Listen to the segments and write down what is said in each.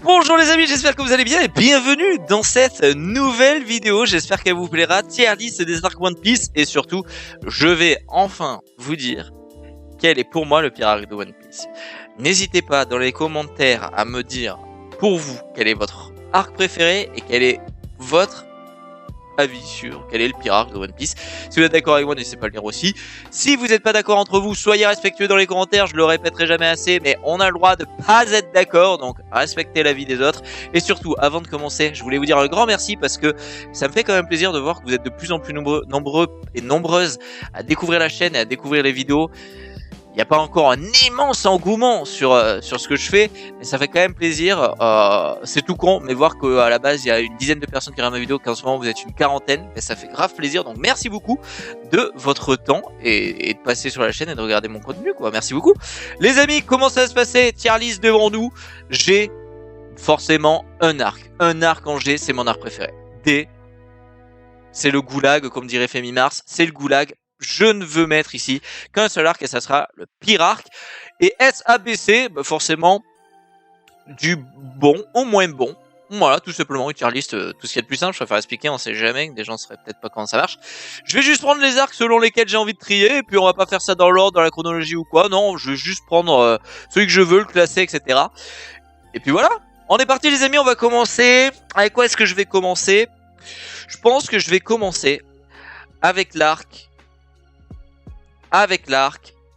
Bonjour les amis, j'espère que vous allez bien et bienvenue dans cette nouvelle vidéo. J'espère qu'elle vous plaira. Tier list des arcs One Piece et surtout, je vais enfin vous dire quel est pour moi le pire arc de One Piece. N'hésitez pas dans les commentaires à me dire pour vous quel est votre arc préféré et quel est votre avis sur quel est le pire arc de One Piece. Si vous êtes d'accord avec moi, n'hésitez pas à le dire aussi. Si vous n'êtes pas d'accord entre vous, soyez respectueux dans les commentaires, je le répéterai jamais assez, mais on a le droit de pas être d'accord, donc respectez l'avis des autres. Et surtout, avant de commencer, je voulais vous dire un grand merci parce que ça me fait quand même plaisir de voir que vous êtes de plus en plus nombreux et nombreuses à découvrir la chaîne et à découvrir les vidéos. Il n'y a pas encore un immense engouement sur ce que je fais, mais ça fait quand même plaisir. C'est tout con, mais voir qu'à la base, il y a une dizaine de personnes qui regardent ma vidéo, qu'en ce moment, vous êtes une quarantaine, mais ça fait grave plaisir. Donc, merci beaucoup de votre temps et de passer sur la chaîne et de regarder mon contenu, quoi. Merci beaucoup. Les amis, comment ça va se passer? Tier list devant nous. J'ai forcément un arc. Un arc en G, c'est mon arc préféré. D, c'est le goulag, comme dirait Femi Mars. C'est le goulag. Je ne veux mettre ici qu'un seul arc et ça sera le pire arc. Et SABC, bah forcément, du bon au moins bon. Voilà, tout simplement, une tier list, tout ce qui est le plus simple. Je préfère expliquer, on sait jamais, que des gens ne sauraient peut-être pas comment ça marche. Je vais juste prendre les arcs selon lesquels j'ai envie de trier, et puis on va pas faire ça dans l'ordre, dans la chronologie ou quoi. Non, je vais juste prendre celui que je veux, le classer, etc. Et puis voilà, on est parti les amis, on va commencer. Avec quoi est-ce que je vais commencer? Je pense que je vais commencer avec l'arc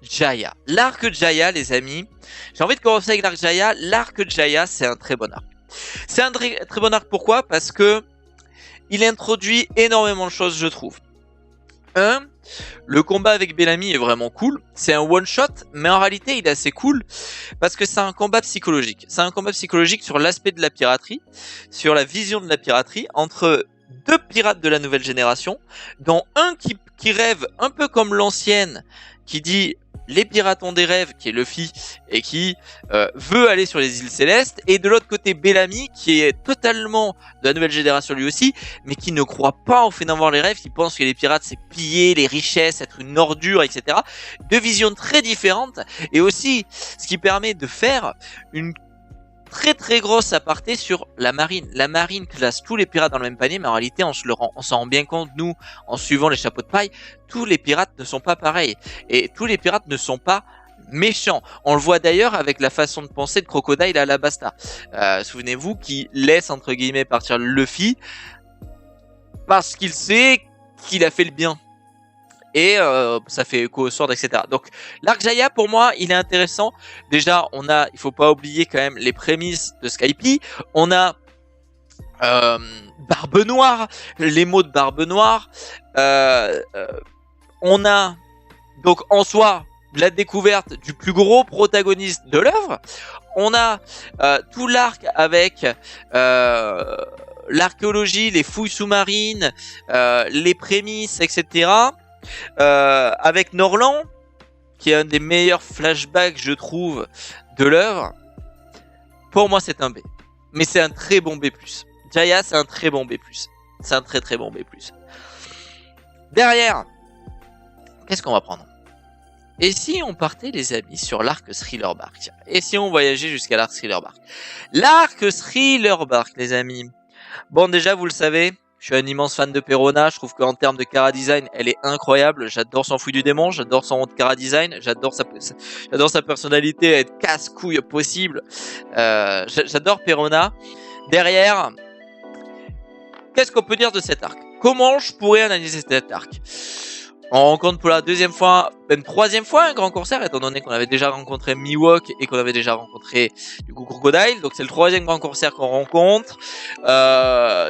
Jaya. L'arc Jaya, les amis. J'ai envie de commencer avec l'arc Jaya. L'arc Jaya, c'est un très bon arc. C'est un très bon arc, pourquoi? Parce que il introduit énormément de choses, je trouve. Le combat avec Bellamy est vraiment cool. C'est un one-shot, mais en réalité, il est assez cool parce que c'est un combat psychologique. C'est un combat psychologique sur l'aspect de la piraterie, sur la vision de la piraterie, entre deux pirates de la nouvelle génération, dont un qui rêve un peu comme l'ancienne, qui dit les pirates ont des rêves, qui est Luffy, et qui veut aller sur les îles célestes, et de l'autre côté Bellamy, qui est totalement de la nouvelle génération lui aussi, mais qui ne croit pas au fait d'avoir les rêves, qui pense que les pirates c'est piller les richesses, être une ordure, etc. Deux visions très différentes, et aussi ce qui permet de faire une très grosse aparté sur la marine. La marine classe tous les pirates dans le même panier, mais en réalité on s'en rend bien compte, nous, en suivant les chapeaux de paille, tous les pirates ne sont pas pareils. Et tous les pirates ne sont pas méchants. On le voit d'ailleurs avec la façon de penser de Crocodile à Alabasta. Souvenez-vous qui laisse entre guillemets partir Luffy parce qu'il sait qu'il a fait le bien. Et ça fait écho au sword, etc. Donc l'arc Jaya pour moi il est intéressant. Déjà il faut pas oublier quand même les prémices de Skypiea. On a Barbe Noire, les mots de Barbe Noire. On a donc en soi la découverte du plus gros protagoniste de l'œuvre. On a tout l'arc avec l'archéologie, les fouilles sous-marines, les prémices, etc. Avec Norland, qui est un des meilleurs flashbacks, je trouve, de l'œuvre. Pour moi, c'est un B. Mais c'est un très bon B+. Jaya, c'est un très bon B+. C'est un très bon B+. Derrière, qu'est-ce qu'on va prendre? Et si on partait, les amis, sur l'arc Thriller Bark? Et si on voyageait jusqu'à l'arc Thriller Bark? L'arc Thriller Bark, les amis. Bon, déjà, vous le savez, je suis un immense fan de Perona, je trouve qu'en termes de Chara design, elle est incroyable. J'adore son fouille du démon, j'adore son Chara design, j'adore sa personnalité, être casse-couille possible. J'adore Perona. Derrière, qu'est-ce qu'on peut dire de cet arc? Comment je pourrais analyser cet arc? On rencontre pour la deuxième fois, même troisième fois un grand corsaire, étant donné qu'on avait déjà rencontré Mihawk et qu'on avait déjà rencontré du coup Crocodile. Donc c'est le troisième grand corsaire qu'on rencontre.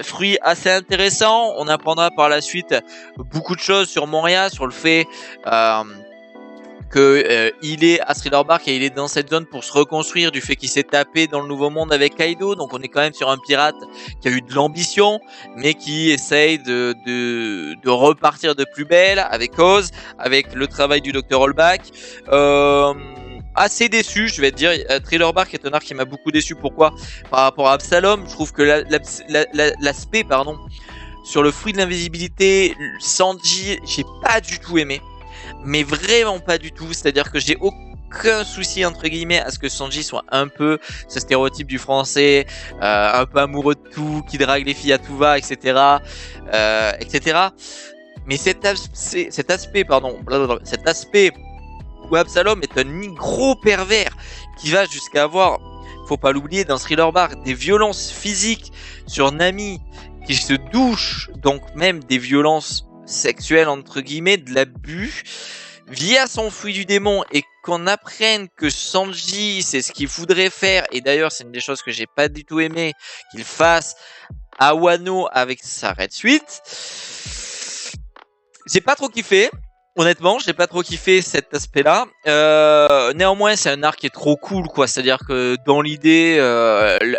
Fruit assez intéressant. On apprendra par la suite beaucoup de choses sur Moria, sur le fait que il est à Thriller Bark et il est dans cette zone pour se reconstruire du fait qu'il s'est tapé dans le nouveau monde avec Kaido. Donc on est quand même sur un pirate qui a eu de l'ambition mais qui essaye de repartir de plus belle avec Oz, avec le travail du Dr. Holbach. Assez déçu, je vais te dire. Thriller Bark est un arc qui m'a beaucoup déçu. Pourquoi? Par rapport à Absalom, je trouve que l'aspect sur le fruit de l'invisibilité, Sanji, j'ai pas du tout aimé. Mais vraiment pas du tout, c'est-à-dire que j'ai aucun souci entre guillemets à ce que Sanji soit un peu ce stéréotype du français, un peu amoureux de tout, qui drague les filles à tout va, etc., etc. Mais cet aspect où Absalom est un gros pervers qui va jusqu'à avoir, faut pas l'oublier, dans Thriller Bark, des violences physiques sur Nami qui se douche, donc même des violences sexuelles entre guillemets, de l'abus via son fruit du démon, et qu'on apprenne que Sanji c'est ce qu'il voudrait faire, et d'ailleurs c'est une des choses que j'ai pas du tout aimé qu'il fasse à Wano avec sa Red Suite. J'ai pas trop kiffé. Honnêtement, j'ai pas trop kiffé cet aspect-là. Néanmoins, c'est un arc qui est trop cool, quoi. C'est-à-dire que dans l'idée,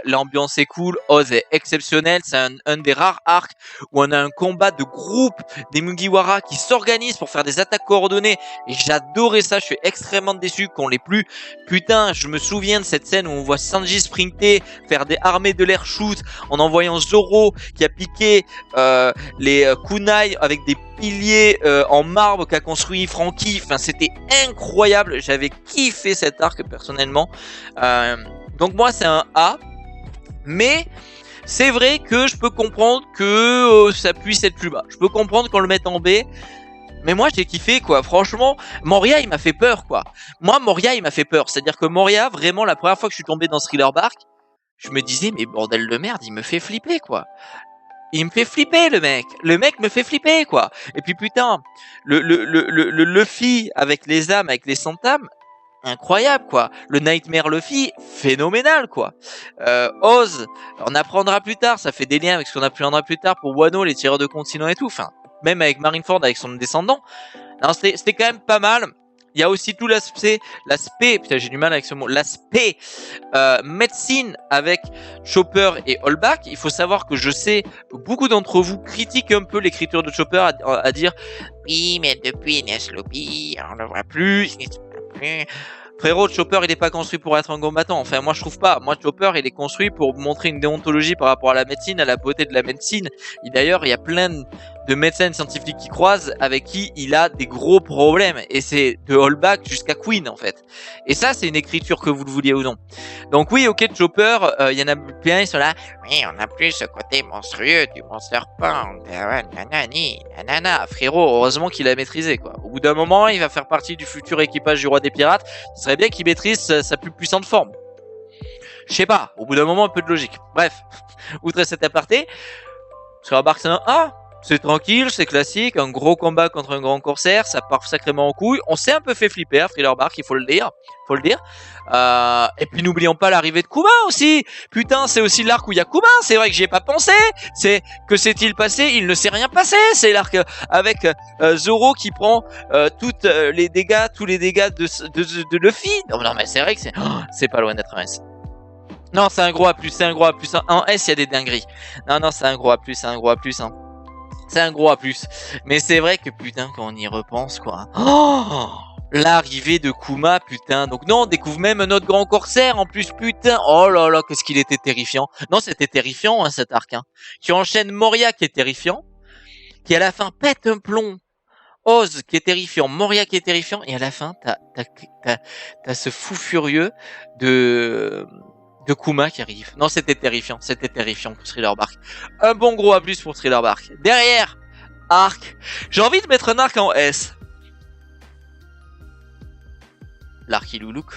l'ambiance est cool, Oz est exceptionnel. C'est un des rares arcs où on a un combat de groupe des Mugiwara qui s'organisent pour faire des attaques coordonnées. Et j'adorais ça. Je suis extrêmement déçu qu'on l'ait plus. Putain, je me souviens de cette scène où on voit Sanji sprinter, faire des armées de l'air shoot en envoyant Zoro qui a piqué les kunai avec des piliers en marbre qu'a construit Franky. Enfin, c'était incroyable. J'avais kiffé cet arc personnellement. Donc moi, c'est un A. Mais c'est vrai que je peux comprendre que ça puisse être plus bas. Je peux comprendre qu'on le mette en B. Mais moi, j'ai kiffé, quoi. Franchement, Moria, il m'a fait peur, quoi. Moi, Moria, il m'a fait peur. C'est-à-dire que Moria, vraiment, la première fois que je suis tombé dans Thriller Bark, je me disais, mais bordel de merde, il me fait flipper, quoi. Il me fait flipper, le mec. Le mec me fait flipper, quoi. Et puis, putain, le Luffy avec les âmes, avec les centames, incroyable, quoi. Le Nightmare Luffy, phénoménal, quoi. Oz, on apprendra plus tard, ça fait des liens avec ce qu'on apprendra plus tard pour Wano, les tireurs de continent et tout. Enfin, même avec Marineford, avec son descendant. Non, c'était quand même pas mal. Il y a aussi tout l'aspect, putain j'ai du mal avec ce mot, l'aspect médecine avec Chopper et Holback. Il faut savoir que je sais que beaucoup d'entre vous critiquent un peu l'écriture de Chopper à dire oui mais depuis Ines Lobby on ne le voit plus. Frérot, Chopper il est pas construit pour être un combattant. Enfin moi je trouve pas. Moi Chopper il est construit pour montrer une déontologie par rapport à la médecine, à la beauté de la médecine. Et d'ailleurs il y a plein de médecins scientifiques qui croisent avec qui il a des gros problèmes. Et c'est de Holback jusqu'à Queen en fait. Et ça c'est une écriture que vous le vouliez ou non. Donc oui ok Chopper, il y en a plein, ils sont là. Oui on a plus ce côté monstrueux du Monster Pound. Nanani, nanana. Frérot, heureusement qu'il a maîtrisé quoi. Au bout d'un moment il va faire partie du futur équipage du Roi des Pirates. Ce serait bien qu'il maîtrise sa plus puissante forme. Je sais pas, au bout d'un moment un peu de logique. Bref, outre cet aparté, sur la barque c'est un A. C'est tranquille, c'est classique, un gros combat contre un grand corsaire, ça part sacrément en couille. On s'est un peu fait flipper à Thriller Bark, il faut le dire. Et puis n'oublions pas l'arrivée de Kuma aussi. Putain, c'est aussi l'arc où il y a Kuma, c'est vrai que j'y ai pas pensé. C'est que s'est-il passé? Il ne s'est rien passé. C'est l'arc avec Zoro qui prend tous les dégâts de Luffy. Non mais c'est vrai que c'est pas loin d'être un S. Non, c'est un gros A+, c'est un gros A+. En S, il y a des dingueries. Non, c'est un gros A+, c'est un gros A+. C'est un gros A+. Mais c'est vrai que putain, quand on y repense, quoi. Oh, l'arrivée de Kuma, putain. Donc non, on découvre même un autre grand corsaire en plus, putain. Oh là là, qu'est-ce qu'il était terrifiant. Non, c'était terrifiant, hein, cet arc. Hein. Tu enchaînes Moria qui est terrifiant, qui à la fin pète un plomb. Oz qui est terrifiant, Moria qui est terrifiant, et à la fin, t'as ce fou furieux de Kuma qui arrive. Non, c'était terrifiant pour Thriller Bark. Un bon gros A+ pour Thriller Bark. Derrière, arc. J'ai envie de mettre un arc en S. L'arc Iloulouk.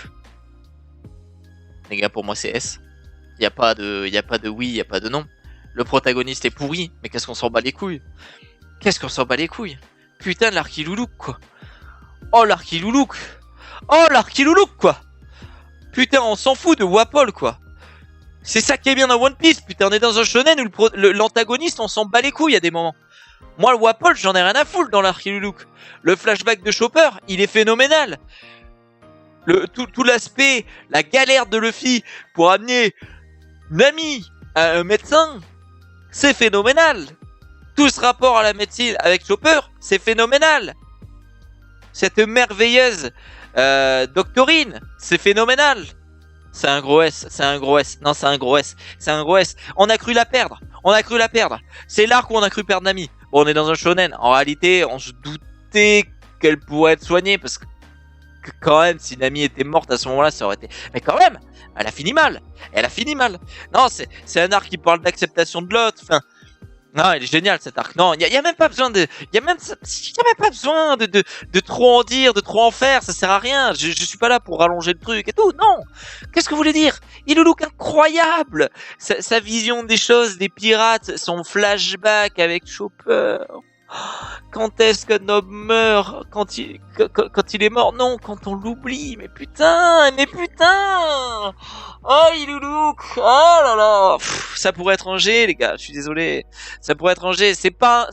Les gars, pour moi c'est S. Y a pas de oui, y a pas de non. Le protagoniste est pourri, mais qu'est-ce qu'on s'en bat les couilles. Putain, l'arc Iloulouk, quoi. Oh, l'arc Iloulouk, quoi. Putain, on s'en fout de Wapol, quoi. C'est ça qui est bien dans One Piece, putain, on est dans un shonen où l'antagoniste, on s'en bat les couilles à des moments. Moi, le Wapol, j'en ai rien à foutre dans l'arc Iloulouk. Le flashback de Chopper, il est phénoménal. Tout l'aspect, la galère de Luffy pour amener Nami à un médecin, c'est phénoménal. Tout ce rapport à la médecine avec Chopper, c'est phénoménal. Cette merveilleuse Doctorine, c'est phénoménal. C'est un gros S. Non, c'est un gros S. On a cru la perdre. C'est l'arc où on a cru perdre Nami. Bon, on est dans un shonen. En réalité, on se doutait qu'elle pourrait être soignée parce que que quand même, si Nami était morte à ce moment-là, ça aurait été... Mais quand même, elle a fini mal. Elle a fini mal. Non, c'est un arc qui parle d'acceptation de l'autre. Enfin, non, il est génial cet arc. Non, y a même pas besoin de, y a même pas besoin de trop en dire, de trop en faire. Ça sert à rien. Je suis pas là pour rallonger le truc et tout. Non. Qu'est-ce que vous voulez dire? Il a le look incroyable. Sa vision des choses, des pirates, son flashback avec Chopper. Quand est-ce que Nob meurt? Quand il est mort? Non, quand on l'oublie. Mais putain! Oh, il look! Oh là là! Pff, ça pourrait être un G, les gars. Je suis désolé. Ça pourrait être un G. C'est pas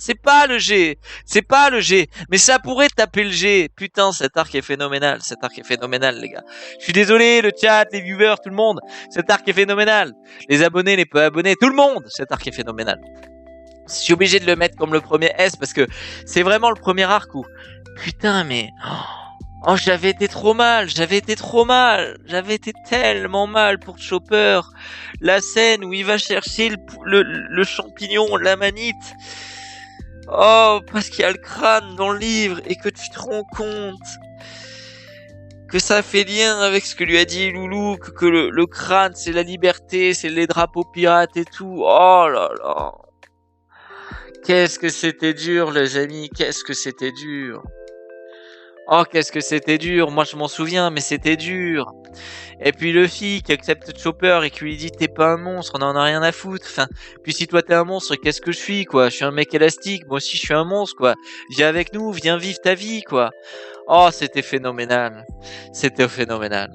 le G. C'est pas le G. Mais ça pourrait taper le G. Putain, cet arc est phénoménal. Cet arc est phénoménal, les gars. Je suis désolé, le chat, les viewers, tout le monde. Cet arc est phénoménal. Les abonnés, les peu abonnés, tout le monde. Cet arc est phénoménal. Je suis obligé de le mettre comme le premier S parce que c'est vraiment le premier arc où putain mais oh j'avais été tellement mal pour Chopper. La scène où il va chercher le champignon, la manite. Oh parce qu'il y a le crâne dans le livre et que tu te rends compte que ça fait lien avec ce que lui a dit Loulou, que le crâne c'est la liberté, c'est les drapeaux pirates et tout. Oh là là. Qu'est-ce que c'était dur, les amis, qu'est-ce que c'était dur. Oh, qu'est-ce que c'était dur, moi je m'en souviens, mais c'était dur. Et puis Luffy qui accepte Chopper et qui lui dit t'es pas un monstre, on en a rien à foutre. Enfin, puis si toi t'es un monstre, qu'est-ce que je suis, quoi? Je suis un mec élastique, moi aussi je suis un monstre, quoi. Viens avec nous, viens vivre ta vie, quoi. Oh, c'était phénoménal. C'était phénoménal.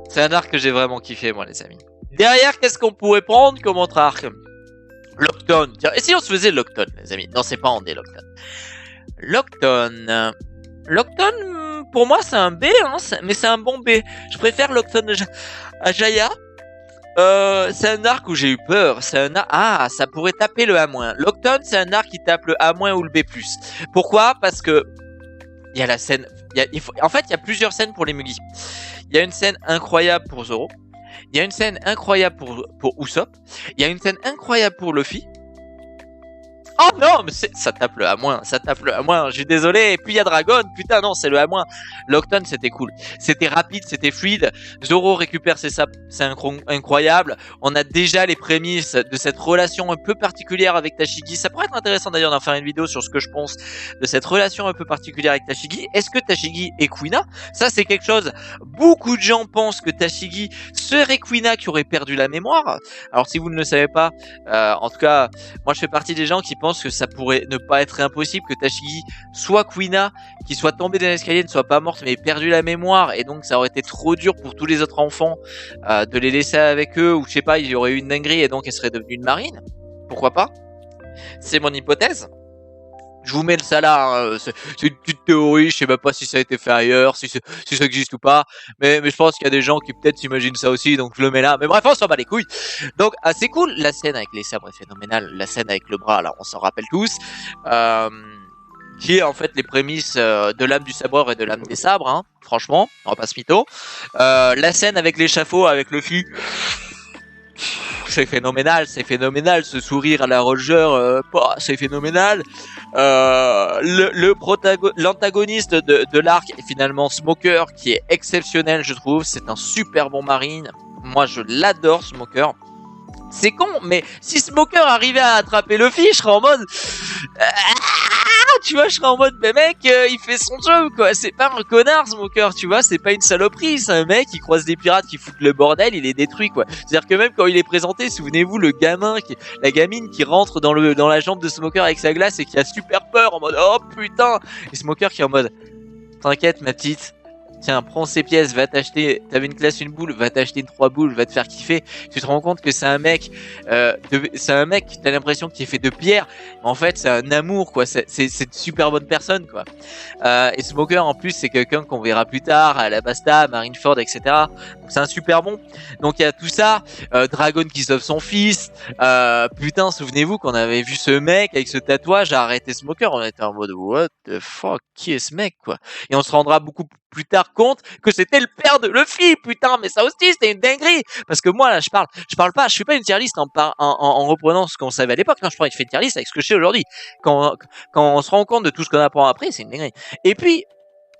C'est un arc que j'ai vraiment kiffé, moi, les amis. Derrière, qu'est-ce qu'on pourrait prendre comme autre arc? Lockton. Tiens, et si on se faisait Lockton, les amis? Non, c'est pas Andé, Lockton. Lockton, pour moi, c'est un B, hein, mais c'est un bon B. Je préfère Lockton à Jaya. C'est un arc où j'ai eu peur. C'est un arc... Ah, ça pourrait taper le A-. Lockton, c'est un arc qui tape le A- ou le B+. Pourquoi? Parce que il y a la scène... En fait, il y a plusieurs scènes pour les Mugi. Il y a une scène incroyable pour Zoro. Il y a une scène incroyable pour Usopp. Il y a une scène incroyable pour Luffy. Oh non, mais ça tape le A-, je suis désolé. Et puis il y a Dragon, putain non, c'est le A-. Lockton, c'était cool. C'était rapide, c'était fluide. Zoro récupère ses sables, c'est incroyable. On a déjà les prémices de cette relation un peu particulière avec Tashigi. Ça pourrait être intéressant d'ailleurs d'en faire une vidéo sur ce que je pense de cette relation un peu particulière avec Tashigi. Est-ce que Tashigi est Kuina? Ça, c'est quelque chose. Beaucoup de gens pensent que Tashigi serait Kuina qui aurait perdu la mémoire. Alors si vous ne le savez pas, en tout cas, moi je fais partie des gens qui pensent que ça pourrait ne pas être impossible que Tashigi soit Kuina, qui soit tombée dans l'escalier, ne soit pas morte mais ait perdu la mémoire, et donc ça aurait été trop dur pour tous les autres enfants de les laisser avec eux, ou je sais pas, il y aurait eu une dinguerie et donc elle serait devenue une marine. Pourquoi pas? C'est mon hypothèse. Je vous mets ça là, hein. C'est une petite théorie, je sais même pas si ça a été fait ailleurs, si ça existe ou pas, mais je pense qu'il y a des gens qui peut-être s'imaginent ça aussi, donc je le mets là. Mais bref, on s'en bat les couilles. Donc, c'est cool, la scène avec les sabres est phénoménale, la scène avec le bras, là, on s'en rappelle tous, qui est en fait les prémices de l'âme du sabreur et de l'âme des sabres, hein, franchement, on va pas se mytho. La scène avec l'échafaud, avec Luffy, c'est phénoménal, ce sourire à la Roger, c'est phénoménal. L'antagoniste de l'arc est finalement Smoker, qui est exceptionnel, je trouve. C'est un super bon marine. Moi, je l'adore, Smoker. C'est con, mais si Smoker arrivait à attraper Luffy, je serais en mode... tu vois, je serais en mode, mais mec, il fait son jeu, quoi. C'est pas un connard, Smoker, tu vois, c'est pas une saloperie, c'est un mec qui croise des pirates qui foutent le bordel, il est détruit, quoi. C'est-à-dire que même quand il est présenté, souvenez-vous, la gamine qui rentre dans la jambe de Smoker avec sa glace et qui a super peur, en mode, oh putain! Et Smoker qui est en mode, t'inquiète, ma petite. Tiens, prends ces pièces, va t'acheter, t'avais une classe une boule, va t'acheter une 3 boules, va te faire kiffer. Tu te rends compte que c'est un mec, t'as l'impression qu'il est fait de pierre, mais en fait c'est un amour, quoi, c'est une super bonne personne, quoi. Et Smoker en plus c'est quelqu'un qu'on verra plus tard, à la Basta, Marineford, etc. Donc c'est un super bon. Donc il y a tout ça, Dragon qui sauve son fils, putain, souvenez-vous qu'on avait vu ce mec avec ce tatouage à arrêter Smoker, on était en mode what the fuck, qui est ce mec, quoi. Et on se rendra beaucoup plus tard compte que c'était le père de Luffy, putain, mais ça aussi c'était une dinguerie, parce que moi là je parle pas, je fais pas une tier list en reprenant ce qu'on savait à l'époque, non, je fais une tier list avec ce que je sais aujourd'hui, quand on se rend compte de tout ce qu'on apprend après, c'est une dinguerie. Et puis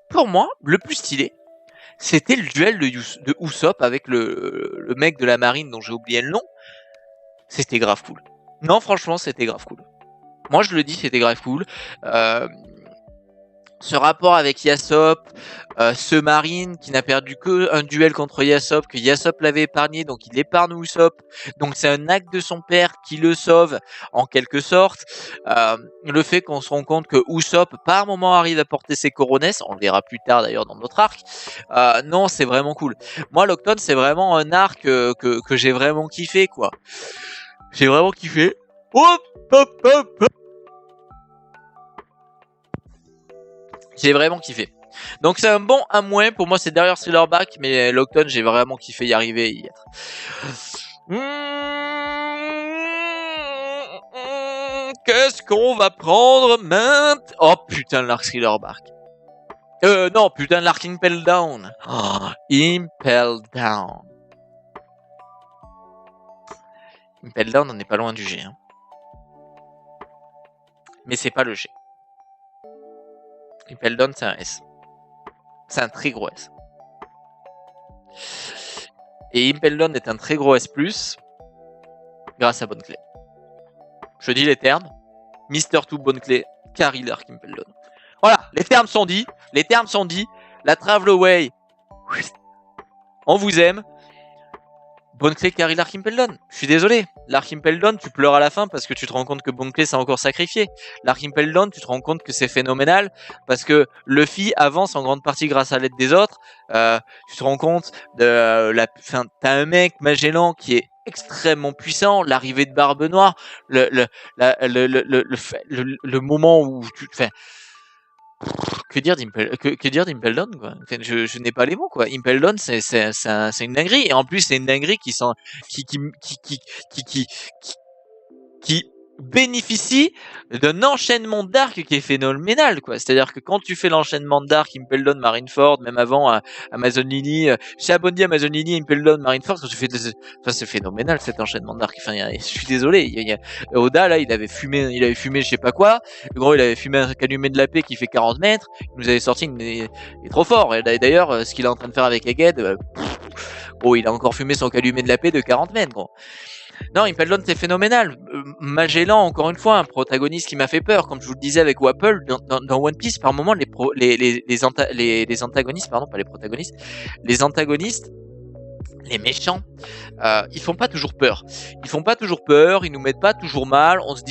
pour moi, le plus stylé, c'était le duel de Usopp avec le mec de la marine dont j'ai oublié le nom. C'était grave cool. Non, franchement, c'était grave cool. Moi, je le dis, c'était grave cool. Ce rapport avec Yasop, ce marine qui n'a perdu que un duel contre Yasop, que Yasop l'avait épargné, donc il épargne Usopp. Donc c'est un acte de son père qui le sauve en quelque sorte. Le fait qu'on se rend compte que Usopp par moment arrive à porter ses coronesses, on le verra plus tard d'ailleurs dans notre arc. Non, c'est vraiment cool. Moi, l'Octone, c'est vraiment un arc que j'ai vraiment kiffé, quoi. J'ai vraiment kiffé. Hop, hop, hop, hop. J'ai vraiment kiffé. Donc c'est un bon à moins. Pour moi, c'est derrière Thriller-Back, mais l'Octone, j'ai vraiment kiffé y arriver et y être. Qu'est-ce qu'on va prendre maintenant? Oh putain, l'arc Thriller-Back. Non, putain, l'arc Impel Down. Oh, Impel Down. Impel Down, on n'est pas loin du G. Hein. Mais c'est pas le G. Impel Down, c'est un S. C'est un très gros S. Et Impel Down est un très gros S+, grâce à Bonne Clé. Je dis les termes. Mr. 2 Bonne Clé, carry l'arc Impel Down. Voilà, les termes sont dits. Les termes sont dits. La Travel Away, on vous aime. Bonne Clé carry l'arc Impel Down. Je suis désolé. L'arc Impel Down, tu pleures à la fin parce que tu te rends compte que Bonne Clé s'est encore sacrifié. L'arc Impel Down, tu te rends compte que c'est phénoménal parce que Luffy avance en grande partie grâce à l'aide des autres. Tu te rends compte de t'as un mec, Magellan, qui est extrêmement puissant. L'arrivée de Barbe Noire, le moment où que dire d'Impel Down, quoi. Enfin, je n'ai pas les mots, quoi. Impel Down, c'est une dinguerie, et en plus c'est une dinguerie qui bénéficie d'un enchaînement d'arcs qui est phénoménal, quoi. C'est-à-dire que quand tu fais l'enchaînement d'arcs Impel Down, Marineford, même avant Amazon Lily, chez Abondi, Amazon Lily, Impel Down, Marineford, quand tu fais c'est phénoménal cet enchaînement d'arcs. Enfin, je suis désolé, Oda là, il avait fumé je sais pas quoi. Gros, il avait fumé un calumet de la paix qui fait 40 mètres. Il nous avait sorti il est trop fort. Et d'ailleurs, ce qu'il est en train de faire avec Egghead, il a encore fumé son calumet de la paix de 40 mètres, gros. Non, Impel Down, c'est phénoménal. Magellan, encore une fois, un protagoniste qui m'a fait peur. Comme je vous le disais avec Wapple, dans One Piece, par moment, les antagonistes, pardon, pas les protagonistes, les antagonistes, les méchants, ils font pas toujours peur. Ils nous mettent pas toujours mal. On se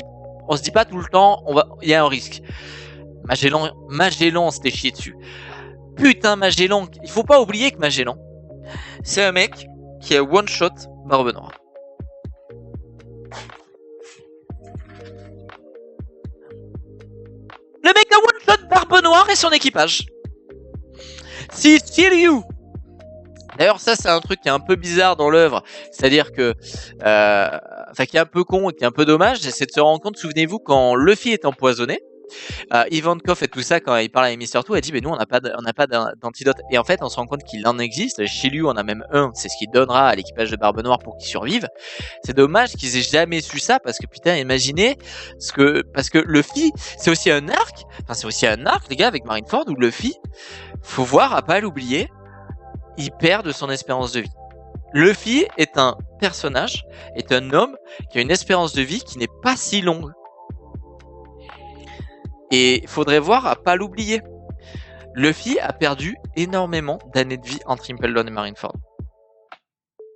dit pas tout le temps, il y a un risque. Magellan, on s'était chié dessus. Putain, Magellan, il faut pas oublier que Magellan, c'est un mec qui a one shot Barbe Noire. Le mec a one-shot Barbe Noire et son équipage. Si Shiryu. D'ailleurs, ça, c'est un truc qui est un peu bizarre dans l'œuvre. C'est-à-dire que, qui est un peu con et qui est un peu dommage, c'est de se rendre compte, souvenez-vous, quand Luffy est empoisonné, Ivankov et tout ça, quand il parle avec Mr. 2, elle dit, mais nous, on n'a pas d'antidote. Et en fait, on se rend compte qu'il en existe. Chez lui, on a même un. C'est ce qu'il donnera à l'équipage de Barbe Noire pour qu'ils survivent. C'est dommage qu'ils aient jamais su ça, parce que putain, imaginez, parce que Luffy, c'est aussi un arc, les gars, avec Marineford, où Luffy, faut voir, à pas l'oublier, il perd de son espérance de vie. Luffy est un personnage, est un homme qui a une espérance de vie qui n'est pas si longue. Et faudrait voir à pas l'oublier. Luffy a perdu énormément d'années de vie entre Impel Down et Marineford.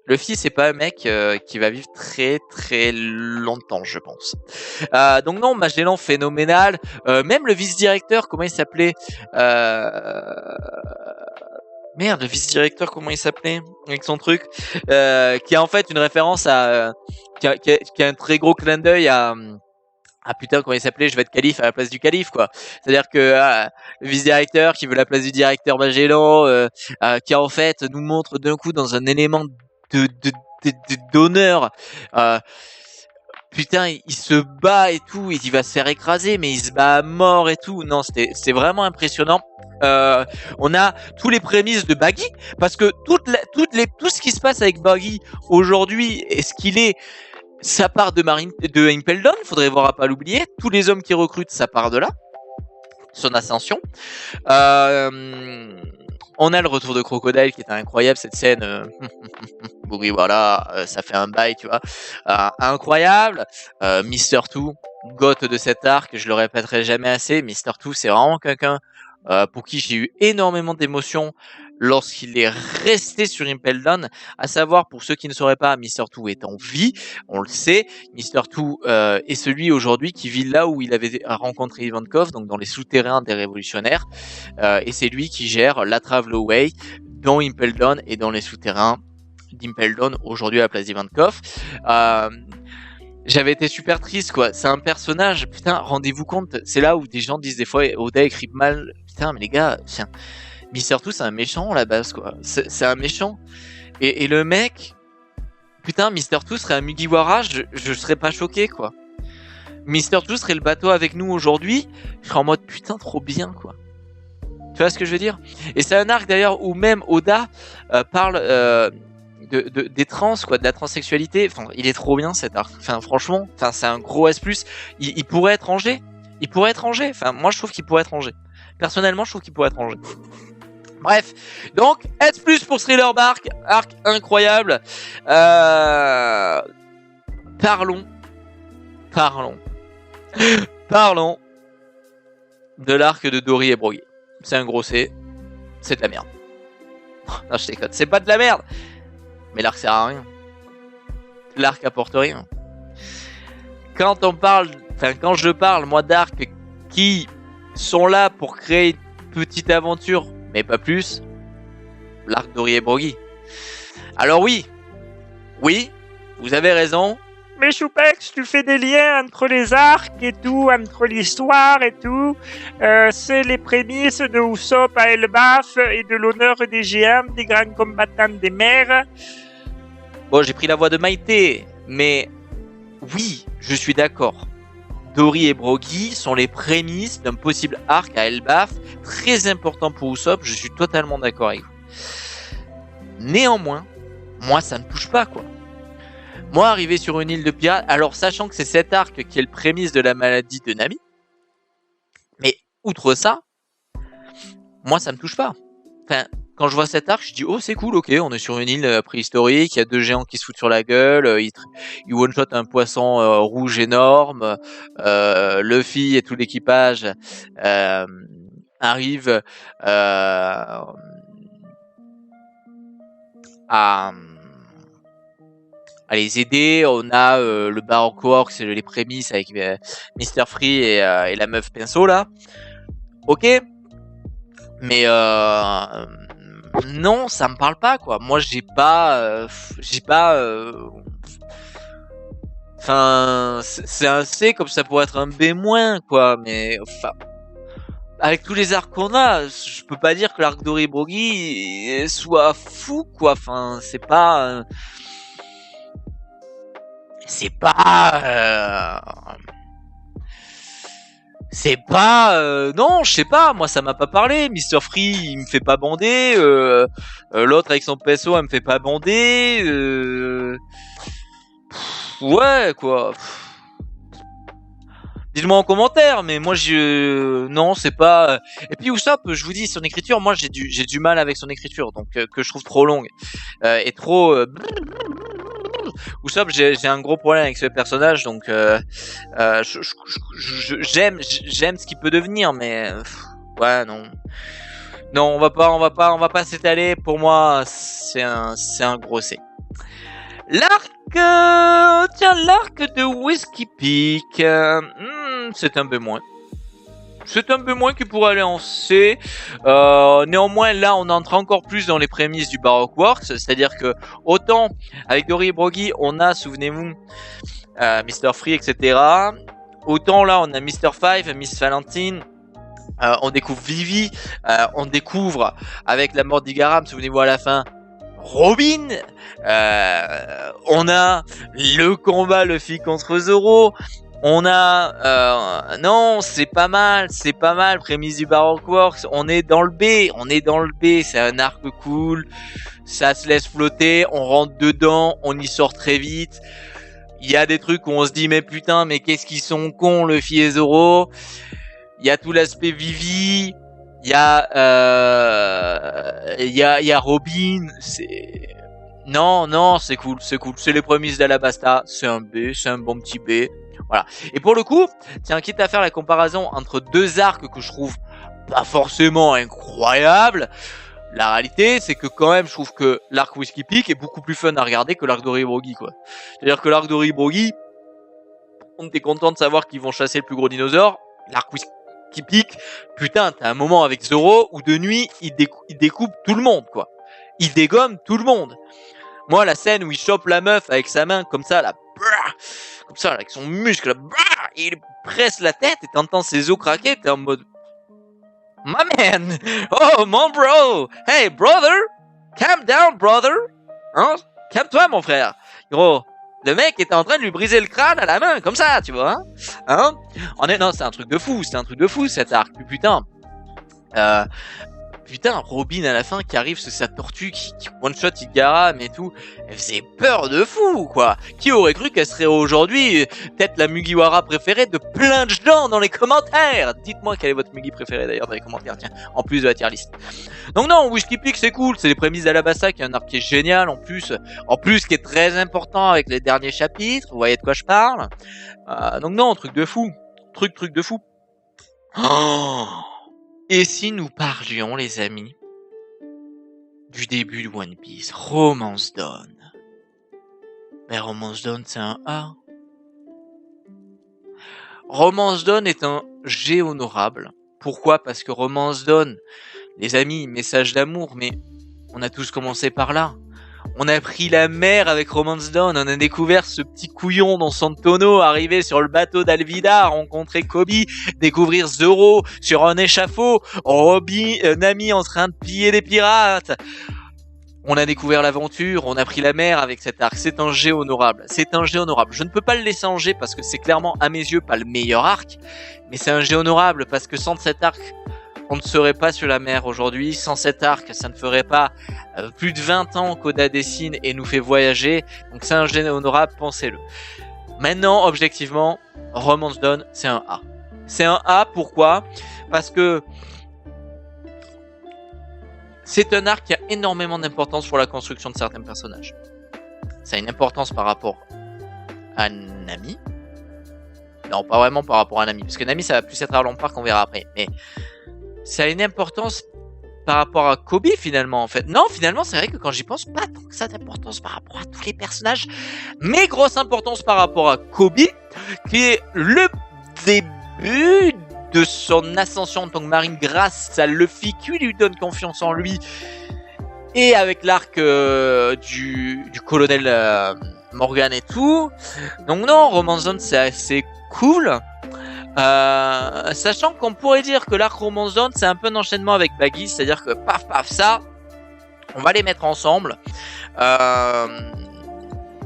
Luffy, c'est pas un mec qui va vivre très très longtemps, je pense. Donc non, Magellan phénoménal. Même le vice-directeur, comment il s'appelait Merde, le vice-directeur, comment il s'appelait avec son truc, qui a en fait une référence à, qui a un très gros clin d'œil à putain, comment il s'appelait, je vais être calife à la place du calife, quoi. C'est-à-dire que le vice-directeur qui veut la place du directeur Magellan, qui en fait nous montre d'un coup dans un élément d'honneur, putain, il se bat et tout, il va se faire écraser, mais il se bat à mort et tout. Non, c'était vraiment impressionnant. On a tous les prémices de Baggy, parce que tout ce qui se passe avec Baggy aujourd'hui, et ce qu'il est, ça part de Impel Down, faudrait voir à pas l'oublier. Tous les hommes qui recrutent, ça part de là. son ascension. On a le retour de Crocodile qui est incroyable, cette scène. Oui, voilà, ça fait un bail, tu vois. Incroyable. Mister Two, goth de cet arc, je le répéterai jamais assez. Mister Two, c'est vraiment quelqu'un pour qui j'ai eu énormément d'émotions lorsqu'il est resté sur Impel Down. À savoir, pour ceux qui ne sauraient pas, Mister Two est en vie, on le sait. Mister Two est celui aujourd'hui qui vit là où il avait rencontré Ivankov, donc dans les souterrains des révolutionnaires. Et c'est lui qui gère la Travelaway dans Impel Down et dans les souterrains d'Impel Down aujourd'hui à la place d'Ivankov. J'avais été super triste, quoi. C'est un personnage, putain, rendez-vous compte, c'est là où des gens disent des fois Oda écrit mal. Putain, mais les gars, tiens, Mister Two c'est un méchant à la base, quoi. C'est un méchant. Et le mec, putain, Mister Two serait un Mugiwara, je serais pas choqué, quoi. Mister Two serait le bateau avec nous aujourd'hui, je serais en mode putain, trop bien, quoi. Tu vois ce que je veux dire? Et c'est un arc d'ailleurs où même Oda parle des trans, quoi, de la transsexualité. Enfin, il est trop bien cet arc. Enfin, franchement, enfin, c'est un gros S+. Il pourrait être rangé. Il pourrait être rangé. Enfin, moi, je trouve qu'il pourrait être rangé. Personnellement, je trouve qu'il pourrait être rangé. Bref, donc S+ pour Thriller Bark, arc incroyable. Parlons de l'arc de Dory et Brogy. C'est un gros C, c'est de la merde. Non, je déconne, c'est pas de la merde. Mais l'arc sert à rien. L'arc apporte rien. Quand je parle, moi, d'arcs qui sont là pour créer une petite aventure, mais pas plus, l'arc Dory et Brogy. Alors oui, vous avez raison. Mais Choupex, tu fais des liens entre les arcs et tout, entre l'histoire et tout. C'est les prémices de Usopp à Elbaf et de l'honneur des géants, des grands combattants des mers. Bon, j'ai pris la voix de Maïté, mais oui, je suis d'accord. Dory et Brogy sont les prémices d'un possible arc à Elbaf, très important pour Usopp, je suis totalement d'accord avec vous. Néanmoins, moi ça ne touche pas, quoi. Moi, arrivé sur une île de pirates, alors sachant que c'est cet arc qui est le prémisse de la maladie de Nami, mais outre ça, moi ça me touche pas. Enfin, quand je vois cet arc, je dis oh c'est cool, ok, on est sur une île préhistorique, il y a deux géants qui se foutent sur la gueule, ils one-shot un poisson rouge énorme, Luffy et tout l'équipage arrivent à les aider. On a le Baroque Works, les prémices avec Mr. Free et la meuf pinceau là. Ok, mais non, ça me parle pas, quoi. Moi, j'ai pas. Enfin, c'est un C comme ça pourrait être un B-, quoi. Mais enfin, avec tous les arcs qu'on a, je peux pas dire que l'arc Dory Brogy soit fou, quoi. Enfin, c'est pas. Non, je sais pas, moi ça m'a pas parlé. Mr. Free, il me fait pas bander. L'autre avec son PSO, elle me fait pas bander. Ouais, quoi. Dites-moi en commentaire, mais moi non, c'est pas. Et puis Usopp, je vous dis, son écriture, moi j'ai du mal avec son écriture, donc que je trouve trop longue et trop. Usopp, j'ai un gros problème avec ce personnage, donc j'aime ce qu'il peut devenir, mais ouais, non, on va pas s'étaler. Pour moi, c'est un gros C. L'arc de Whiskey Peak, c'est un B-. C'est un peu moins qui pourrait aller en C. Néanmoins, là, on entre encore plus dans les prémices du Baroque Works. C'est-à-dire que, autant, avec Dory et Brogy, on a, souvenez-vous, Mr. Free, etc. Autant, là, on a Mr. Five, Miss Valentine. On découvre Vivi. On découvre, avec la mort d'Igaram, souvenez-vous à la fin, Robin. On a le combat Luffy contre Zoro. On a non, c'est pas mal, prémisse du Baroque Works, on est dans le B, c'est un arc cool, ça se laisse flotter, on rentre dedans, on y sort très vite. Il y a des trucs où on se dit mais putain, mais qu'est-ce qu'ils sont cons Luffy et Zoro. il y a tout l'aspect Vivi, il y a Robin, non, c'est cool, c'est les prémices d'Alabasta, c'est un B, c'est un bon petit B, voilà. Et pour le coup, tiens, quitte à faire la comparaison entre deux arcs que je trouve pas forcément incroyables, la réalité, c'est que quand même, je trouve que l'arc Whiskey Peak est beaucoup plus fun à regarder que l'arc Dory Broggy, quoi. C'est-à-dire que l'arc Dory Broggy, on était content de savoir qu'ils vont chasser le plus gros dinosaure. L'arc Whiskey Peak, putain, t'as un moment avec Zoro où de nuit, il découpe tout le monde, quoi. Il dégomme tout le monde. Moi, la scène où il chope la meuf avec sa main, comme ça, là, comme ça, là, avec son muscle, là, et il presse la tête et t'entends ses os craquer, t'es en mode... My man! Oh, mon bro! Hey, brother! Calm down, brother! Hein? Calme-toi, mon frère! Gros, le mec était en train de lui briser le crâne à la main, comme ça, tu vois, hein? Non, c'est un truc de fou, cet arc. Putain. Putain, Robin à la fin qui arrive sur sa tortue, qui one-shot Igaram et tout, elle faisait peur de fou, quoi. Qui aurait cru qu'elle serait aujourd'hui peut-être la Mugiwara préférée de plein de gens dans les commentaires? Dites-moi quelle est votre Mugi préférée d'ailleurs dans les commentaires, tiens, en plus de la tier list. Donc non, Whiskey Peak c'est cool, c'est les prémices d'Alabasta qui est un arc qui est génial en plus qui est très important avec les derniers chapitres, vous voyez de quoi je parle. Donc non, truc de fou. Truc de fou. Oh. Et si nous parlions, les amis, du début de One Piece, Romance Dawn. Mais Romance Dawn, c'est un A. Romance Dawn est un G honorable. Pourquoi? Parce que Romance Dawn, les amis, message d'amour, mais on a tous commencé par là. On a pris la mer avec Romance Dawn, on a découvert ce petit couillon dans son tonneau, arriver sur le bateau d'Alvida, rencontrer Kobe, découvrir Zoro sur un échafaud, Nami en train de piller des pirates. On a découvert l'aventure, on a pris la mer avec cet arc, c'est un G honorable, Je ne peux pas le laisser en G parce que c'est clairement à mes yeux pas le meilleur arc, mais c'est un G honorable parce que sans cet arc, on ne serait pas sur la mer aujourd'hui. Sans cet arc, ça ne ferait pas plus de 20 ans qu'Oda dessine et nous fait voyager. Donc c'est un G honorable, pensez-le. Maintenant, objectivement, Romance Dawn, c'est un A. C'est un A, pourquoi? Parce que c'est un arc qui a énormément d'importance pour la construction de certains personnages. Ça a une importance par rapport à Nami. Non, pas vraiment par rapport à Nami, parce que Nami, ça va plus être à long parc, on verra après. Mais ça a une importance par rapport à Kobe finalement en fait. Non, finalement c'est vrai que quand j'y pense, pas tant que ça d'importance par rapport à tous les personnages, mais grosse importance par rapport à Kobe, qui est le début de son ascension en tant que marine grâce à Luffy qui lui donne confiance en lui, et avec l'arc du colonel Morgan et tout. Donc non, Romance Dawn c'est assez cool. Sachant qu'on pourrait dire que l'arc Romance Dawn c'est un peu un enchaînement avec Baggy, c'est-à-dire que paf ça on va les mettre ensemble.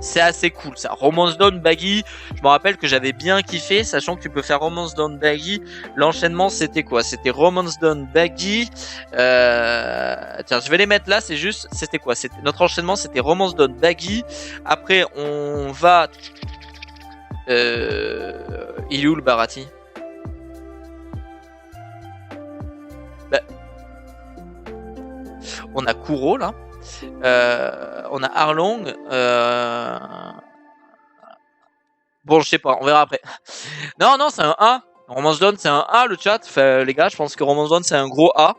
C'est assez cool ça. Romance Dawn Baggy, je me rappelle que j'avais bien kiffé, sachant que tu peux faire Romance Dawn Baggy. L'enchaînement c'était quoi? C'était Romance Dawn Baggy. Tiens, je vais les mettre là, c'était quoi? Notre enchaînement c'était Romance Dawn Baggy. Après on va il est où le Barati? On a Kuro là, on a Arlong, bon je sais pas, on verra après. Non c'est un A, Romance Dawn c'est un A le chat, enfin, les gars je pense que Romance Dawn c'est un gros A,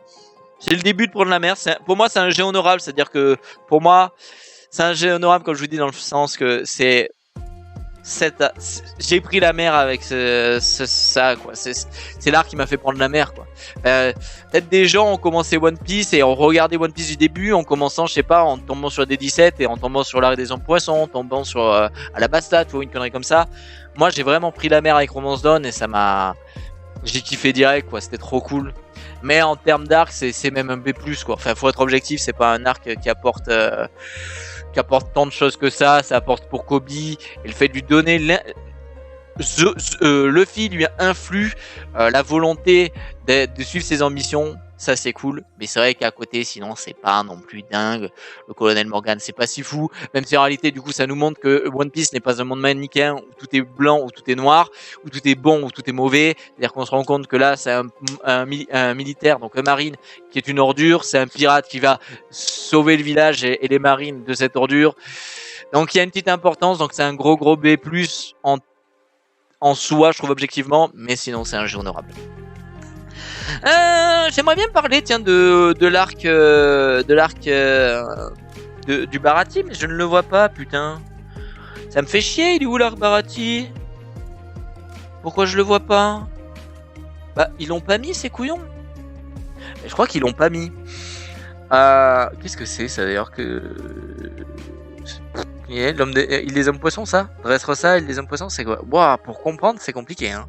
c'est le début de Prendre la mer, pour moi c'est un G honorable, c'est-à-dire que pour moi c'est un G honorable comme je vous dis dans le sens que c'est j'ai pris la mer avec ça quoi. C'est l'art qui m'a fait prendre la mer quoi. Peut-être des gens ont commencé One Piece et ont regardé One Piece du début en commençant je sais pas en tombant sur des 17 et en tombant sur l'arrêt des hommes poissons, en tombant sur Alabasta, tu vois, une connerie comme ça. Moi j'ai vraiment pris la mer avec Romance Dawn et j'ai kiffé direct quoi, c'était trop cool. Mais en termes d'arc c'est même un B+ quoi. Enfin faut être objectif, c'est pas un arc qui apporte tant de choses que ça apporte pour Kobe, et le fait de lui donner Luffy lui influe la volonté de suivre ses ambitions. ça c'est cool, mais c'est vrai qu'à côté, sinon c'est pas non plus dingue. Le colonel Morgan, c'est pas si fou, même si en réalité, du coup, ça nous montre que One Piece n'est pas un monde manichéen où tout est blanc, où tout est noir, où tout est bon, où tout est mauvais. C'est-à-dire qu'on se rend compte que là, c'est un militaire, donc un marine, qui est une ordure, c'est un pirate qui va sauver le village et les marines de cette ordure. Donc il y a une petite importance, donc c'est un gros B+ en soi, je trouve objectivement, mais sinon c'est un jeu honorable. J'aimerais bien parler, tiens, de l'arc, du Baratie, mais je ne le vois pas, putain. Ça me fait chier, il est où l'arc Baratie? Pourquoi je le vois pas? Bah, ils l'ont pas mis, ces couillons. Je crois qu'ils l'ont pas mis. Qu'est-ce que c'est, ça, d'ailleurs, que... Il des hommes poissons, ça? Dressrosa, il des hommes poissons, c'est quoi? Waouh, pour comprendre, c'est compliqué, hein.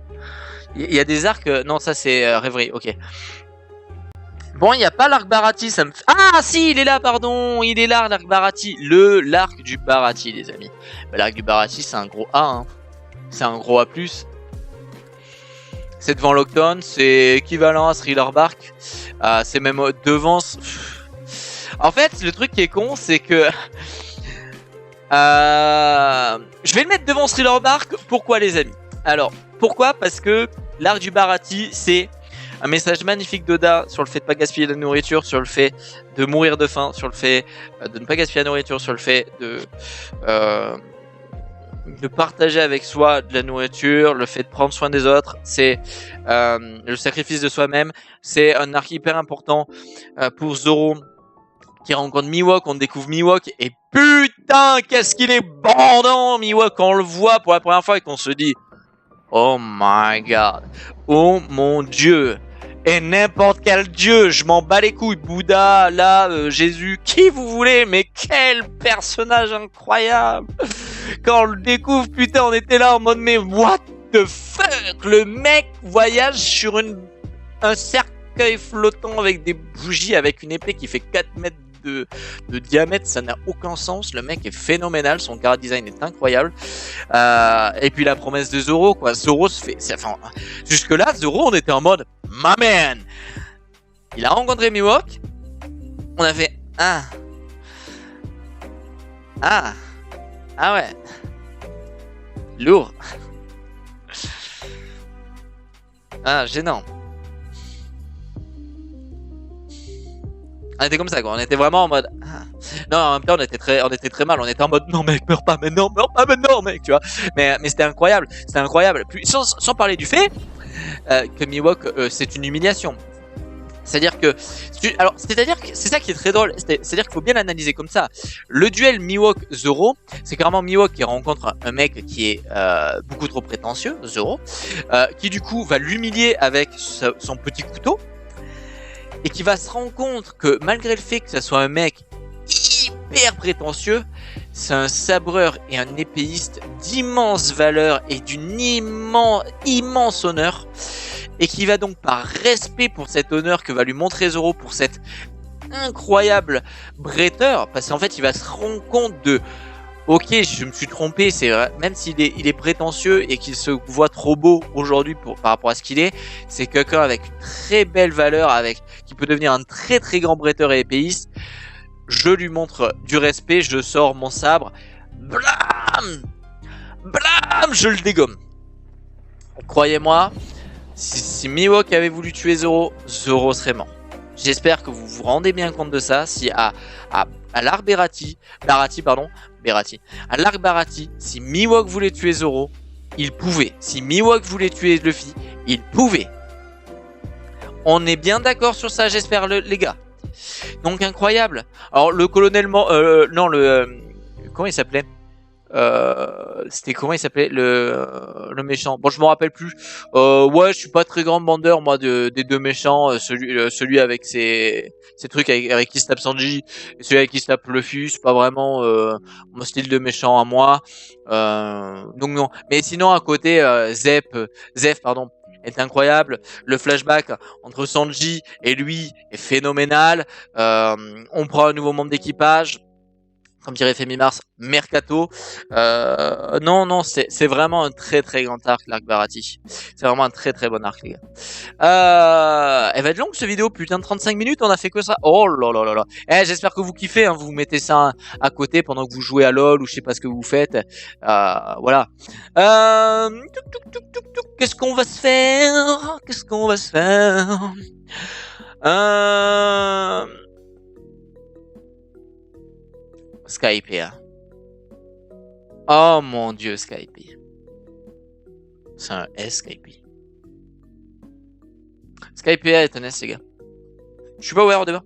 Il y a des arcs... Non, ça, c'est rêverie, ok. Bon, il n'y a pas l'arc Baratie, ça me... Ah, si, il est là, pardon. Il est là, l'arc Baratie. L'arc du Baratie, les amis. Bah, l'arc du Baratie, c'est un gros A, hein. C'est un gros A+. C'est devant Lockdown, c'est équivalent à Thriller Bark. C'est même devant... En fait, le truc qui est con, c'est que... je vais le mettre devant Thriller Bark. Pourquoi, les amis? Alors, pourquoi? Parce que l'arc du Baratie, c'est un message magnifique d'Oda sur le fait de ne pas gaspiller la nourriture, sur le fait de mourir de faim, sur le fait de ne pas gaspiller la nourriture, sur le fait de partager avec soi de la nourriture, le fait de prendre soin des autres, c'est le sacrifice de soi-même. C'est un arc hyper important pour Zoro qui rencontre Mihawk, on découvre Mihawk et putain qu'est-ce qu'il est bandant Mihawk quand on le voit pour la première fois et qu'on se dit oh my god, oh mon dieu, et n'importe quel dieu, je m'en bats les couilles, Bouddha, là, Jésus, qui vous voulez, mais quel personnage incroyable. Quand on le découvre, putain, on était là en mode mais what the fuck, le mec voyage sur un cercueil flottant avec des bougies, avec une épée qui fait 4 mètres de diamètre, ça n'a aucun sens. Le mec est phénoménal, son chara design est incroyable. Et puis la promesse de Zoro, quoi. Zoro se fait. Enfin, jusque là, Zoro, on était en mode my man. Il a rencontré Mihawk. On a fait ah ouais, lourd. Gênant. On était comme ça, quoi. On était vraiment en mode. Non, en même temps, on était très mal. On était en mode non, mec, meurs pas maintenant, mec, tu vois. Mais c'était incroyable. C'était incroyable. Puis, sans parler du fait que Mihawk, c'est une humiliation. C'est-à-dire que. C'est-à-dire que c'est ça qui est très drôle. C'est-à-dire qu'il faut bien l'analyser comme ça. Le duel Mihawk-Zoro, c'est clairement Mihawk qui rencontre un mec qui est beaucoup trop prétentieux, Zoro, qui du coup va l'humilier avec son petit couteau. Et qui va se rendre compte que malgré le fait que ça soit un mec hyper prétentieux, c'est un sabreur et un épéiste d'immense valeur et d'une immense honneur. Et qui va donc par respect pour cet honneur que va lui montrer Zoro, pour cet incroyable bretteur, parce qu'en fait il va se rendre compte de ok, je me suis trompé, c'est vrai, même s'il est prétentieux et qu'il se voit trop beau aujourd'hui par rapport à ce qu'il est, c'est quelqu'un avec une très belle valeur, qui peut devenir un très très grand bretteur et épéiste. Je lui montre du respect, je sors mon sabre, blam, je le dégomme. Croyez-moi, si Mihawk avait voulu tuer Zoro, Zoro serait mort. J'espère que vous vous rendez bien compte de ça. Si à l'arc Baratie, à l'arc Baratie, si Mihawk voulait tuer Zoro, il pouvait. Si Mihawk voulait tuer Luffy, il pouvait. On est bien d'accord sur ça, j'espère, les gars. Donc incroyable. Alors le colonel, comment il s'appelait? C'était comment il s'appelait le méchant? Bon, je m'en rappelle plus. Ouais, je suis pas très grand bandeur moi des deux méchants. Celui avec ses trucs avec qui se tape Sanji, et celui avec qui se tape Luffy, c'est pas vraiment mon style de méchant à moi. Donc non. Mais sinon à côté, Zef, pardon, est incroyable. Le flashback entre Sanji et lui est phénoménal. On prend un nouveau membre d'équipage. comme dirait Femi Mars, Mercato. Non, c'est vraiment un très très grand arc, l'arc Barati. C'est vraiment un très très bon arc, les gars. Elle va être longue cette vidéo, putain, 35 minutes, on a fait que ça. Oh là là là là. J'espère que vous kiffez, hein, vous mettez ça à côté pendant que vous jouez à LoL ou je sais pas ce que vous faites. Voilà. Qu'est-ce qu'on va se faire? Qu'est-ce qu'on va se faire? Skype. Oh mon dieu, Skype. C'est un S, Skype. Skype est un S, les gars. Je suis pas ouvert au débat.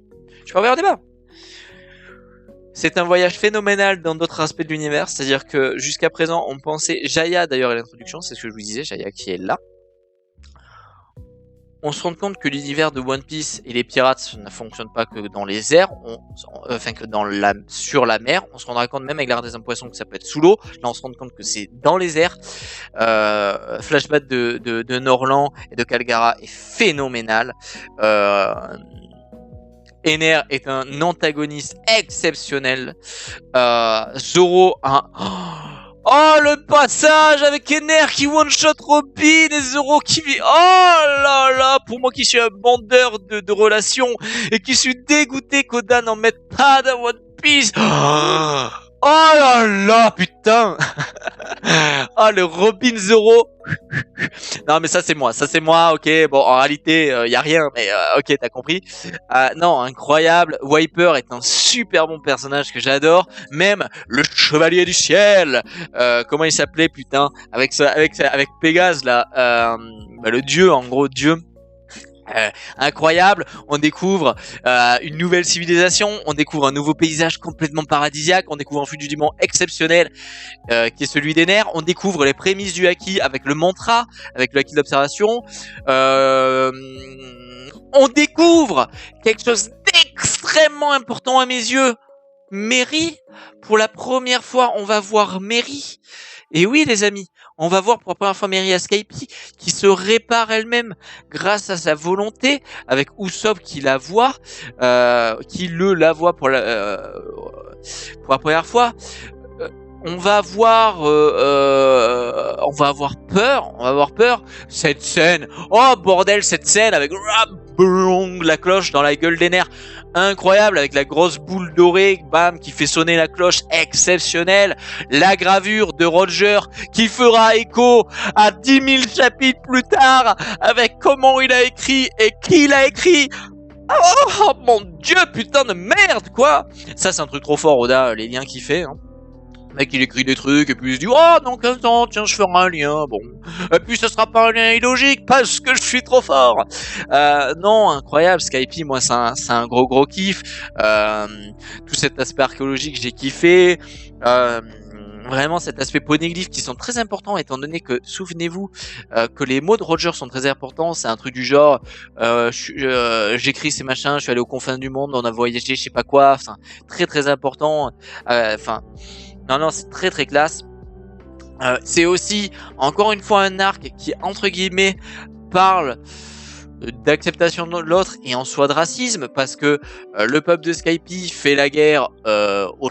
C'est un voyage phénoménal dans d'autres aspects de l'univers. C'est-à-dire que jusqu'à présent, on pensait... Jaya, d'ailleurs, à l'introduction, c'est ce que je vous disais, Jaya qui est là. On se rend compte que l'univers de One Piece et les pirates ne fonctionnent pas que dans les airs, que sur la mer. On se rendra compte même avec l'art des poissons que ça peut être sous l'eau. Là, on se rend compte que c'est dans les airs. Flashback de Norland et de Kalgara est phénoménal. Ener est un antagoniste exceptionnel. Zoro, oh, le passage avec Ener qui one-shot Robin et Zoro qui vit... Oh là là, pour moi qui suis un bandeur de relations et qui suis dégoûté qu'Oda n'en mette pas dans One Piece. Oh là là, putain. Oh, le Robin Zoro. Non, mais ça c'est moi, ok. Bon, en réalité, y a rien, mais ok, t'as compris. Non, incroyable. Wiper est un super bon personnage que j'adore. Même le Chevalier du Ciel. Comment il s'appelait, putain, avec Pégase là, le dieu, en gros dieu. Incroyable, on découvre une nouvelle civilisation, on découvre un nouveau paysage complètement paradisiaque, on découvre un flux du monde exceptionnel qui est celui des nerfs, on découvre les prémices du haki avec le mantra, avec le haki d'observation, on découvre quelque chose d'extrêmement important à mes yeux, Mary. Pour la première fois, on va voir Mary. Et oui, les amis, on va voir pour la première fois Mary à Skype qui se répare elle-même grâce à sa volonté, avec Usopp qui la voit, qui la voit pour la première fois. On va avoir peur. Cette scène, oh bordel, cette scène avec la cloche dans la gueule des nerfs, incroyable, avec la grosse boule dorée, bam, qui fait sonner la cloche, exceptionnelle. La gravure de Roger qui fera écho à 10 000 chapitres plus tard, avec comment il a écrit et qui l'a écrit. Oh mon dieu, putain de merde, quoi. Ça c'est un truc trop fort, Oda, les liens qu'il fait, hein. Le mec il écrit des trucs et puis il se dit oh non attends, tiens je ferai un lien, bon, et puis ça sera pas un lien illogique parce que je suis trop fort. Non, incroyable, Skype, moi c'est un gros kiff. Tout cet aspect archéologique j'ai kiffé. Vraiment cet aspect poneglyphe qui sont très importants étant donné que, souvenez-vous, que les mots de Roger sont très importants. C'est un truc du genre j'écris ces machins, je suis allé aux confins du monde, on a voyagé je sais pas quoi, enfin très très important. Non, c'est très très classe. C'est aussi, encore une fois, un arc qui, entre guillemets, parle d'acceptation de l'autre et en soi de racisme, parce que le peuple de Skype fait la guerre au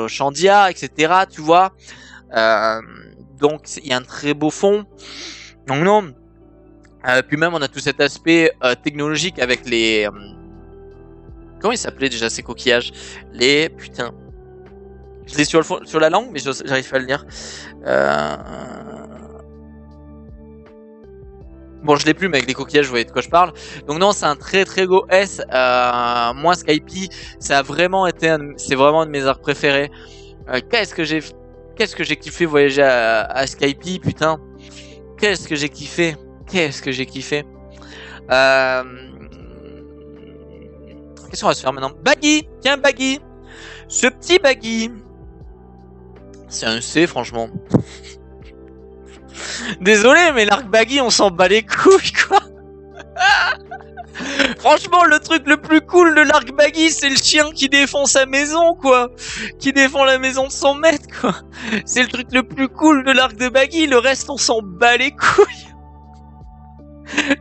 Chandia, etc., tu vois. Donc, il y a un très beau fond. Donc non. Puis même, on a tout cet aspect technologique avec les... comment ils s'appelaient déjà ces coquillages? Putain... Je l'ai sur la langue, mais j'arrive pas à le lire. Bon, je l'ai plus, mais avec les coquillages, vous voyez de quoi je parle. Donc non, c'est un très très gros S. Moi, Skype, ça a vraiment été c'est vraiment un de mes arcs préférés. Qu'est-ce que j'ai kiffé voyager à Skype, putain. Qu'est-ce que j'ai kiffé. Qu'est-ce qu'on va se faire maintenant? Baggy, tiens Baggy. Ce petit Baggy. C'est un C, franchement. Désolé, mais l'arc Baggy, on s'en bat les couilles, quoi. Franchement, le truc le plus cool de l'arc Baggy, c'est le chien qui défend sa maison, quoi. Qui défend la maison de son maître, quoi. C'est le truc le plus cool de l'arc de Baggy. Le reste, on s'en bat les couilles.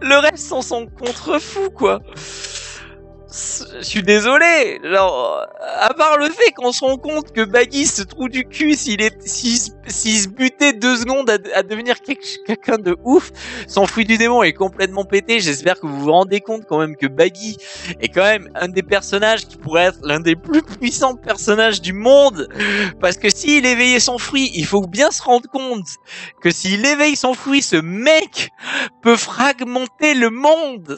Le reste, on s'en contrefou, quoi. Je suis désolé, genre, à part le fait qu'on se rend compte que Baggy se trouve du cul s'il se butait 2 secondes à devenir quelqu'un de ouf, son fruit du démon est complètement pété. J'espère que vous vous rendez compte quand même que Baggy est quand même un des personnages qui pourrait être l'un des plus puissants personnages du monde, parce que s'il éveillait son fruit, il faut bien se rendre compte que s'il éveille son fruit, ce mec peut fragmenter le monde.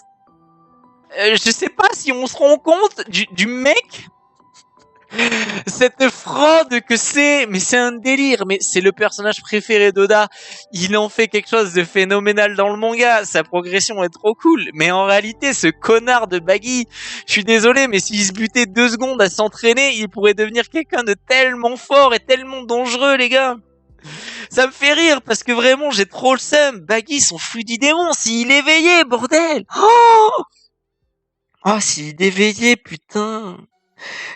Je sais pas si on se rend compte du mec, cette fraude que c'est, mais c'est un délire, mais c'est le personnage préféré d'Oda, il en fait quelque chose de phénoménal dans le manga, sa progression est trop cool, mais en réalité, ce connard de Baggy, je suis désolé, mais s'il se butait 2 secondes à s'entraîner, il pourrait devenir quelqu'un de tellement fort et tellement dangereux, les gars. Ça me fait rire, parce que vraiment, j'ai trop le seum. Baggy, son fruit du démon, s'il éveillait, bordel. Oh, s'il éveillait, putain.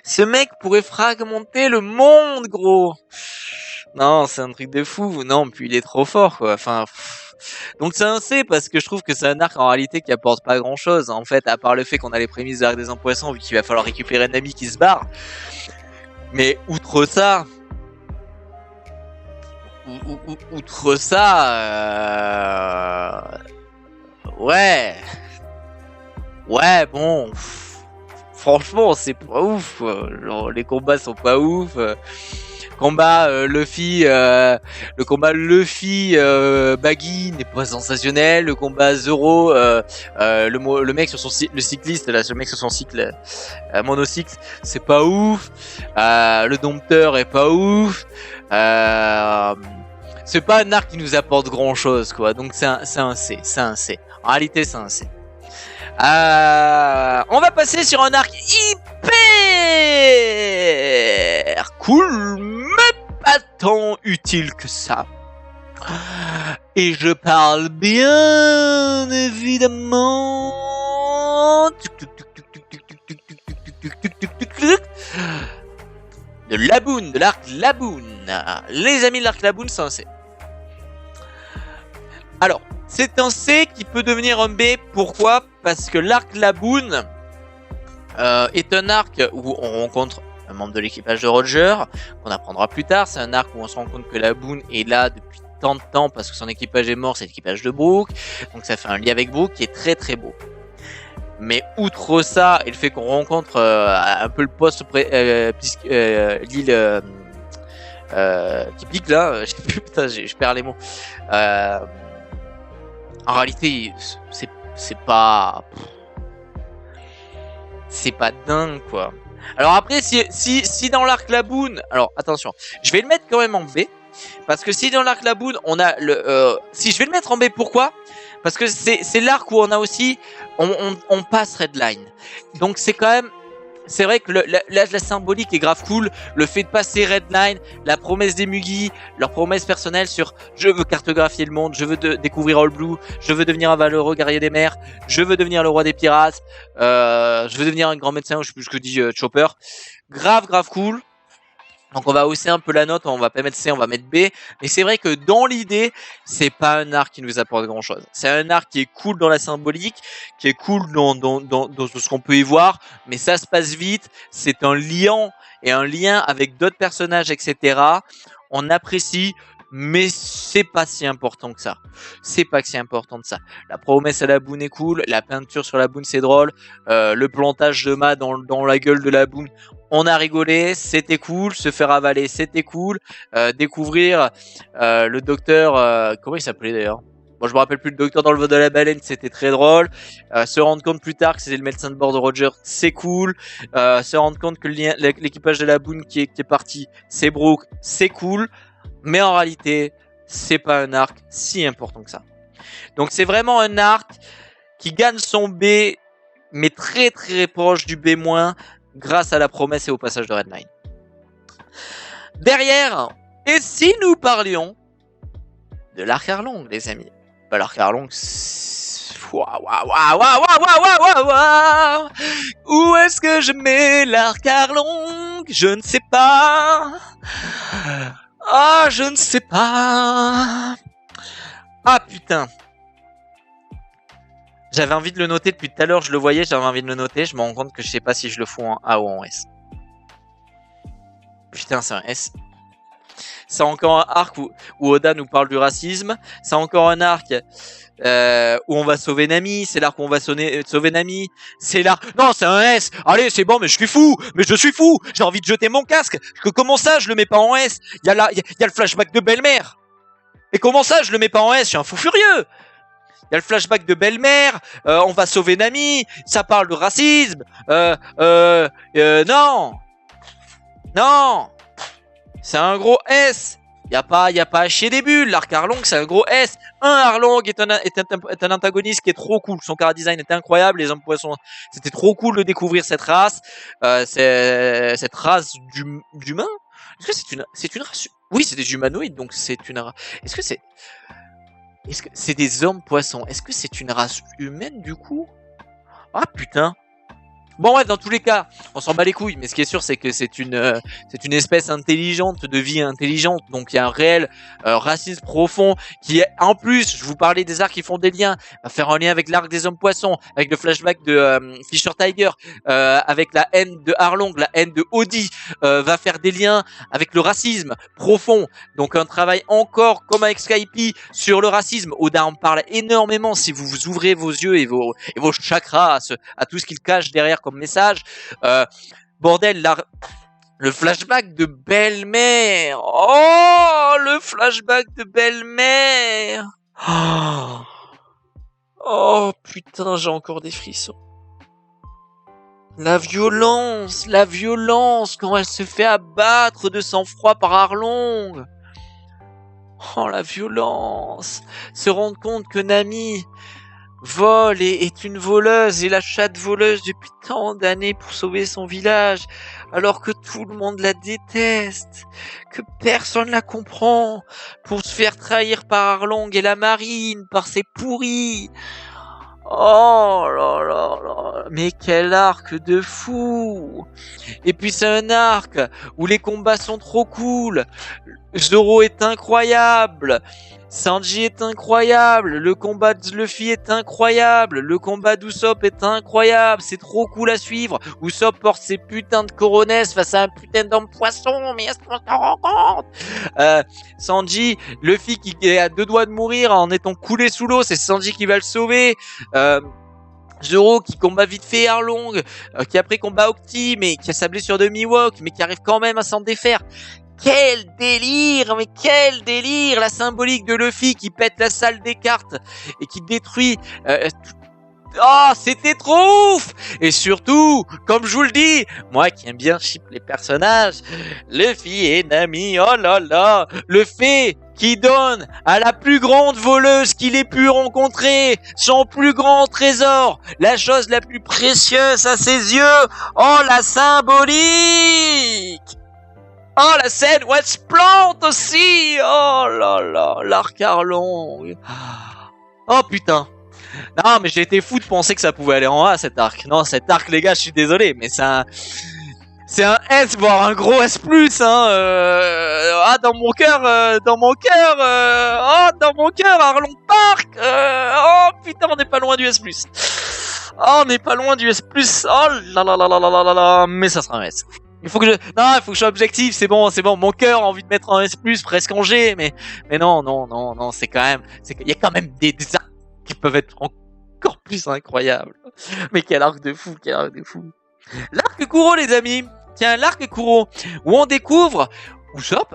Ce mec pourrait fragmenter le monde, gros. Non, c'est un truc de fou. Non, puis il est trop fort, quoi. Enfin, donc c'est un C, parce que je trouve que c'est un arc en réalité qui apporte pas grand chose. En fait, à part le fait qu'on a les prémices de l'arc des empoissons, vu qu'il va falloir récupérer un ami qui se barre. Mais outre ça, ouais, bon, franchement, c'est pas ouf. Genre, les combats sont pas ouf. Le combat Luffy Baggy n'est pas sensationnel. Le combat Zoro, le mec sur le cycliste là, ce mec sur son cycle monocycle, c'est pas ouf. Le dompteur est pas ouf. C'est pas un arc qui nous apporte grand chose, quoi. Donc c'est un C. En réalité, c'est un C. On va passer sur un arc hyper cool, mais pas tant utile que ça. Et je parle bien évidemment de Laboon, de l'arc Laboon. Les amis, l'arc Laboon, c'est un C. Alors, c'est un C qui peut devenir un B. Pourquoi ? Parce que l'arc Laboon est un arc où on rencontre un membre de l'équipage de Roger, qu'on apprendra plus tard. C'est un arc où on se rend compte que Laboon est là depuis tant de temps parce que son équipage est mort, c'est l'équipage de Brook. Donc ça fait un lien avec Brook qui est très très beau. Mais outre ça, et le fait qu'on rencontre un peu le poste l'île qui pique là, je perds les mots. En réalité, c'est pas dingue, quoi. Alors après, si dans l'arc Laboon, alors attention, je vais le mettre quand même en B, parce que si dans l'arc Laboon on a si je vais le mettre en B, pourquoi ? Parce que c'est l'arc où on a aussi on passe Redline, donc c'est quand même. C'est vrai que la symbolique est grave cool, le fait de passer Redline, la promesse des Mugi, leur promesse personnelle sur je veux cartographier le monde, je veux découvrir All Blue, je veux devenir un valeureux guerrier des mers, je veux devenir le roi des pirates, je veux devenir un grand médecin, ou je sais plus ce que dit Chopper. Grave cool. Donc on va hausser un peu la note, on va pas mettre C, on va mettre B. Mais c'est vrai que dans l'idée, c'est pas un arc qui nous apporte grand chose. C'est un arc qui est cool dans la symbolique, qui est cool dans ce qu'on peut y voir, mais ça se passe vite. C'est un lien avec d'autres personnages, etc. On apprécie, mais c'est pas si important que ça. La promesse à Laboon est cool, la peinture sur Laboon c'est drôle, le plantage de mât dans la gueule de Laboon, on a rigolé, c'était cool, se faire avaler, c'était cool, découvrir le docteur, comment il s'appelait d'ailleurs ? Bon, je me rappelle plus, le docteur dans le vol de la baleine, c'était très drôle. Se rendre compte plus tard que c'était le médecin de bord de Roger, c'est cool. Se rendre compte que l'équipage de Laboon qui est parti, c'est Brook, c'est cool. Mais en réalité, c'est pas un arc si important que ça. Donc c'est vraiment un arc qui gagne son B, mais très très proche du B-, grâce à la promesse et au passage de Redline. Derrière, et si nous parlions de l'arc Arlong, les amis. Bah, l'arc Arlong, où est-ce que je mets l'arc Arlong ? Je ne sais pas. Ah, je ne sais pas. Ah, putain. J'avais envie de le noter depuis tout à l'heure, je le voyais, j'avais envie de le noter, je me rends compte que je sais pas si je le fous en A ou en S. Putain, c'est un S. C'est encore un arc où Oda nous parle du racisme. C'est encore un arc où on va sauver Nami. C'est l'arc où on va sauver Nami. C'est l'arc... Non, c'est un S. Allez, c'est bon, mais je suis fou. Mais je suis fou. J'ai envie de jeter mon casque. Comment ça, je le mets pas en S? Il y a le flashback de belle-mère. Et comment ça, je le mets pas en S? Je suis un fou furieux. Il y a le flashback de belle-mère. On va sauver Nami. Ça parle de racisme. Non. Non. C'est un gros S. Y a pas à chier des bulles. L'arc Arlong, c'est un gros S. Arlong est un antagoniste qui est trop cool. Son chara design était incroyable. Les hommes poissons, c'était trop cool de découvrir cette race. Cette race d'humains. Est-ce que c'est une race? Oui, c'est des humanoïdes, donc c'est une race. Est-ce que c'est des hommes poissons? Est-ce que c'est une race humaine du coup? Ah putain. Bon ouais, dans tous les cas, on s'en bat les couilles, mais ce qui est sûr, c'est que c'est une espèce intelligente, de vie intelligente, donc il y a un réel racisme profond qui est, en plus, je vous parlais des arcs qui font des liens, va faire un lien avec l'arc des hommes poissons, avec le flashback de Fisher Tiger, avec la haine de Arlong, la haine de Audi, va faire des liens avec le racisme profond, donc un travail encore, comme avec Skype, sur le racisme. Oda en parle énormément si vous ouvrez vos yeux et vos chakras à tout ce qu'il cache derrière comme message. Bordel, le flashback de belle-mère. Oh, le flashback de belle-mère. Oh, putain, j'ai encore des frissons. La violence quand elle se fait abattre de sang-froid par Arlong. Oh, la violence. Se rendre compte que Nami vole et est une voleuse et la chatte voleuse depuis tant d'années pour sauver son village, alors que tout le monde la déteste, que personne la comprend, pour se faire trahir par Arlong et la marine, par ses pourris. Oh là là là, mais quel arc de fou! Et puis c'est un arc où les combats sont trop cool. Zoro est incroyable. Sanji est incroyable, le combat de Luffy est incroyable, le combat d'Usopp est incroyable, c'est trop cool à suivre. Usopp porte ses putains de coronets face à un putain d'homme poisson, mais est-ce qu'on s'en rend compte? Sanji, Luffy qui est à 2 doigts de mourir en étant coulé sous l'eau, c'est Sanji qui va le sauver. Zoro qui combat vite fait Arlong, qui après combat Octi, mais qui a sa blessure de Mihawk, mais qui arrive quand même à s'en défaire. Quel délire, mais quel délire! La symbolique de Luffy qui pète la salle des cartes et qui détruit... Oh, c'était trop ouf! Et surtout, comme je vous le dis, moi qui aime bien ship les personnages, Luffy et Nami, oh là là, le fait qui donne à la plus grande voleuse qu'il ait pu rencontrer son plus grand trésor, la chose la plus précieuse à ses yeux, oh la symbolique! Oh, la scène où elle se plante aussi! Oh là là, l'arc Arlong. Oh putain. Non, mais j'ai été fou de penser que ça pouvait aller en A, cet arc. Non, cet arc, les gars, je suis désolé, mais c'est un S, voire un gros S+, hein. Ah, dans mon cœur, Arlong Park. Oh putain, on n'est pas loin du S+. Oh, on n'est pas loin du S+. Oh là là là là là là là, mais ça sera un S. Il faut que je sois objectif, c'est bon. Mon cœur a envie de mettre un S+, presque en G, mais non, c'est quand même, il y a quand même des arcs qui peuvent être encore plus incroyables. Mais quel arc de fou. L'arc Kuro, les amis. Tiens, l'arc Kuro, où on découvre Usopp,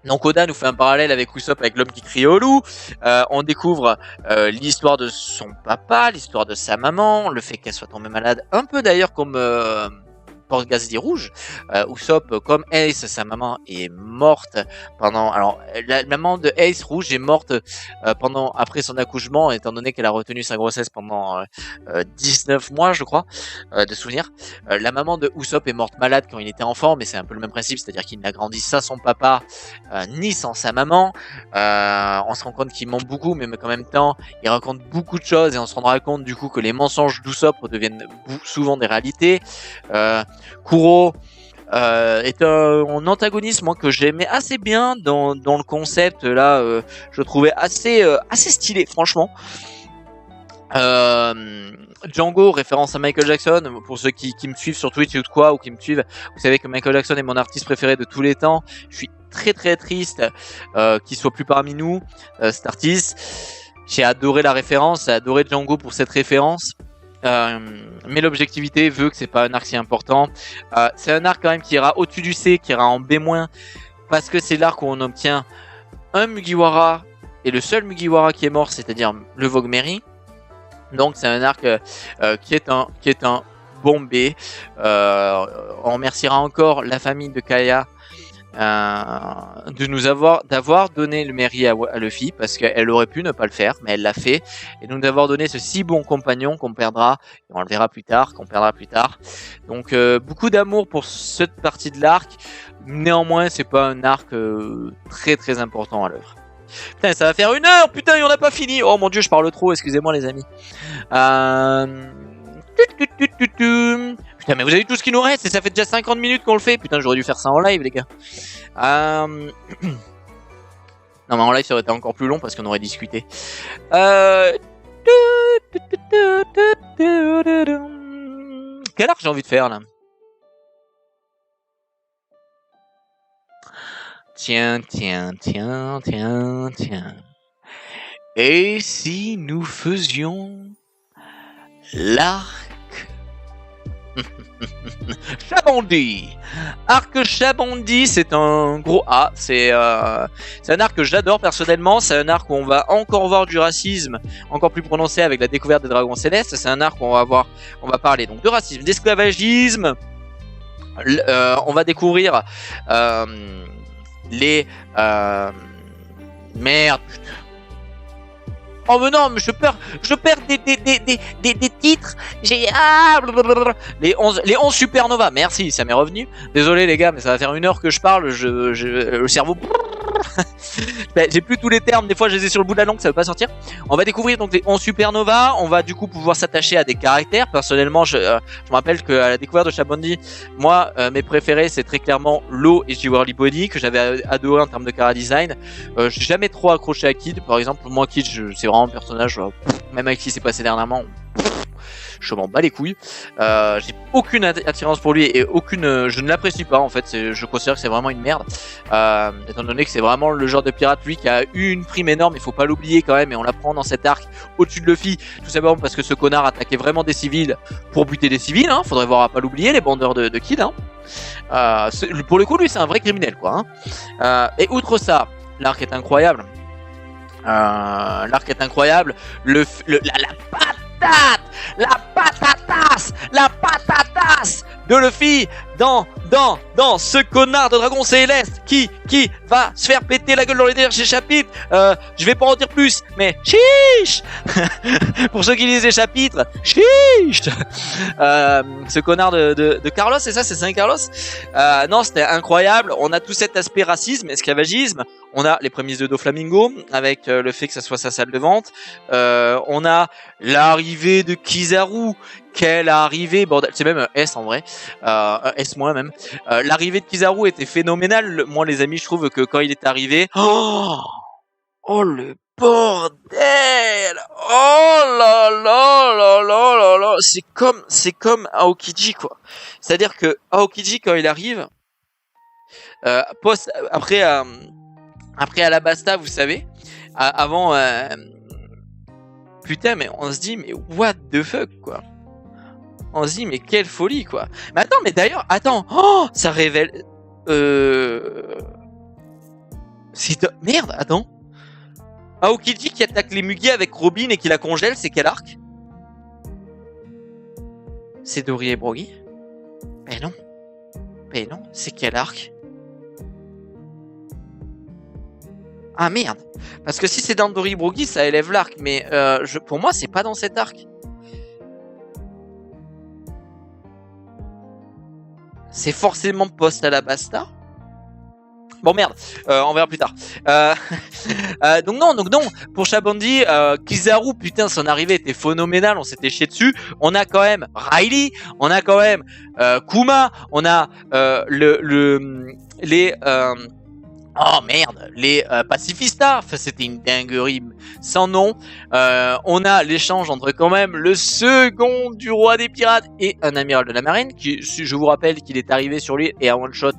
donc Oda nous fait un parallèle avec Usopp, avec l'homme qui crie au loup. On découvre l'histoire de son papa, l'histoire de sa maman, le fait qu'elle soit tombée malade, un peu d'ailleurs comme Port Gazdi Rouge. Usopp, comme Ace, sa maman est morte pendant... Alors, la maman de Ace Rouge est morte après son accouchement, étant donné qu'elle a retenu sa grossesse pendant 19 mois, je crois, de souvenir. La maman de Usopp est morte malade quand il était enfant, mais c'est un peu le même principe, c'est-à-dire qu'il n'a grandi sans son papa, ni sans sa maman. On se rend compte qu'il ment beaucoup, mais en même temps, il raconte beaucoup de choses, et on se rendra compte du coup que les mensonges d'Usopp deviennent souvent des réalités. Kuro est un antagoniste, moi, que j'aimais assez bien dans le concept là. Je le trouvais assez stylé, franchement. Django, référence à Michael Jackson, pour ceux qui me suivent sur Twitch ou quoi, ou qui me suivent, vous savez que Michael Jackson est mon artiste préféré de tous les temps. Je suis très très triste qu'il soit plus parmi nous, cet artiste. J'ai adoré la référence, j'ai adoré Django pour cette référence. Mais l'objectivité veut que c'est pas un arc si important. C'est un arc quand même qui ira au-dessus du C, qui ira en B-, parce que c'est l'arc où on obtient un Mugiwara, et le seul Mugiwara qui est mort, c'est-à-dire le Wogmeri. Donc c'est un arc qui est un bon B. On remerciera encore la famille de Kaya d'avoir donné le Meri à Luffy, parce qu'elle aurait pu ne pas le faire, mais elle l'a fait, et nous d'avoir donné ce si bon compagnon qu'on perdra, et on le verra plus tard, qu'on perdra plus tard. Donc beaucoup d'amour pour cette partie de l'arc. Néanmoins, c'est pas un arc très très important à l'œuvre. Putain, ça va faire 1 heure, putain, et on n'a pas fini. Oh mon dieu, je parle trop, excusez-moi les amis. Putain, mais vous avez vu tout ce qui nous reste, et ça fait déjà 50 minutes qu'on le fait. Putain, j'aurais dû faire ça en live, les gars. Non, mais en live, ça aurait été encore plus long parce qu'on aurait discuté. Quel arc j'ai envie de faire, là? Tiens. Et si nous faisions l'arc Chabondi. Arc Chabondi, c'est un gros A. C'est un arc que j'adore personnellement. C'est un arc où on va encore voir du racisme encore plus prononcé avec la découverte des dragons célestes. C'est un arc où on va parler donc de racisme, d'esclavagisme. On va découvrir les merde. Oh mais non, mais je perds des titres. J'ai les 11 supernova. Merci, ça m'est revenu. Désolé les gars, mais ça va faire 1 heure que je parle. Le cerveau. J'ai plus tous les termes. Des fois, je les ai sur le bout de la langue, ça veut pas sortir. On va découvrir donc les 11 supernova. On va du coup pouvoir s'attacher à des caractères. Personnellement, je me rappelle qu'à la découverte de Chabondi, moi, mes préférés, c'est très clairement Law et Jewelry Body que j'avais adoré en termes de chara design. J'ai jamais trop accroché à Kid, par exemple. Moi, Kid, c'est vraiment un personnage, même avec ce qui s'est passé dernièrement, je m'en bats les couilles. J'ai aucune attirance pour lui et je ne l'apprécie pas en fait. Je considère que c'est vraiment une merde. Étant donné que c'est vraiment le genre de pirate, lui, qui a eu une prime énorme, il faut pas l'oublier quand même, et on l'apprend dans cet arc au-dessus de Luffy, tout simplement parce que ce connard attaquait vraiment des civils pour buter des civils. Faudrait voir à pas l'oublier, les bandeurs de Kid. Pour le coup, lui, c'est un vrai criminel, quoi. Et outre ça, l'arc est incroyable. La patatasse de Luffy dans ce connard de dragon céleste qui va se faire péter la gueule dans les derniers chapitres. Je vais pas en dire plus, mais chiche. Pour ceux qui lisent les chapitres, chiche. Ce connard de Carlos, c'est ça, c'est Saint Carlos. Non, c'était incroyable. On a tout cet aspect racisme, esclavagisme. On a les prémices de Doflamingo avec le fait que ça soit sa salle de vente. On a l'arrivée de Kizaru. Quelle arrivée, bordel, c'est même un S en vrai, un S- même. L'arrivée de Kizaru était phénoménale. Moi les amis, je trouve que quand il est arrivé, oh le bordel, oh là là, c'est comme Aokiji quoi. C'est-à-dire que Aokiji quand il arrive, après Alabasta, vous savez, avant, putain mais on se dit mais what the fuck quoi. On se dit mais quelle folie quoi. Mais attends, mais d'ailleurs, oh, ça révèle. Merde, attends. Aokiji qui attaque les Mugi avec Robin et qui la congèle, c'est quel arc? C'est Dory et Brogy? Mais non, c'est quel arc? Ah merde. Parce que si c'est dans Dory et Brogy, ça élève l'arc, mais pour moi, c'est pas dans cet arc. C'est forcément post-Alabasta. Bon merde, on verra plus tard. Donc non, pour Chabondi, Kizaru, putain, son arrivée était phénoménale, on s'était chié dessus. On a quand même Riley, on a quand même Kuma, on a Oh merde, les pacifistas, enfin, c'était une dinguerie sans nom. On a l'échange entre quand même le second du roi des pirates et un amiral de la marine, qui, je vous rappelle qu'il est arrivé sur l'île et à one shot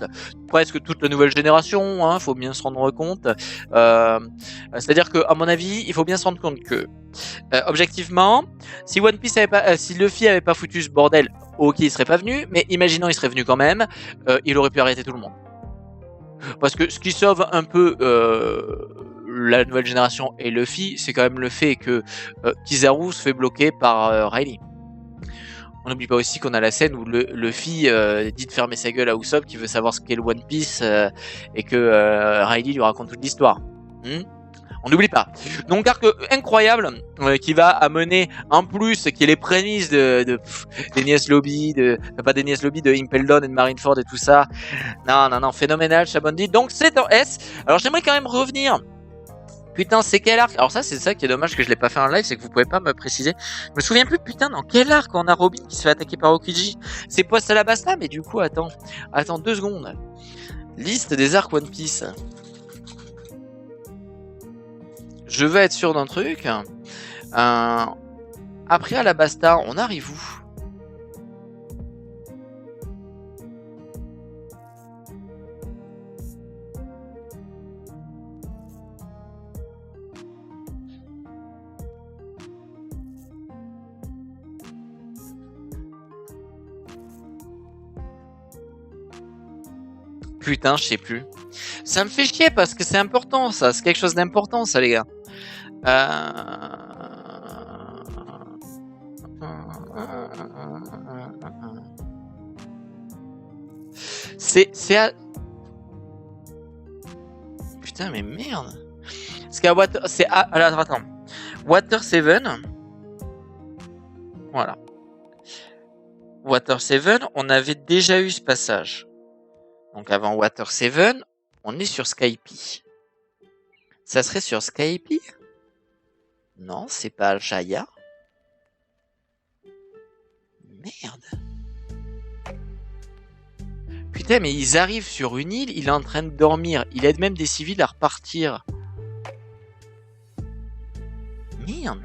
presque toute la nouvelle génération, hein, faut bien se rendre compte. C'est-à-dire que, à mon avis, il faut bien se rendre compte que, objectivement, si One Piece avait pas, si Luffy avait pas foutu ce bordel, ok, il serait pas venu, mais imaginons il serait venu quand même, il aurait pu arrêter tout le monde. Parce que ce qui sauve un peu la nouvelle génération et Luffy, c'est quand même le fait que Kizaru se fait bloquer par Riley. On n'oublie pas aussi qu'on a la scène où Luffy dit de fermer sa gueule à Usopp qui veut savoir ce qu'est le One Piece et que Riley lui raconte toute l'histoire. On n'oublie pas. Donc arc incroyable qui va amener en plus qui est les prémices d'Enies Lobby, pas d'Enies Lobby, de Impel Down et de Marineford et tout ça. Non, phénoménal, Chabondi. Donc c'est en S. Alors j'aimerais quand même revenir. Putain, c'est quel arc? Alors ça, c'est ça qui est dommage que je l'ai pas fait en live, c'est que vous pouvez pas me préciser. Je me souviens plus, putain, dans quel arc on a Robin qui se fait attaquer par Aokiji? C'est post à la basta, mais du coup, attends 2 secondes. Liste des arcs One Piece. Je veux être sûr d'un truc. Après Alabasta, on arrive où? Putain, je sais plus. Ça me fait chier parce que c'est important ça, c'est quelque chose d'important ça les gars. C'est à... Putain mais merde. Parce qu'à Water... C'est à... Alors attends. Water 7. Voilà. Water 7, on avait déjà eu ce passage. Donc avant Water 7, on est sur Skype. Ça serait sur Skype? Non, c'est pas Al-Shaya. Merde. Putain, mais ils arrivent sur une île, il est en train de dormir. Il aide même des civils à repartir. Merde.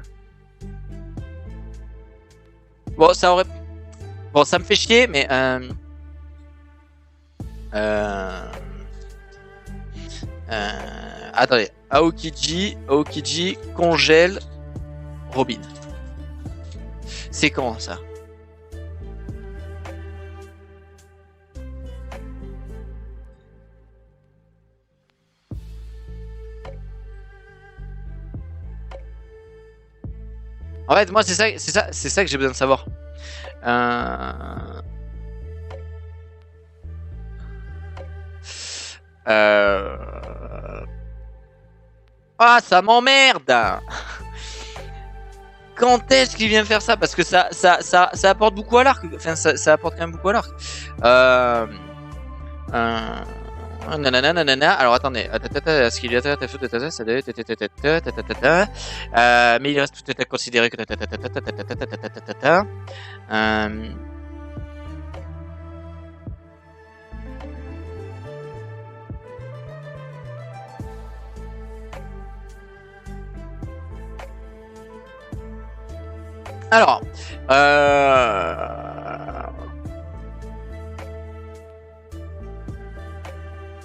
Bon, ça aurait... Bon, ça me fait chier, mais... Attendez. Aokiji congèle Robin. C'est quand ça? En fait, moi, c'est ça que j'ai besoin de savoir. Ah, ça m'emmerde. Quand est-ce qu'il vient faire ça? Parce que ça apporte beaucoup à l'arc. Enfin, ça apporte quand même beaucoup à l'arc. Nanana. Alors attendez. Est-ce qu'il y a mais il reste tout à considérer que alors,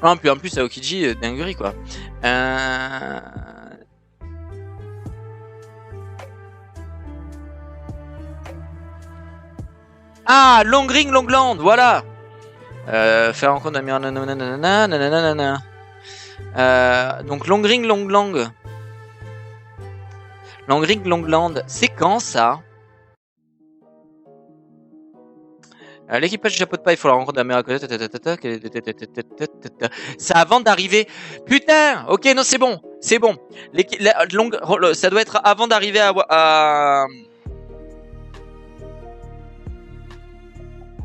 non, puis en plus Aokiji, dinguerie quoi. Ah, Long Ring, Longland, voilà. Faire en compte d'Amir, nanana. Donc Long Ring, Longlang. Long Ring, Longland, c'est quand ça? L'équipage du chapeau de paille, il faut la rencontre d'Amérique. C'est avant d'arriver. Putain, ok, non, c'est bon. Ça doit être avant d'arriver à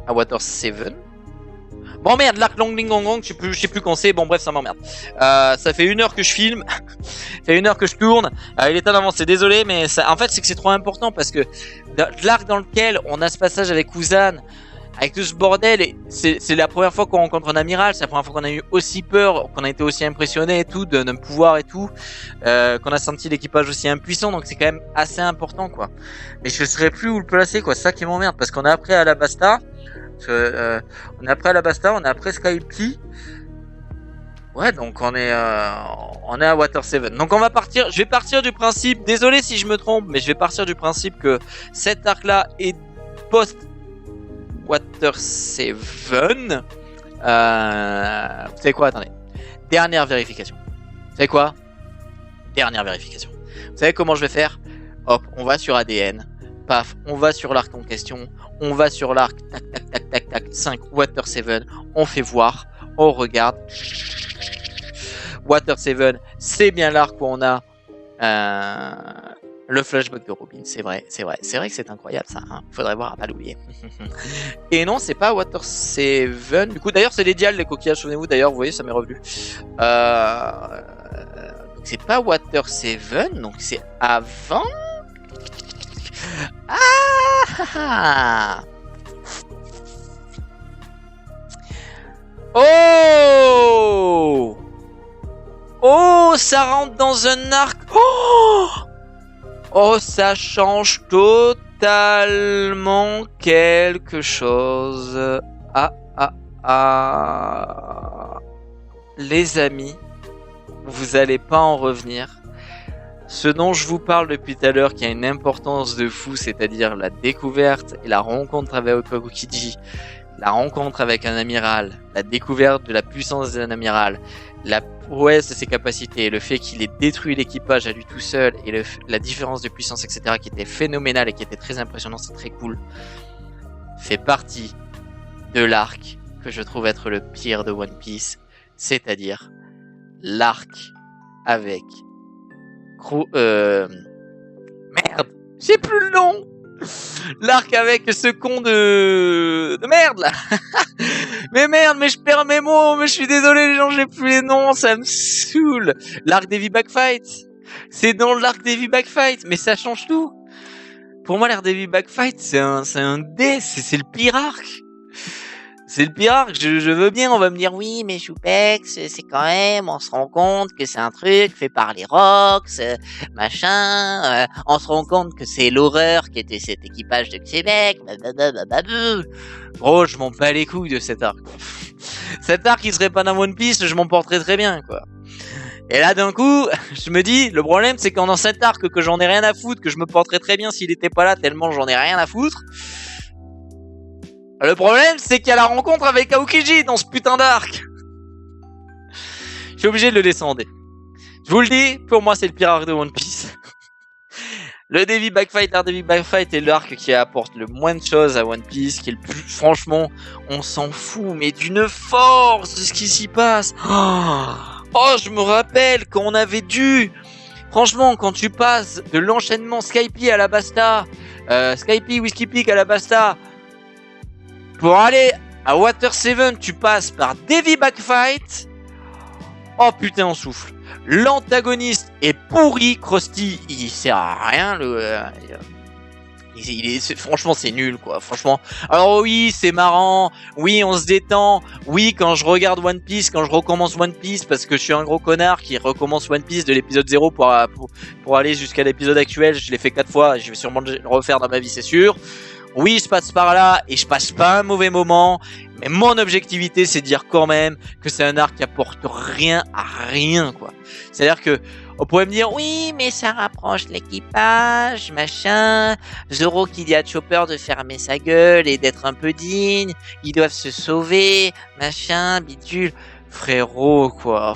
Water 7. Bon merde, l'arc Long Ling Gong, je sais plus quand c'est. Bon bref, ça m'emmerde. Ça fait 1 heure que je filme, ça fait 1 heure que je tourne. Il est temps d'avancer. Désolé, mais ça, en fait, c'est que c'est trop important parce que l'arc dans lequel on a ce passage avec Uzan. avec tout ce bordel, c'est la première fois qu'on rencontre un amiral, c'est la première fois qu'on a eu aussi peur, qu'on a été aussi impressionné et tout, d'un pouvoir et tout, qu'on a senti l'équipage aussi impuissant, donc c'est quand même assez important, quoi. Mais je saurais plus où le placer, quoi, c'est ça qui m'emmerde, parce qu'on est après Alabasta, on est après Skype. Ouais, donc on est à Water 7. Donc on va partir, je vais partir du principe, désolé si je me trompe, mais je vais partir du principe que cet arc-là est post Water 7. Vous savez quoi, attendez. Dernière vérification. Vous savez quoi? Dernière vérification. Vous savez comment je vais faire? Hop, on va sur ADN. Paf, on va sur l'arc en question. On va sur l'arc, tac, tac, tac, tac, tac, 5, Water 7. On fait voir, on regarde. Water 7, c'est bien l'arc où on a le flashback de Robin. C'est vrai que c'est incroyable ça. Hein. Faudrait voir à pas l'oublier. Et non, c'est pas Water 7. Du coup, d'ailleurs, c'est les dials, les coquillages. Souvenez-vous, d'ailleurs, vous voyez, ça m'est revenu. Donc c'est pas Water 7, donc c'est avant. Oh! Oh, ça rentre dans un arc. Oh, ça change totalement quelque chose. Les amis, vous allez pas en revenir. Ce dont je vous parle depuis tout à l'heure, qui a une importance de fou, c'est-à-dire la découverte et la rencontre avec Okukiji, la rencontre avec un amiral, la découverte de la puissance d'un amiral, la prouesse de ses capacités, le fait qu'il ait détruit l'équipage à lui tout seul et la différence de puissance, etc., qui était phénoménale et qui était très impressionnant, c'est très cool, fait partie de l'arc que je trouve être le pire de One Piece, c'est-à-dire l'arc avec merde, j'ai plus le nom. L'arc avec ce con de merde là. Mais merde, mais je perds mes mots, mais je suis désolé les gens, j'ai plus les noms, ça me saoule. L'arc d'Heavy Backfight. C'est dans l'arc d'Heavy Backfight, mais ça change tout. Pour moi, l'arc d'Heavy Backfight, c'est un dé, c'est le pire arc. C'est le pire arc, je veux bien, on va me dire oui, mais Choupex, c'est quand même, on se rend compte que c'est un truc fait par les Rocks, machin, on se rend compte que c'est l'horreur qui était cet équipage de Québec, Bro, je m'en bats les couilles de cet arc, quoi. Cet arc, il serait pas dans One Piece, je m'en porterais très bien, quoi. Et là, d'un coup, je me dis, le problème, c'est qu'en dans cet arc, que j'en ai rien à foutre, que je me porterais très bien s'il était pas là, tellement j'en ai rien à foutre. Le problème, c'est qu'il y a la rencontre avec Aokiji dans ce putain d'arc. Je suis obligé de le descendre. Je vous le dis, pour moi, c'est le pire arc de One Piece. Le Davy Backfight, l'arc Davy Backfight est l'arc qui apporte le moins de choses à One Piece, qui est le plus, franchement, on s'en fout, mais d'une force de ce qui s'y passe. Oh, je me rappelle quand on avait dû, franchement, quand tu passes de l'enchaînement Skype à Alabasta, Skype, Whiskey Peak à Alabasta, pour aller à Water 7, tu passes par Davy Backfight. Oh putain, on souffle. L'antagoniste est pourri. Krusty, il sert à rien. Franchement, c'est nul, quoi. Franchement. Alors oui, c'est marrant. Oui, on se détend. Oui, quand je regarde One Piece, quand je recommence One Piece, parce que je suis un gros connard qui recommence One Piece de l'épisode 0 pour aller jusqu'à l'épisode actuel. Je l'ai fait 4 fois. Je vais sûrement le refaire dans ma vie, c'est sûr. Oui, je passe par là et je passe pas un mauvais moment, mais mon objectivité, c'est de dire quand même que c'est un arc qui apporte rien à rien, quoi. C'est-à-dire que on pourrait me dire oui, mais ça rapproche l'équipage, machin. Zoro qui dit à Chopper de fermer sa gueule et d'être un peu digne. Ils doivent se sauver, machin, bidule. Frérot, quoi.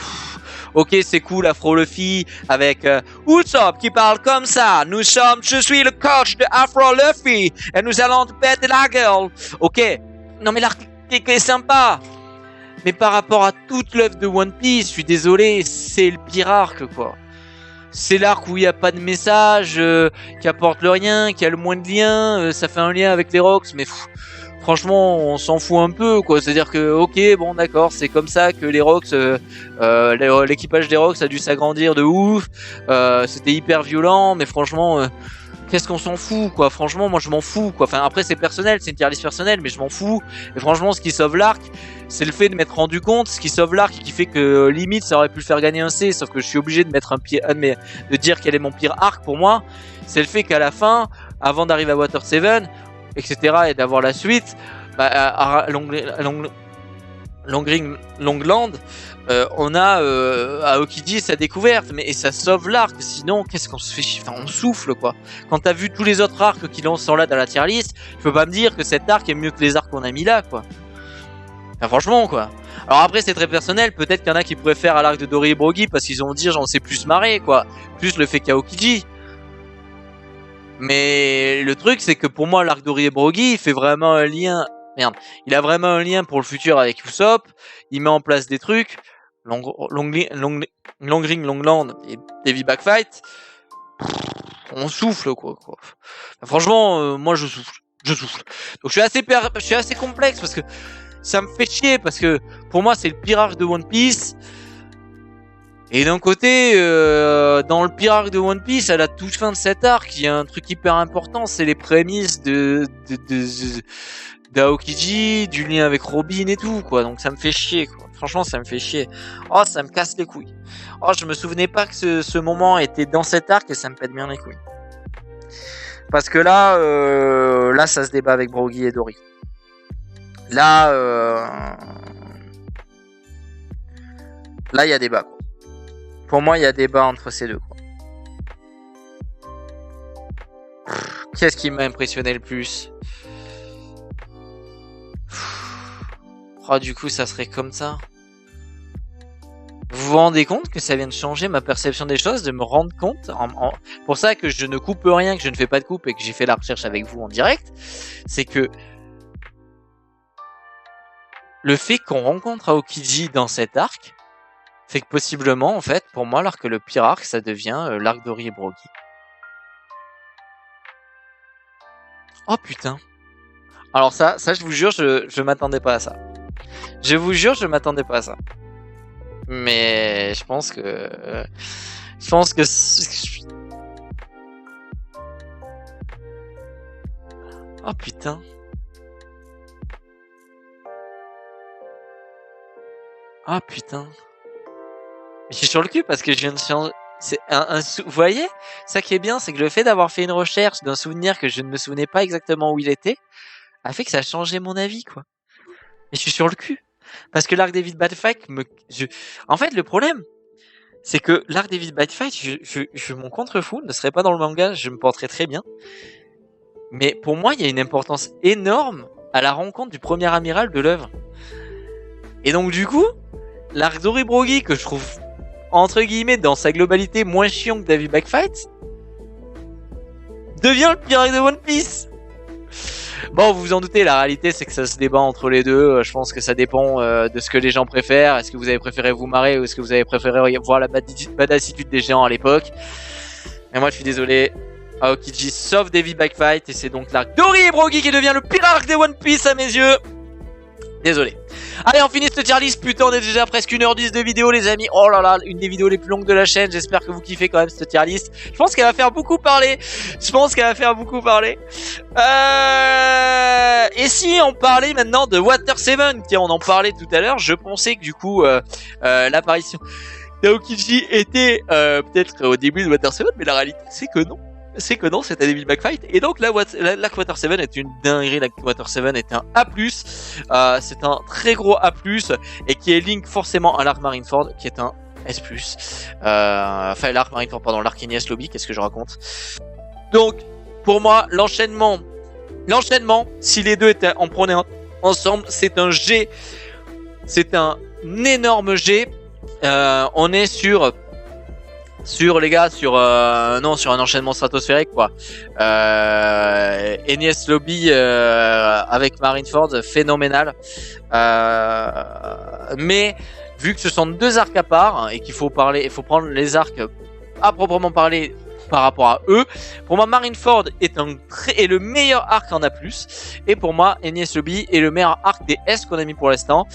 Ok, c'est cool, Afro Luffy avec Usopp qui parle comme ça. Je suis le coach de Afro Luffy et nous allons te péter la gueule. Ok, non mais l'arc est sympa. Mais par rapport à toute l'œuvre de One Piece, je suis désolé, c'est le pire arc, quoi. C'est l'arc où il n'y a pas de message, qui apporte le rien, qui a le moins de liens, ça fait un lien avec les Rocks, mais franchement, on s'en fout un peu, quoi. C'est-à-dire que, ok, bon, d'accord, c'est comme ça que les Rocks, l'équipage des Rocks a dû s'agrandir de ouf. C'était hyper violent, mais franchement, qu'est-ce qu'on s'en fout, quoi. Franchement, moi, je m'en fous, quoi. Enfin, après, c'est personnel, c'est une tier list personnelle, mais je m'en fous. Et franchement, ce qui sauve l'arc, c'est le fait de m'être rendu compte, ce qui sauve l'arc, qui fait que limite, ça aurait pu le faire gagner un C, sauf que je suis obligé de mettre de dire quel est mon pire arc pour moi. C'est le fait qu'à la fin, avant d'arriver à Water 7, etc., et d'avoir la suite, à Longland, on a Aokiji sa découverte, et ça sauve l'arc. Sinon, qu'est-ce qu'on se fait chier? Enfin, on souffle, quoi. Quand t'as vu tous les autres arcs qui sont là dans la tier list, tu peux pas me dire que cet arc est mieux que les arcs qu'on a mis là, quoi. Enfin, franchement, quoi. Alors après, c'est très personnel. Peut-être qu'il y en a qui préfèrent à l'arc de Dori et Brogy parce qu'ils ont dit j'en sais plus marrer, quoi. Plus le fait qu'Aokiji. Mais le truc, c'est que pour moi, l'arc Dori et Brogy, il fait vraiment un lien. Merde, il a vraiment un lien pour le futur avec Usopp. Il met en place des trucs. Longring, Longland et Davy Backfight. On souffle, quoi. Franchement, moi, je souffle. Donc, je suis assez complexe parce que ça me fait chier parce que pour moi, c'est le pire arc de One Piece. Et d'un côté, dans le pire arc de One Piece, à la toute fin de cet arc, il y a un truc hyper important, c'est les prémices d'Aokiji, du lien avec Robin et tout, quoi. Donc ça me fait chier, quoi. Franchement, ça me fait chier. Oh, ça me casse les couilles. Oh, je me souvenais pas que ce moment était dans cet arc et ça me pète bien les couilles. Parce que là, ça se débat avec Brogy et Dory. Là, il y a débat, quoi. Pour moi, il y a débat entre ces deux, quoi. Qu'est-ce qui m'a impressionné le plus? Oh, du coup, ça serait comme ça. Vous vous rendez compte que ça vient de changer ma perception des choses, de me rendre compte pour ça que je ne coupe rien, que je ne fais pas de coupe et que j'ai fait la recherche avec vous en direct, c'est que le fait qu'on rencontre Aokiji dans cet arc fait que possiblement, en fait, pour moi, l'arc le pire arc, ça devient l'arc Dori et Brogy. Oh putain. Alors ça, je vous jure, je m'attendais pas à ça. Je vous jure, je m'attendais pas à ça. Mais je pense que... Oh putain. Ah putain. Je suis sur le cul parce que je viens de changer. C'est vous voyez, ça qui est bien, c'est que le fait d'avoir fait une recherche d'un souvenir que je ne me souvenais pas exactement où il était, a fait que ça a changé mon avis, quoi. Et je suis sur le cul. Parce que l'arc David Badfight En fait, le problème, c'est que l'arc David Badfight, je m'en contrefous, ne serait pas dans le manga, je me porterais très bien. Mais pour moi, il y a une importance énorme à la rencontre du premier amiral de l'œuvre. Et donc, du coup, l'arc Dori Brogy, que je trouve, entre guillemets, dans sa globalité, moins chiant que David Backfight, devient le pire arc de One Piece. Bon, vous vous en doutez, la réalité, c'est que ça se débat entre les deux. Je pense que ça dépend de ce que les gens préfèrent. Est-ce que vous avez préféré vous marrer ou est-ce que vous avez préféré voir la badassitude des géants à l'époque? Et moi, je suis désolé. Aokiji sauve Davy Backfight et c'est donc l'arc Dori et Brogy qui devient le pire arc de One Piece à mes yeux. Désolé. Allez, on finit cette tier list. Putain, on est déjà presque 1h10 de vidéo, les amis. Oh là là, une des vidéos les plus longues de la chaîne. J'espère que vous kiffez quand même cette tier list. Je pense qu'elle va faire beaucoup parler. Et si on parlait maintenant de Water 7, tiens, on en parlait tout à l'heure. Je pensais que du coup, l'apparition d'Aokiji était peut-être au début de Water 7, mais la réalité, c'est que non. C'était David Backfight. Et donc là, l'arc Water 7 est une dinguerie. L'arc Water 7 est un A+. C'est un très gros A+, et qui est link forcément à l'arc Marineford, qui est un S+. Enfin, l'arc Marineford, pardon, l'arc Enies Lobby, qu'est-ce que je raconte? Donc, pour moi, l'enchaînement, si les deux étaient en prenaient ensemble, c'est un G. C'est un énorme G. On est sur un enchaînement stratosphérique, quoi. Enies Lobby avec Marineford, phénoménal. Mais vu que ce sont deux arcs à part et qu'il faut prendre les arcs à proprement parler par rapport à eux. Pour moi, Marineford est le meilleur arc en A+, et pour moi, Enies Lobby est le meilleur arc des S qu'on a mis pour l'instant.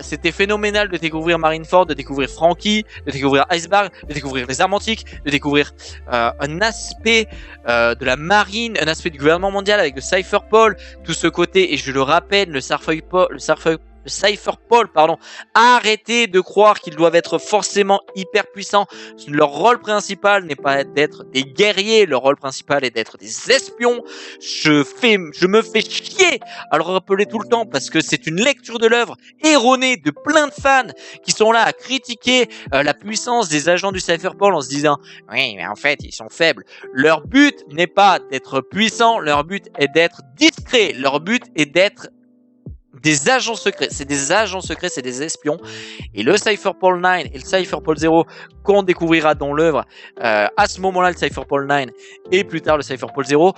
C'était phénoménal de découvrir Marineford, de découvrir Franky, de découvrir Iceberg, de découvrir les armes antiques, de découvrir un aspect de la marine, un aspect du gouvernement mondial avec le Cypherpol, tout ce côté, et je le rappelle, le Cypherpol, pardon, arrêtez de croire qu'ils doivent être forcément hyper puissants. Leur rôle principal n'est pas d'être des guerriers, leur rôle principal est d'être des espions. Je me fais chier à le rappeler tout le temps parce que c'est une lecture de l'œuvre erronée de plein de fans qui sont là à critiquer la puissance des agents du Cypherpol en se disant oui, mais en fait, ils sont faibles. Leur but n'est pas d'être puissants, leur but est d'être discrets, leur but est d'être des agents secrets, c'est des agents secrets, c'est des espions. Et le Cypherpol 9 et le Cypherpol 0 qu'on découvrira dans l'œuvre, à ce moment-là, le Cypherpol 9 et plus tard le Cypherpol 0,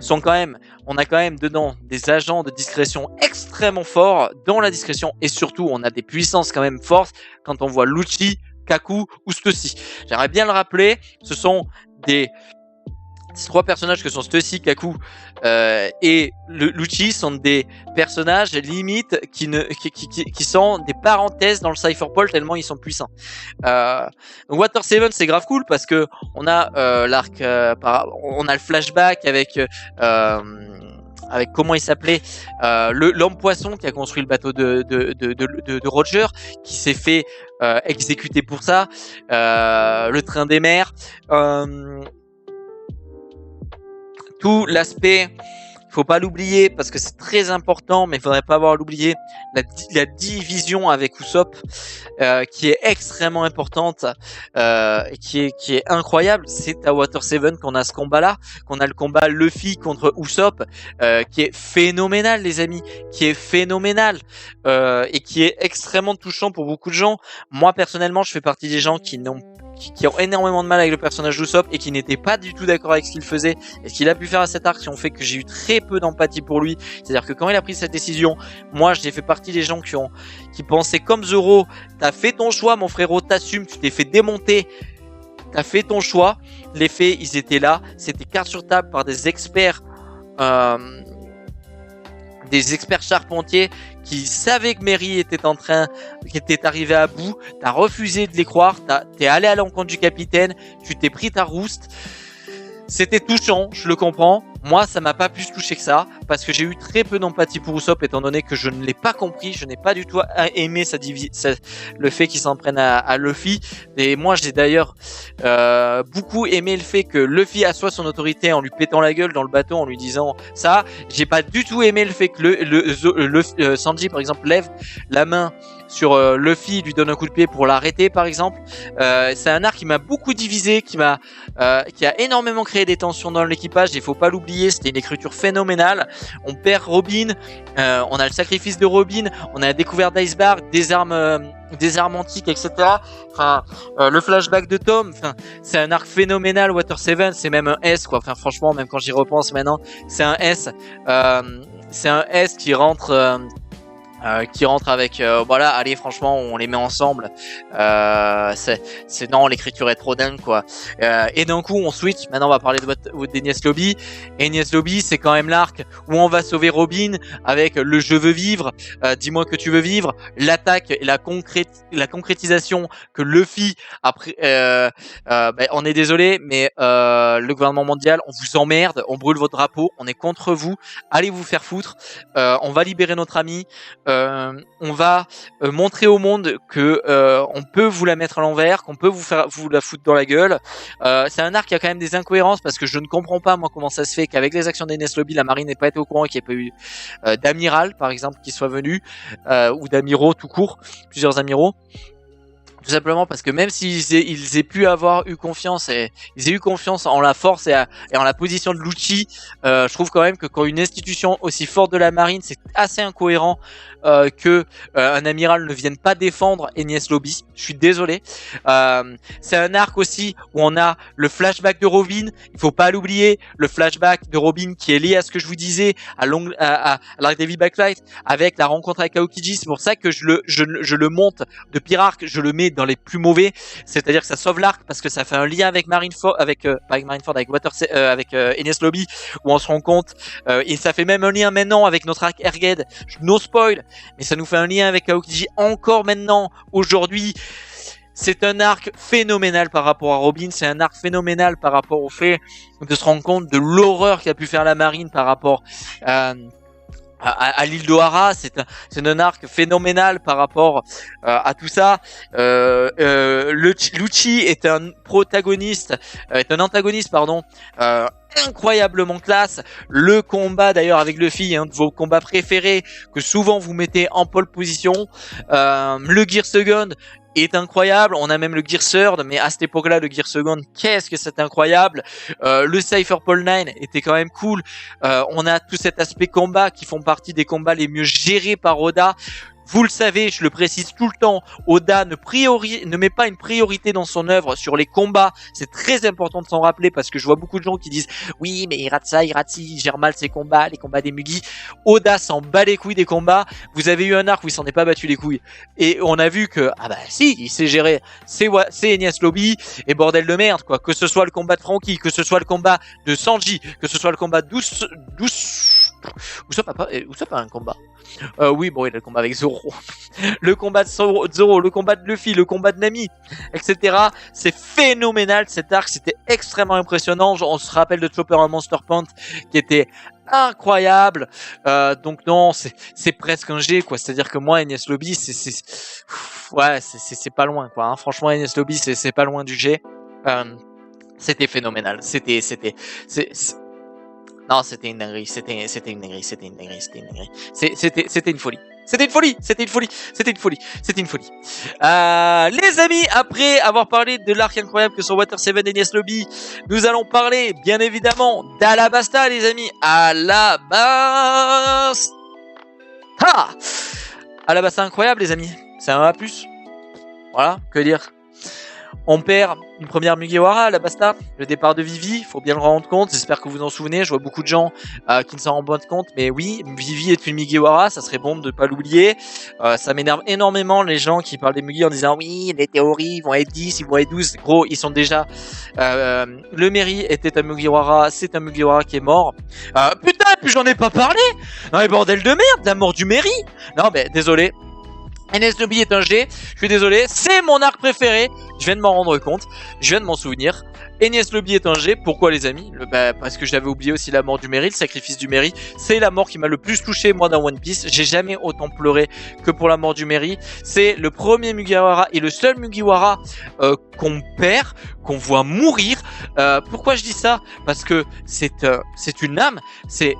sont quand même, on a quand même dedans des agents de discrétion extrêmement forts dans la discrétion, et surtout on a des puissances quand même fortes quand on voit Lucci, Kaku ou Stussy. J'aimerais bien le rappeler, ce sont ces trois personnages que sont Stussy, Kaku et Lucci sont des personnages limite qui sont des parenthèses dans le Cypherpol tellement ils sont puissants. Donc Water 7 c'est grave cool parce que on a l'arc, on a le flashback avec comment il s'appelait, l'homme poisson qui a construit le bateau de Roger, qui s'est fait exécuter pour ça, le train des mers. Tout l'aspect, faut pas l'oublier parce que c'est très important, mais il faudrait pas avoir l'oublier, la division avec Usopp qui est extrêmement importante et qui est incroyable. C'est à Water 7 qu'on a ce combat-là, qu'on a le combat Luffy contre Usopp qui est phénoménal, les amis, qui est phénoménal et qui est extrêmement touchant pour beaucoup de gens. Moi personnellement, je fais partie des gens qui ont énormément de mal avec le personnage d'Usopp et qui n'étaient pas du tout d'accord avec ce qu'il faisait et ce qu'il a pu faire à cette arc, qui ont fait que j'ai eu très peu d'empathie pour lui. C'est-à-dire que quand il a pris cette décision, moi j'ai fait partie des gens qui pensaient comme Zoro, t'as fait ton choix mon frérot, t'assumes, tu t'es fait démonter, t'as fait ton choix. Les faits, ils étaient là, c'était carte sur table par des experts charpentiers qui savaient que Merry était arrivé à bout. T'as refusé de les croire, t'es allé à l'encontre du capitaine, tu t'es pris ta rouste. C'était touchant, je le comprends. Moi, ça m'a pas plus touché que ça, parce que j'ai eu très peu d'empathie pour Usopp, étant donné que je ne l'ai pas compris, je n'ai pas du tout aimé le fait qu'il s'en prenne à Luffy. Et moi, j'ai d'ailleurs beaucoup aimé le fait que Luffy assoie son autorité en lui pétant la gueule dans le bateau, en lui disant ça. J'ai pas du tout aimé le fait que Sanji, par exemple, lève la main sur Luffy, lui donne un coup de pied pour l'arrêter, par exemple. C'est un arc qui m'a beaucoup divisé, qui a énormément créé des tensions dans l'équipage. Il faut pas l'oublier, c'était une écriture phénoménale. On perd Robin, on a le sacrifice de Robin, on a la découverte d'Iceberg, des armes antiques, etc. Enfin, le flashback de Tom. Enfin, c'est un arc phénoménal. Water 7, c'est même un S, quoi. Enfin, franchement, même quand j'y repense maintenant, c'est un S. C'est un S qui rentre avec voilà, allez, franchement on les met ensemble, c'est non, l'écriture est trop dingue, quoi. Et d'un coup on switch, maintenant on va parler d'Enies Lobby. Enies Lobby, c'est quand même l'arc où on va sauver Robin avec le je veux vivre, dis-moi que tu veux vivre, l'attaque et la concrétisation que Luffy après on est désolé, mais le gouvernement mondial, on vous emmerde, on brûle votre drapeau, on est contre vous, allez vous faire foutre, on va libérer notre ami, on va montrer au monde que on peut vous la mettre à l'envers, qu'on peut vous la foutre dans la gueule. C'est un arc qui a quand même des incohérences parce que je ne comprends pas moi comment ça se fait qu'avec les actions d'Enies Lobby, la marine n'ait pas été au courant et qu'il n'y ait pas eu d'amiral par exemple qui soit venu ou d'amiraux tout court, plusieurs amiraux. Tout simplement parce que même s'ils aient pu avoir eu confiance et ils aient eu confiance en la force et en la position de Lucci, je trouve quand même que quand une institution aussi forte de la marine, c'est assez incohérent que un amiral ne vienne pas défendre Enies Lobby. Je suis désolé. C'est un arc aussi où on a le flashback de Robin. Il faut pas l'oublier, le flashback de Robin qui est lié à ce que je vous disais à l'arc d'Heavy Backlight avec la rencontre avec Aokiji. C'est pour ça que je le monte de pire arc, je le mets dans les plus mauvais. C'est-à-dire que ça sauve l'arc parce que ça fait un lien avec Marineford, pas avec Marineford, avec Enies Lobby, où on se rend compte, et ça fait même un lien maintenant avec notre arc Erged. No spoil, mais ça nous fait un lien avec Aokiji encore maintenant, aujourd'hui. C'est un arc phénoménal par rapport à Robin, c'est un arc phénoménal par rapport au fait de se rendre compte de l'horreur qu'a pu faire la marine par rapport à l'île d'Ohara. C'est un arc phénoménal par rapport à tout ça. Lucci est un antagoniste, pardon, incroyablement classe. Le combat d'ailleurs avec Luffy, un de vos combats préférés que souvent vous mettez en pole position. Le Gear Second est incroyable. On a même le Gear Third, mais à cette époque-là, le Gear Second, qu'est-ce que c'est incroyable. Le Cypher Pole 9 était quand même cool. On a tout cet aspect combat qui font partie des combats les mieux gérés par Oda. Vous le savez, je le précise tout le temps, Oda ne met pas une priorité dans son œuvre sur les combats. C'est très important de s'en rappeler parce que je vois beaucoup de gens qui disent « Oui, mais il rate ça, il gère mal ses combats, les combats des Mugi. » Oda s'en bat les couilles des combats. Vous avez eu un arc où il s'en est pas battu les couilles. Et on a vu que, ah bah si, il sait gérer. C'est Enies Lobby et bordel de merde, quoi. Que ce soit le combat de Franky, que ce soit le combat de Sanji, que ce soit le combat Usopp a un combat. Oui, bon, il a le combat avec Zoro. Le combat de Zoro, le combat de Luffy, le combat de Nami, etc. C'est phénoménal cet arc, c'était extrêmement impressionnant. On se rappelle de Chopper en Monster Point qui était incroyable. Donc non, c'est presque un G, quoi. C'est-à-dire que moi, Enies Lobby, c'est pas loin, quoi. Hein. Franchement, Enies Lobby, c'est pas loin du G. C'était phénoménal. Non, c'était une dinguerie, c'était une folie. Les amis, après avoir parlé de l'arc incroyable que sont Water 7 et Enies Lobby, nous allons parler, bien évidemment, d'Alabasta, les amis. Alabasta. Alabasta incroyable, les amis. C'est un A+. Voilà, que dire. On perd une première Mugiwara à Alabasta, le départ de Vivi, faut bien le rendre compte, j'espère que vous en souvenez, je vois beaucoup de gens qui ne s'en rendent pas compte, mais oui, Vivi est une Mugiwara, ça serait bon de ne pas l'oublier. Ça m'énerve énormément les gens qui parlent des Mugi en disant oui, les théories vont être 10, ils vont être 12, gros, ils sont déjà... le Meri était un Mugiwara, c'est un Mugiwara qui est mort. Putain, puis j'en ai pas parlé. Non mais bordel de merde, la mort du Meri. Non mais désolé. Enies Lobby est un G, je suis désolé, c'est mon arc préféré, je viens de m'en rendre compte, je viens de m'en souvenir. Enies Lobby est un G, pourquoi les amis? Parce que j'avais oublié aussi la mort du Meri, le sacrifice du Meri, c'est la mort qui m'a le plus touché moi dans One Piece, j'ai jamais autant pleuré que pour la mort du Meri, c'est le premier Mugiwara et le seul Mugiwara qu'on perd, qu'on voit mourir. Pourquoi je dis ça? Parce que c'est une âme,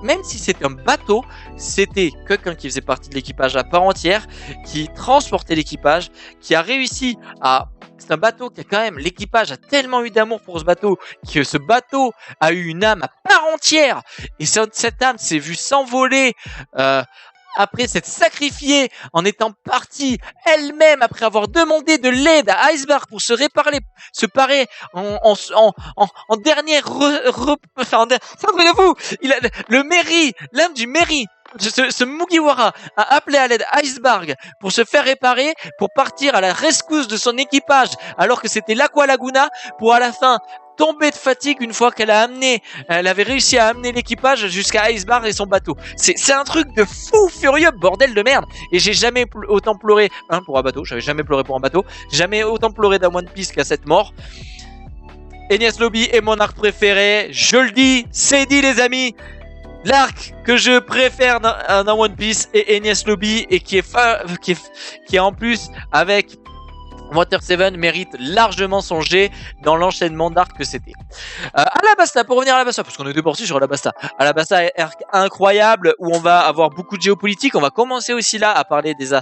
même si c'est un bateau, c'était quelqu'un qui faisait partie de l'équipage à part entière, qui transportait l'équipage, qui a réussi à... C'est un bateau qui a quand même... L'équipage a tellement eu d'amour pour ce bateau que ce bateau a eu une âme à part entière. Et cette âme s'est vue s'envoler... après s'être sacrifiée en étant partie elle-même après avoir demandé de l'aide à Iceberg pour se parer en dernière souvenez-vous, le Meri, l'âme du Meri, ce Mugiwara a appelé à l'aide Iceberg pour se faire réparer, pour partir à la rescousse de son équipage alors que c'était l'Aqua Laguna, pour à la fin tomber de fatigue une fois elle avait réussi à amener l'équipage jusqu'à Iceberg et son bateau. C'est un truc de fou furieux, bordel de merde. Et j'ai jamais autant pleuré pour un bateau, j'avais jamais pleuré pour un bateau, jamais autant pleuré dans One Piece qu'à cette mort. Enies Lobby est mon arc préféré, je le dis, c'est dit les amis. L'arc que je préfère dans One Piece est Enies Lobby et qui est en plus avec Water 7 mérite largement son G dans l'enchaînement d'arcs que c'était. Alabasta, pour revenir à Alabasta, parce qu'on est deux parties sur Alabasta. Alabasta est arc incroyable où on va avoir beaucoup de géopolitique. On va commencer aussi là à parler des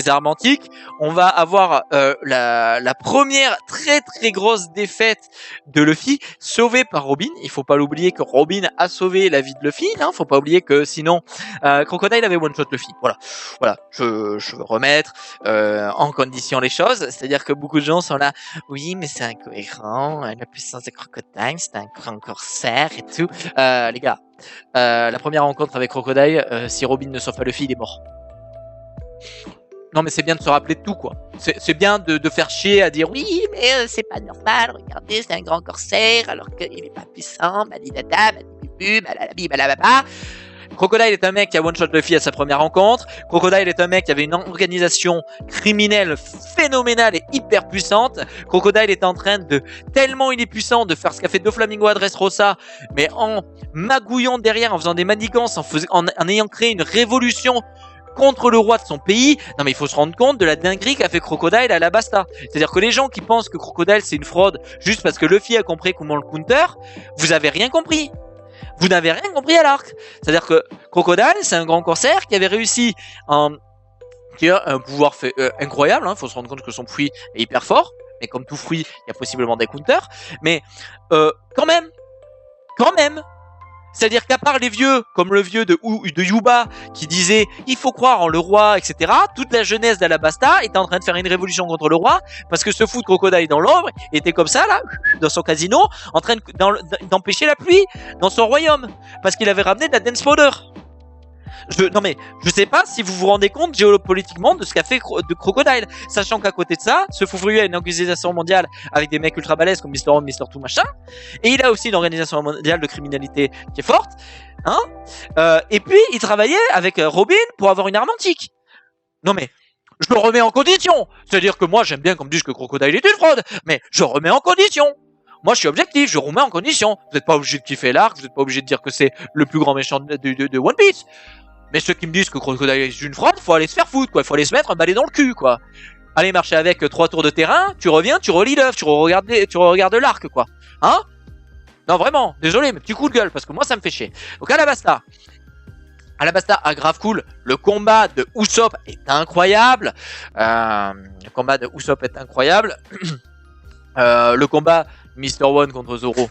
armes antiques. On va avoir la première très très grosse défaite de Luffy, sauvée par Robin. Il faut pas l'oublier que Robin a sauvé la vie de Luffy. Hein. Faut pas oublier que sinon Crocodile avait one shot Luffy. Voilà. Je veux remettre en condition les choses. C'est-à-dire que beaucoup de gens sont là, oui, mais c'est incohérent, la puissance de Crocodile, c'est un grand corsaire et tout. Les gars, la première rencontre avec Crocodile, si Robin ne sauve pas Luffy, il est mort. Non mais c'est bien de se rappeler de tout quoi. C'est bien de faire chier à dire oui mais c'est pas normal, regardez c'est un grand corsaire alors qu'il est pas puissant, badidada, badibubu, balalabi, balababa. Crocodile est un mec qui a one-shot Luffy à sa première rencontre. Crocodile est un mec qui avait une organisation criminelle phénoménale et hyper puissante. Crocodile est en train de, tellement il est puissant, de faire ce qu'a fait Doflamingo à Dressrosa, mais en magouillant derrière, en faisant des manigances, en ayant créé une révolution contre le roi de son pays. Non mais il faut se rendre compte de la dinguerie qu'a fait Crocodile à Alabasta. C'est-à-dire que les gens qui pensent que Crocodile c'est une fraude juste parce que Luffy a compris comment le counter, vous avez rien compris. Vous n'avez rien compris à l'arc. C'est-à-dire que Crocodile, c'est un grand corsaire qui avait réussi qui a un pouvoir incroyable. Faut se rendre compte que son fruit est hyper fort. Mais comme tout fruit, il y a possiblement des counters. Mais quand même. C'est-à-dire qu'à part les vieux, comme le vieux de Yuba, qui disait « il faut croire en le roi », etc., toute la jeunesse d'Alabasta était en train de faire une révolution contre le roi, parce que ce fou de Crocodile dans l'ombre était comme ça, là, dans son casino, en train d'empêcher la pluie dans son royaume, parce qu'il avait ramené de la dance powder. Non mais, je sais pas si vous vous rendez compte géopolitiquement de ce qu'a fait de Crocodile, sachant qu'à côté de ça, ce fou furieux a une organisation mondiale avec des mecs ultra balèzes comme Mr. One, Mr. Two, machin, et il a aussi une organisation mondiale de criminalité qui est forte, et puis il travaillait avec Robin pour avoir une arme antique. Non mais, je le remets en condition, c'est-à-dire que moi j'aime bien qu'on me dise que Crocodile est une fraude, mais je remets en condition. Moi, je suis objectif, je remets en condition. Vous n'êtes pas obligé de kiffer l'arc, vous n'êtes pas obligé de dire que c'est le plus grand méchant de One Piece. Mais ceux qui me disent que Crocodile est une fraude, faut aller se faire foutre, quoi. Faut aller se mettre un balai dans le cul, quoi. Allez marcher avec 3 tours de terrain, tu reviens, tu relis l'œuf, tu regardes l'arc, quoi. Non, vraiment, désolé, mais petit coup de gueule, parce que moi, ça me fait chier. Donc, Alabasta a grave cool. Le combat de Usopp est incroyable. Le combat Mr. One contre Zoro.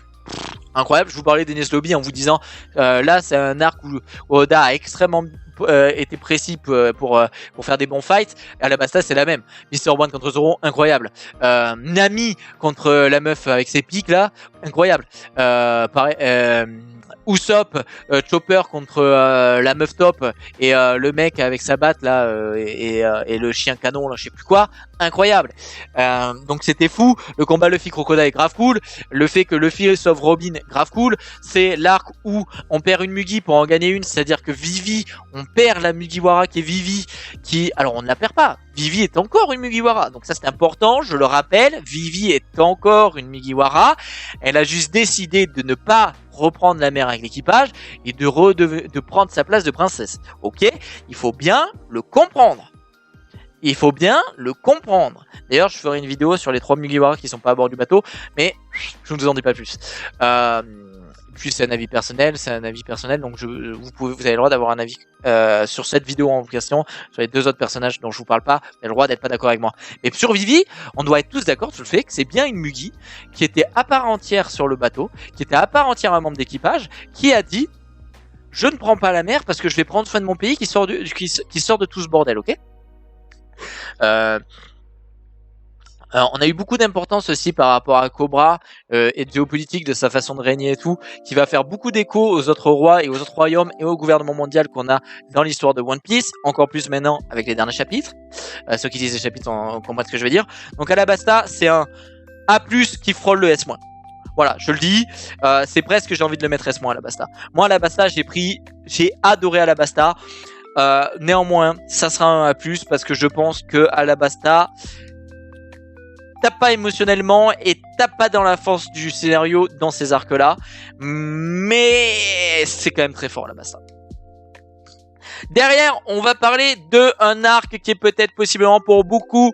Incroyable, je vous parlais d'Enies Lobby en vous disant là c'est un arc où Oda a extrêmement été précis pour faire des bons fights. À Alabasta c'est la même. Mr. One contre Zoro, incroyable. Nami contre la meuf avec ses pics là, incroyable. Pareil, Usopp, Chopper contre la meuf top et le mec avec sa batte là et le chien canon là, je sais plus quoi, incroyable. Donc c'était fou. Le combat Luffy Crocodile grave cool. Le fait que Luffy sauve Robin grave cool. C'est l'arc où on perd une Mugi pour en gagner une, c'est-à-dire que Vivi, on perd la Mugiwara qui est Vivi, alors on ne la perd pas. Vivi est encore une Mugiwara, donc ça c'est important, je le rappelle, Vivi est encore une Mugiwara, elle a juste décidé de ne pas reprendre la mer avec l'équipage et de prendre sa place de princesse. Ok, il faut bien le comprendre. D'ailleurs, je ferai une vidéo sur les 3 Mugiwara qui sont pas à bord du bateau, mais je ne vous en dis pas plus. Puis c'est un avis personnel, donc vous avez le droit d'avoir un avis sur cette vidéo en question, sur les 2 autres personnages dont je vous parle pas, vous avez le droit d'être pas d'accord avec moi. Mais sur Vivi, on doit être tous d'accord sur le fait que c'est bien une Mugi qui était à part entière sur le bateau, qui était à part entière un membre d'équipage, qui a dit « Je ne prends pas la mer parce que je vais prendre soin de mon pays qui sort de tout ce bordel, ok ?» on a eu beaucoup d'importance aussi par rapport à Cobra et de géopolitique, de sa façon de régner et tout, qui va faire beaucoup d'écho aux autres rois et aux autres royaumes et au gouvernement mondial qu'on a dans l'histoire de One Piece, encore plus maintenant avec les derniers chapitres. Ceux qui lisent les chapitres comprennent ce que je veux dire. Donc Alabasta, c'est un A+, qui frôle le S-. Voilà, je le dis, c'est presque j'ai envie de le mettre S- Alabasta. Moi Alabasta, j'ai adoré Alabasta. Néanmoins, ça sera un A+, parce que je pense que Alabasta tape pas émotionnellement et tape pas dans la force du scénario dans ces arcs-là, mais c'est quand même très fort Alabasta. Derrière, on va parler de un arc qui est peut-être possiblement pour beaucoup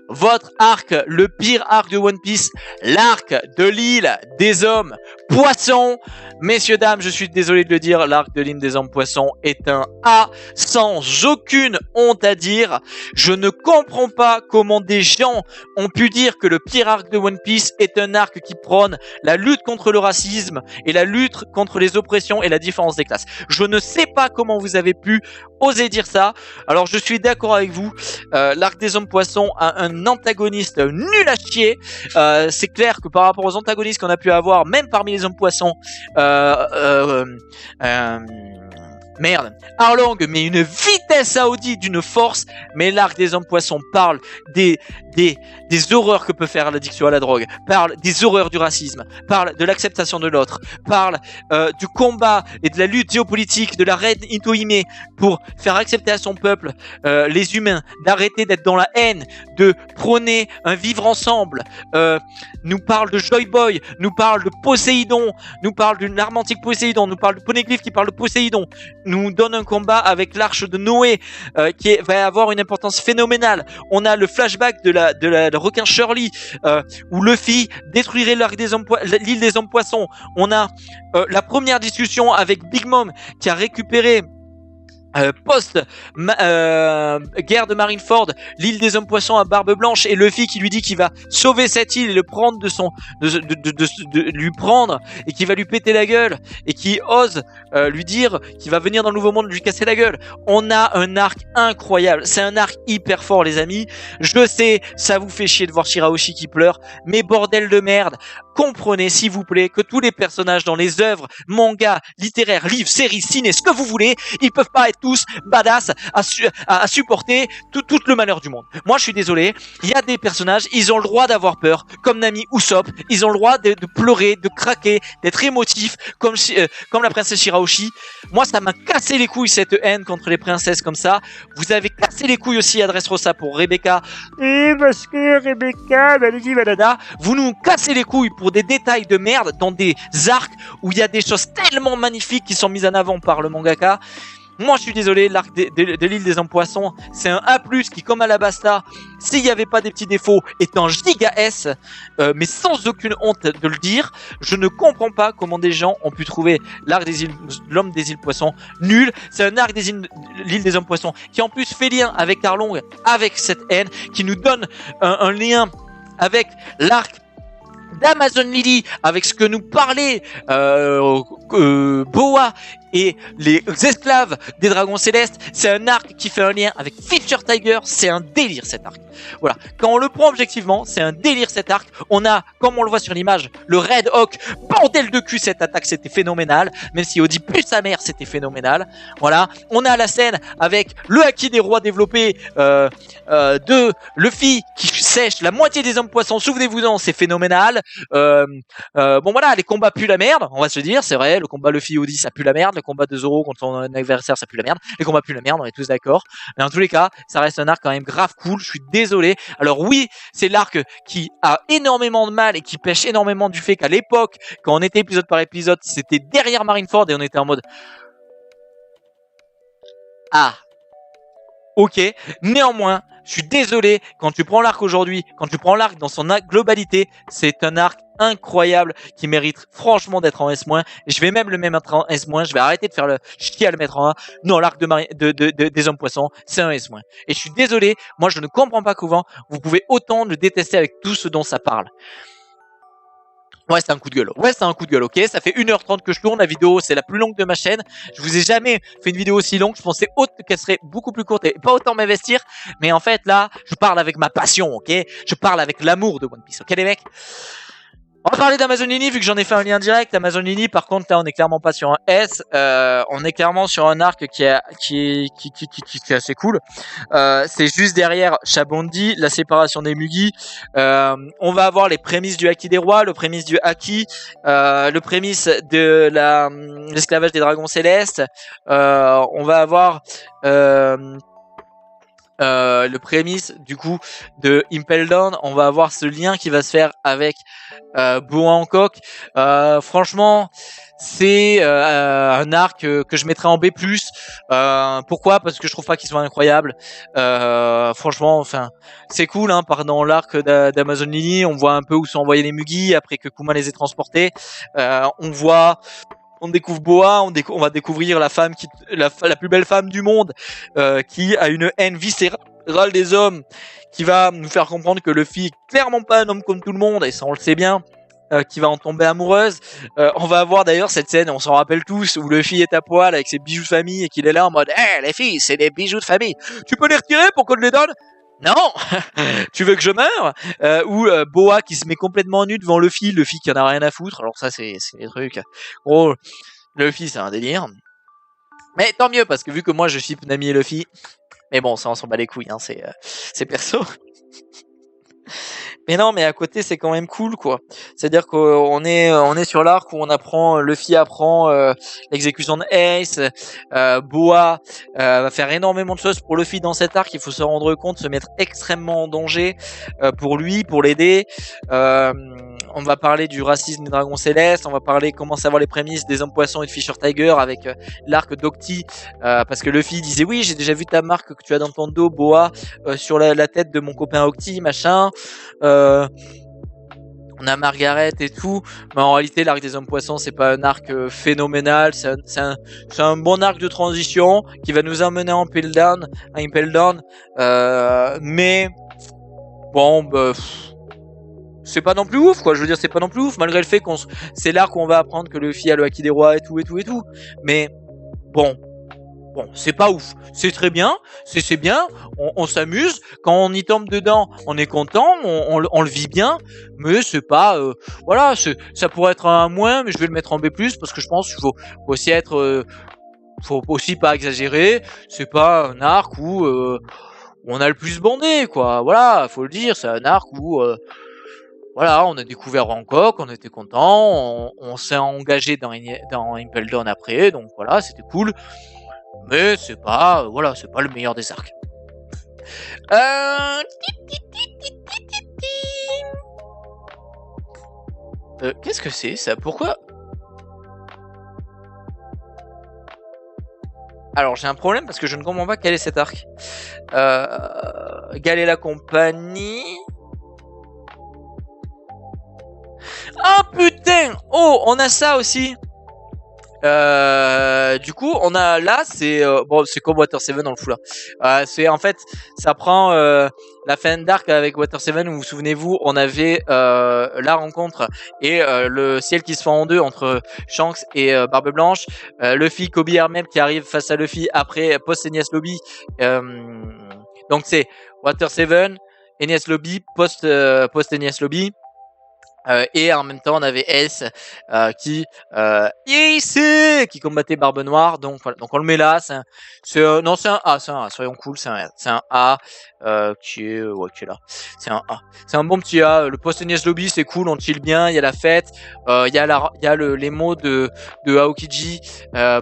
votre arc, le pire arc de One Piece, l'arc de l'île des hommes poissons. Messieurs, dames, je suis désolé de le dire, l'arc de l'île des hommes poissons est un A sans aucune honte à dire. Je ne comprends pas comment des gens ont pu dire que le pire arc de One Piece est un arc qui prône la lutte contre le racisme et la lutte contre les oppressions et la différence des classes. Je ne sais pas comment vous avez pu oser dire ça. Alors je suis d'accord avec vous, l'arc des hommes poissons a un antagoniste nul à chier. C'est clair que par rapport aux antagonistes qu'on a pu avoir, même parmi les hommes poissons, Merde. Arlong met une vitesse à Audi d'une force, mais l'arc des hommes poissons parle des horreurs que peut faire l'addiction à la drogue, parle des horreurs du racisme, parle de l'acceptation de l'autre, parle du combat et de la lutte géopolitique de la reine Itohime pour faire accepter à son peuple, les humains, d'arrêter d'être dans la haine, de prôner un vivre ensemble, nous parle de Joy Boy, nous parle de Poséidon, nous parle d'une arme antique Poséidon, nous parle de Poneglyph qui parle de Poséidon, nous donne un combat avec l'arche de Noé va avoir une importance phénoménale. On a le flashback de la requin Shirley où Luffy détruirait l'île des hommes poissons. On a la première discussion avec Big Mom qui a récupéré guerre de Marineford, l'île des hommes poissons à barbe blanche, et Luffy qui lui dit qu'il va sauver cette île et le prendre de lui prendre et qui va lui péter la gueule et qui ose lui dire qu'il va venir dans le nouveau monde lui casser la gueule. On a un arc incroyable, c'est un arc hyper fort les amis. Je sais, ça vous fait chier de voir Shirahoshi qui pleure, mais bordel de merde, comprenez s'il vous plaît que tous les personnages dans les œuvres, mangas, littéraires, livres, séries, ciné, ce que vous voulez, ils peuvent pas être tous badass à supporter tout le malheur du monde. Moi je suis désolé, il y a des personnages, ils ont le droit d'avoir peur, comme Nami Usopp, ils ont le droit de pleurer, de craquer, d'être émotifs, comme la princesse Shirahoshi. Moi ça m'a cassé les couilles cette haine contre les princesses comme ça. Vous avez cassé les couilles aussi à Dressrosa pour Rebecca. Et parce que Rebecca, vous nous cassez les couilles pour des détails de merde dans des arcs où il y a des choses tellement magnifiques qui sont mises en avant par le mangaka. Moi je suis désolé, l'arc de l'île des hommes poissons, c'est un A+, qui comme Alabasta, s'il n'y avait pas des petits défauts, est un giga S, mais sans aucune honte de le dire. Je ne comprends pas comment des gens ont pu trouver l'arc de l'homme des îles poissons nul. C'est un arc de l'île des hommes poissons qui en plus fait lien avec Arlong, avec cette haine, qui nous donne un lien avec l'arc d'Amazon Lily, avec ce que nous parlait Boa et les esclaves des dragons célestes. C'est un arc qui fait un lien avec Fisher Tiger. C'est un délire cet arc. Voilà, quand on le prend objectivement, c'est un délire cet arc. On a, comme on le voit sur l'image, le Red Hawk. Bordel de cul, cette attaque c'était phénoménal. Même si Audi pue sa mère, c'était phénoménal. Voilà, on a la scène avec le Haki des rois développé de Luffy qui sèche la moitié des hommes poissons. Souvenez-vous-en, c'est phénoménal. Bon voilà, les combats puent la merde, on va se dire, c'est vrai, le combat Luffy Audi ça pue la merde, le combat de Zoro contre son adversaire ça pue la merde, les combats puent la merde, on est tous d'accord, mais en tous les cas, ça reste un arc quand même grave cool, je suis désolé. Alors oui, c'est l'arc qui a énormément de mal et qui pêche énormément du fait qu'à l'époque, quand on était épisode par épisode, c'était derrière Marineford et on était en mode ah, ok, néanmoins, je suis désolé, quand tu prends l'arc aujourd'hui, quand tu prends l'arc dans son globalité, c'est un arc incroyable qui mérite franchement d'être en S-, et je vais même le mettre en S-, je vais arrêter de faire le chier à le mettre en A. Non, l'arc des hommes poissons, c'est un S-. Et je suis désolé, moi je ne comprends pas comment vous pouvez autant le détester avec tout ce dont ça parle. Ouais, c'est un coup de gueule. Ouais, c'est un coup de gueule, ok. Ça fait 1h30 que je tourne. La vidéo, c'est la plus longue de ma chaîne. Je vous ai jamais fait une vidéo aussi longue. Je pensais qu'elle serait beaucoup plus courte et pas autant m'investir. Mais en fait, là, je parle avec ma passion, ok. Je parle avec l'amour de One Piece, ok les mecs. On va parler d'Amazon Lily vu que j'en ai fait un lien direct. Amazon Lily, par contre, là, on est clairement pas sur un S. On est clairement sur un arc qui est assez cool. C'est juste derrière Shabondi, la séparation des Mugi. On va avoir les prémices du Haki des rois, le prémisse du Haki, le prémisse de l'esclavage des dragons célestes. On va avoir le prémisse du coup de Impel Down. On va avoir ce lien qui va se faire avec Boa Hancock. Franchement, c'est un arc que je mettrais en B+. Pourquoi ? Parce que je trouve pas qu'il soit incroyable. Franchement, enfin, c'est cool, hein. Dans l'arc d'Amazon Lily, on voit un peu où sont envoyés les Mugi après que Kuma les ait transportés. On découvre Boa, on va découvrir la femme la plus belle femme du monde, qui a une haine viscérale des hommes, qui va nous faire comprendre que Luffy est clairement pas un homme comme tout le monde, et ça on le sait bien, qui va en tomber amoureuse. On va avoir d'ailleurs cette scène, on s'en rappelle tous, où Luffy est à poil avec ses bijoux de famille et qu'il est là en mode hey, les filles, c'est des bijoux de famille. Tu peux les retirer pour qu'on te les donne ? Non. Tu veux que je meure ? Ou Boa qui se met complètement nu devant Luffy qui en a rien à foutre. Alors ça c'est des trucs. Oh, Luffy c'est un délire. Mais tant mieux, parce que vu que moi je suis Nami et Luffy, mais bon, ça on s'en bat les couilles, hein, c'est perso. Mais non, mais à côté c'est quand même cool, quoi. C'est-à-dire qu'on est sur l'arc où on apprend, Luffy apprend l'exécution de Ace, Boa va faire énormément de choses pour Luffy dans cet arc. Il faut se rendre compte, se mettre extrêmement en danger pour lui, pour l'aider. On va parler du racisme des dragons célestes, on va parler comment savoir les prémices des hommes poissons et de Fisher Tiger avec l'arc d'Octi, parce que Luffy disait oui, j'ai déjà vu ta marque que tu as dans ton dos, Boa, sur la tête de mon copain Octi, machin. On a Margaret et tout, mais en réalité l'arc des hommes poissons c'est pas un arc phénoménal, c'est un bon arc de transition qui va nous emmener en Impel Down, mais bon, c'est pas non plus ouf, quoi. Je veux dire, c'est pas non plus ouf, malgré le fait c'est l'arc où on va apprendre que Luffy a le Haki des rois et tout. Mais bon, c'est pas ouf. C'est très bien, c'est bien. On s'amuse. Quand on y tombe dedans, on est content, on le vit bien. Mais c'est pas, voilà, ça pourrait être un moins, mais je vais le mettre en B+, parce que je pense qu'il faut aussi faut aussi pas exagérer. C'est pas un arc où on a le plus bondé, quoi. Voilà, faut le dire. C'est un arc où voilà, on a découvert Hancock, on était content, on s'est engagé dans Impel Down après, donc voilà, c'était cool. Mais c'est pas, voilà, c'est pas le meilleur des arcs. Qu'est-ce que c'est ça? Pourquoi? Alors j'ai un problème parce que je ne comprends pas quel est cet arc. Galer la compagnie. Ah putain! Oh, on a ça aussi. Du coup, on a là, c'est bon, c'est comme Water 7 dans le fou là. C'est en fait, ça prend la fin d'arc avec Water 7 où vous souvenez-vous, on avait la rencontre et le ciel qui se fend en deux entre Shanks et Barbe Blanche, Luffy, Kobe, Hermep qui arrive face à Luffy après post Enies Lobby. Donc c'est Water 7, Enies Lobby, post Enies Lobby. Et en même temps on avait Ace qui combattait Barbe Noire, donc voilà, donc on le met là, c'est un A, soyons cool, c'est un A qui est là, c'est un A, c'est un bon petit A. Le post Enies Lobby c'est cool, on chill bien, il y a la fête, il y a les mots de Aokiji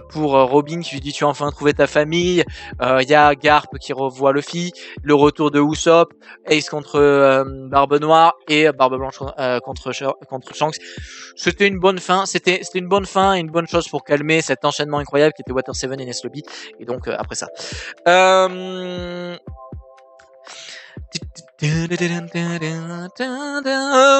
pour Robin qui lui dit tu as enfin trouvé ta famille, il y a Garp qui revoit Luffy, le retour de Usopp, Ace contre Barbe Noire et Barbe Blanche contre Shanks. C'était une bonne fin, c'était une bonne fin et une bonne chose pour calmer cet enchaînement incroyable qui était Water 7 et Enies Lobby. Et donc après ça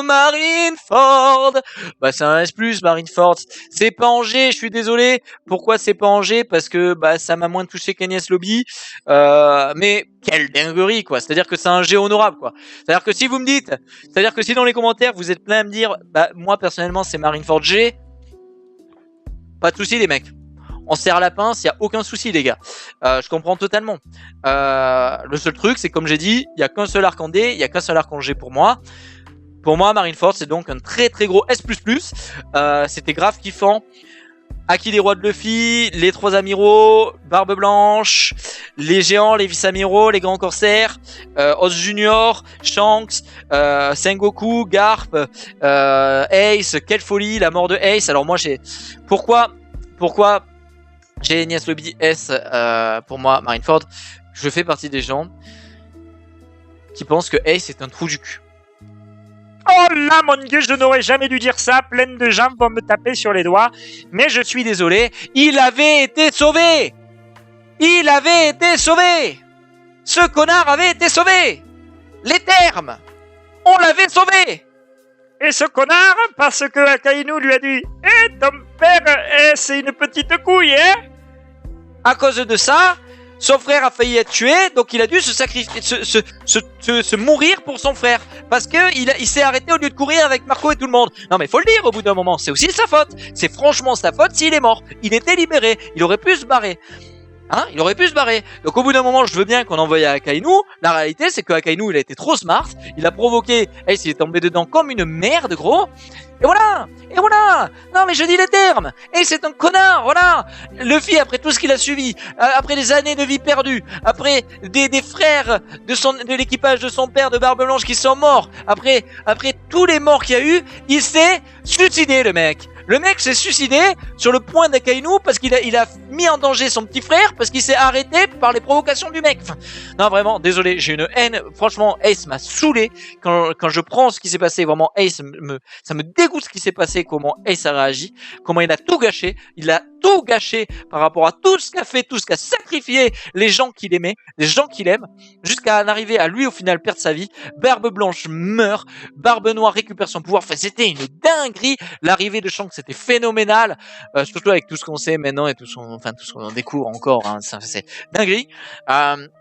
Marineford, bah c'est un S+, Marineford. C'est pas en G, je suis désolé. Pourquoi c'est pas en G? Parce que bah ça m'a moins touché qu'Enies Lobby. Mais quelle dinguerie, quoi. C'est-à-dire que c'est un G honorable, quoi. C'est-à-dire que si vous me dites, c'est-à-dire que si dans les commentaires vous êtes plein à me dire, bah moi personnellement c'est Marineford G, pas de souci les mecs. On se serre la pince, il n'y a aucun souci les gars. Je comprends totalement. Le seul truc, c'est comme j'ai dit, il n'y a qu'un seul arc en D, il n'y a qu'un seul arc en G pour moi. Pour moi, Marineford, c'est donc un très très gros S++. C'était grave kiffant. Haki des rois de Luffy, les 3 amiraux, Barbe Blanche, les géants, les vice-amiraux, les grands corsaires, Oz Junior, Shanks, Sengoku, Garp, Ace, quelle folie, la mort de Ace. Alors moi j'ai... Pourquoi j'ai Enies Lobby S pour moi, Marineford? Je fais partie des gens qui pensent que Ace est un trou du cul. Oh là, mon Dieu, je n'aurais jamais dû dire ça. Plein de gens vont me taper sur les doigts. Mais je suis désolé. Il avait été sauvé. Il avait été sauvé. Ce connard avait été sauvé. Les termes. On l'avait sauvé. Et ce connard, parce que Akainu lui a dit « Eh, ton père, c'est une petite couille, hein ?» À cause de ça, son frère a failli être tué, donc il a dû se sacrifier, se mourir pour son frère. Parce que il s'est arrêté au lieu de courir avec Marco et tout le monde. Non mais faut le dire au bout d'un moment, c'est aussi sa faute. C'est franchement sa faute s'il est mort. Il était libéré, il aurait pu se barrer. Hein, il aurait pu se barrer. Donc au bout d'un moment, je veux bien qu'on envoie à Akainu. La réalité, c'est que Akainu, il a été trop smart. Il a provoqué Ace, il est tombé dedans comme une merde, gros. Et voilà. voilà. Non, mais je dis les termes. Et c'est un connard, voilà. Luffy, après tout ce qu'il a suivi, après des années de vie perdue, après des frères de l'équipage de son père de Barbe Blanche qui sont morts, après tous les morts qu'il y a eu, il s'est suicidé, le mec. Le mec s'est suicidé sur le point d'Akainu parce qu'il a mis en danger son petit frère parce qu'il s'est arrêté par les provocations du mec. Enfin, non, vraiment, désolé, j'ai une haine. Franchement, Ace m'a saoulé quand je prends ce qui s'est passé. Vraiment, Ace ça me dégoûte ce qui s'est passé, comment Ace a réagi, comment il a tout gâché. Il a tout gâché par rapport à tout ce qu'a fait, tout ce qu'a sacrifié les gens qu'il aimait, les gens qu'il aime, jusqu'à en arriver à lui au final perdre sa vie. Barbe Blanche meurt, Barbe Noire récupère son pouvoir. Enfin, c'était une dinguerie. L'arrivée de Shanks, c'était phénoménal, surtout avec tout ce qu'on sait maintenant et tout ce qu'on découvre encore. Hein, c'est dinguerie.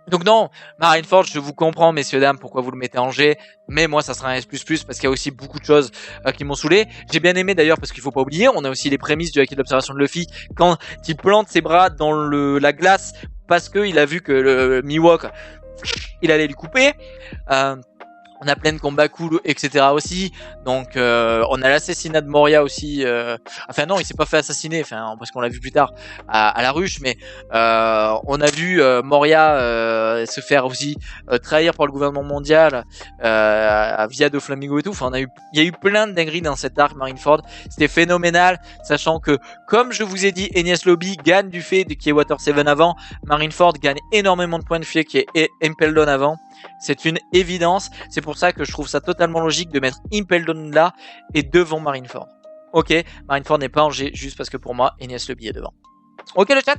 Donc non, Marineford, je vous comprends, messieurs dames, pourquoi vous le mettez en G, mais moi ça sera un S++ parce qu'il y a aussi beaucoup de choses qui m'ont saoulé. J'ai bien aimé d'ailleurs parce qu'il faut pas oublier, on a aussi les prémices du Haki de l'observation de Luffy quand il plante ses bras dans la glace parce que il a vu que le Mihawk il allait lui couper. On a plein de combats cool, etc. aussi. Donc, on a l'assassinat de Moria aussi. Enfin non, il s'est pas fait assassiner. Enfin, parce qu'on l'a vu plus tard à la ruche. Mais on a vu Moria se faire aussi trahir par le gouvernement mondial via Doflamingo et tout. Enfin, il y a eu plein de dingueries dans cet arc Marineford. C'était phénoménal, sachant que, comme je vous ai dit, Enies Lobby gagne du fait qu'il y ait Water 7 avant. Marineford gagne énormément de points de fait qu'il y ait Impel Down avant. C'est une évidence. C'est pour ça que je trouve ça totalement logique de mettre Impel Down là et devant Marineford. Ok, Marineford n'est pas en G juste parce que pour moi, Enies Lobby est devant. Ok le chat.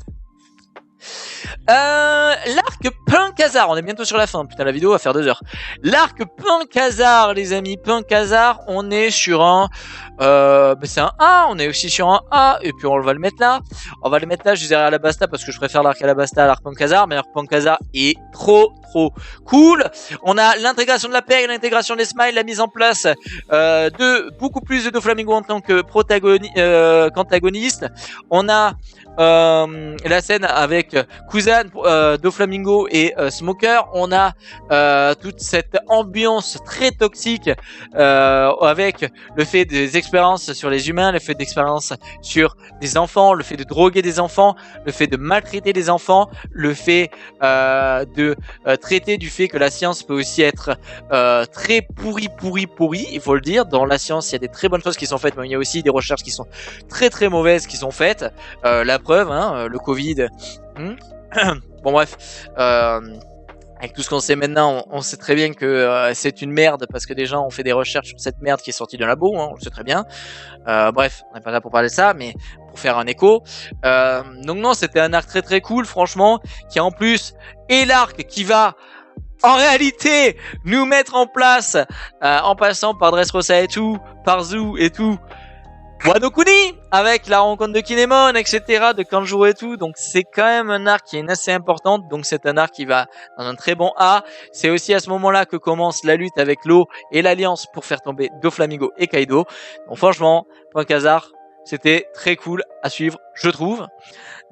L'arc Punk Hazard, on est bientôt sur la fin, putain la vidéo va faire 2 heures. L'arc Punk Hazard les amis, Punk Hazard, on est sur un c'est un A, on est aussi sur un A, et puis on va le mettre là. On va le mettre là, je disais Alabasta parce que je préfère l'arc Alabasta à l'arc Punk Hazard, mais l'arc Punk Hazard est trop cool. On a l'intégration de la paix, l'intégration des smiles, la mise en place de beaucoup plus de Doflamingo en tant que qu'antagoniste. On a la scène avec Kuzan, Doflamingo et Smoker. On a toute cette ambiance très toxique avec le fait des expériences sur les humains, le fait d'expériences sur des enfants, le fait de droguer des enfants, le fait de maltraiter des enfants, le fait de traiter du fait que la science peut aussi être très pourrie, il faut le dire. Dans la science, il y a des très bonnes choses qui sont faites, mais il y a aussi des recherches qui sont très mauvaises qui sont faites. La preuve, hein, le Covid. Bon bref, avec tout ce qu'on sait maintenant, on sait très bien que c'est une merde parce que des gens ont fait des recherches sur cette merde qui est sortie d'un labo, hein, on le sait très bien. Bref, on n'est pas là pour parler de ça, mais pour faire un écho. Donc non, c'était un arc très cool, franchement, qui en plus est l'arc qui va en réalité nous mettre en place, en passant par Dressrosa et tout, par Zou et tout, Wano Kuni, avec la rencontre de Kinemon, etc., de Kanjuro et tout. Donc c'est quand même un arc qui est assez importante. Donc c'est un arc qui va dans un très bon A. C'est aussi à ce moment-là que commence la lutte avec l'eau et l'alliance pour faire tomber Doflamingo et Kaido. Donc franchement, Punk Hazard, c'était très cool à suivre, je trouve.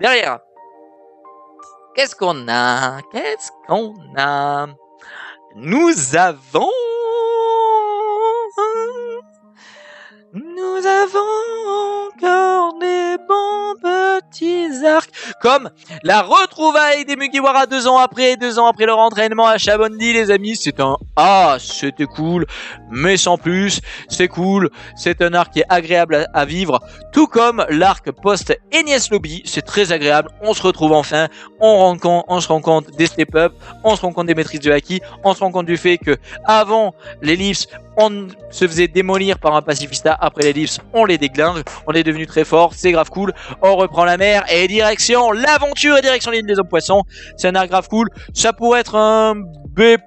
Derrière, qu'est-ce qu'on a? Nous avons encore des bons petits arcs, comme la retrouvaille des Mugiwara 2 ans après leur entraînement à Chabondi, les amis. C'est un A, c'était cool, mais sans plus, c'est cool. C'est un arc qui est agréable à vivre, tout comme l'arc post-Enies Lobby, c'est très agréable. On se retrouve enfin, on se rend compte des step-up, on se rend compte des maîtrises de Haki, on se rend compte du fait que avant l'ellipse, on se faisait démolir par un pacifista. Après l'ellipse, on les déglingue. On est devenu très fort. C'est grave cool. On reprend la mer et direction l'aventure et direction l'île des hommes poissons. C'est un arc grave cool. Ça pourrait être un B+,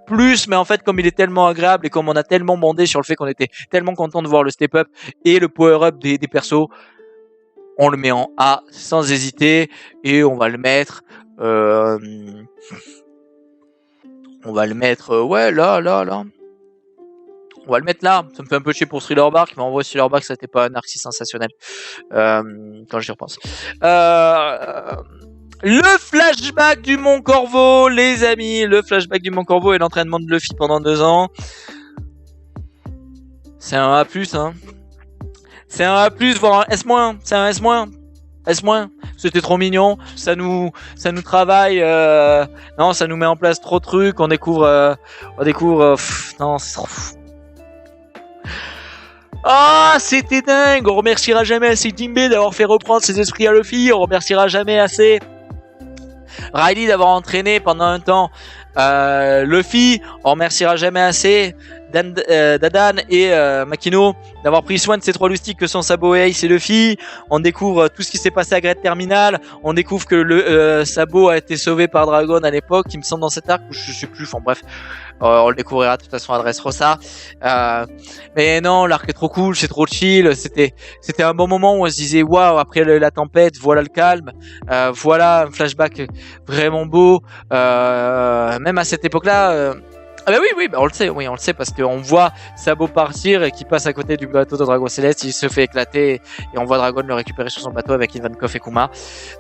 mais en fait, comme il est tellement agréable et comme on a tellement bondé sur le fait qu'on était tellement content de voir le step-up et le power-up des persos, on le met en A sans hésiter et on va le mettre... on va le mettre... ouais, là. On va le mettre là. Ça me fait un peu chier pour Thriller Bark, mais en vrai, Thriller Bark, ça n'était pas un arc si sensationnel. Quand j'y repense. Le flashback du Mont Corvo, les amis. Le flashback du Mont Corvo et l'entraînement de Luffy pendant 2 ans. C'est un A+, hein. C'est un A+, voire un S-, c'est un S-. S-, c'était trop mignon, ça nous travaille, non, ça nous met en place trop de trucs, on découvre, non, c'est trop fou. Ah, c'était dingue, on remerciera jamais assez Jinbei d'avoir fait reprendre ses esprits à Luffy, on remerciera jamais assez Riley d'avoir entraîné pendant un temps Luffy, on remerciera jamais assez Dadan et Makino d'avoir pris soin de ces 3 loustiques que sont Sabo et Ace et Luffy. On découvre tout ce qui s'est passé à Great Terminal, on découvre que le Sabo a été sauvé par Dragon à l'époque, il me semble dans cet arc, ou je sais plus, enfin bref, on le découvrira de toute façon à Dressrosa. Mais non, l'arc est trop cool, c'est trop chill, c'était un bon moment où on se disait waouh, après la tempête, voilà le calme, voilà un flashback vraiment beau, même à cette époque-là. Ah bah oui, bah on le sait parce qu'on voit Sabo partir et qu'il passe à côté du bateau de Dragon Céleste, il se fait éclater et on voit Dragon le récupérer sur son bateau avec Ivankov et Kuma.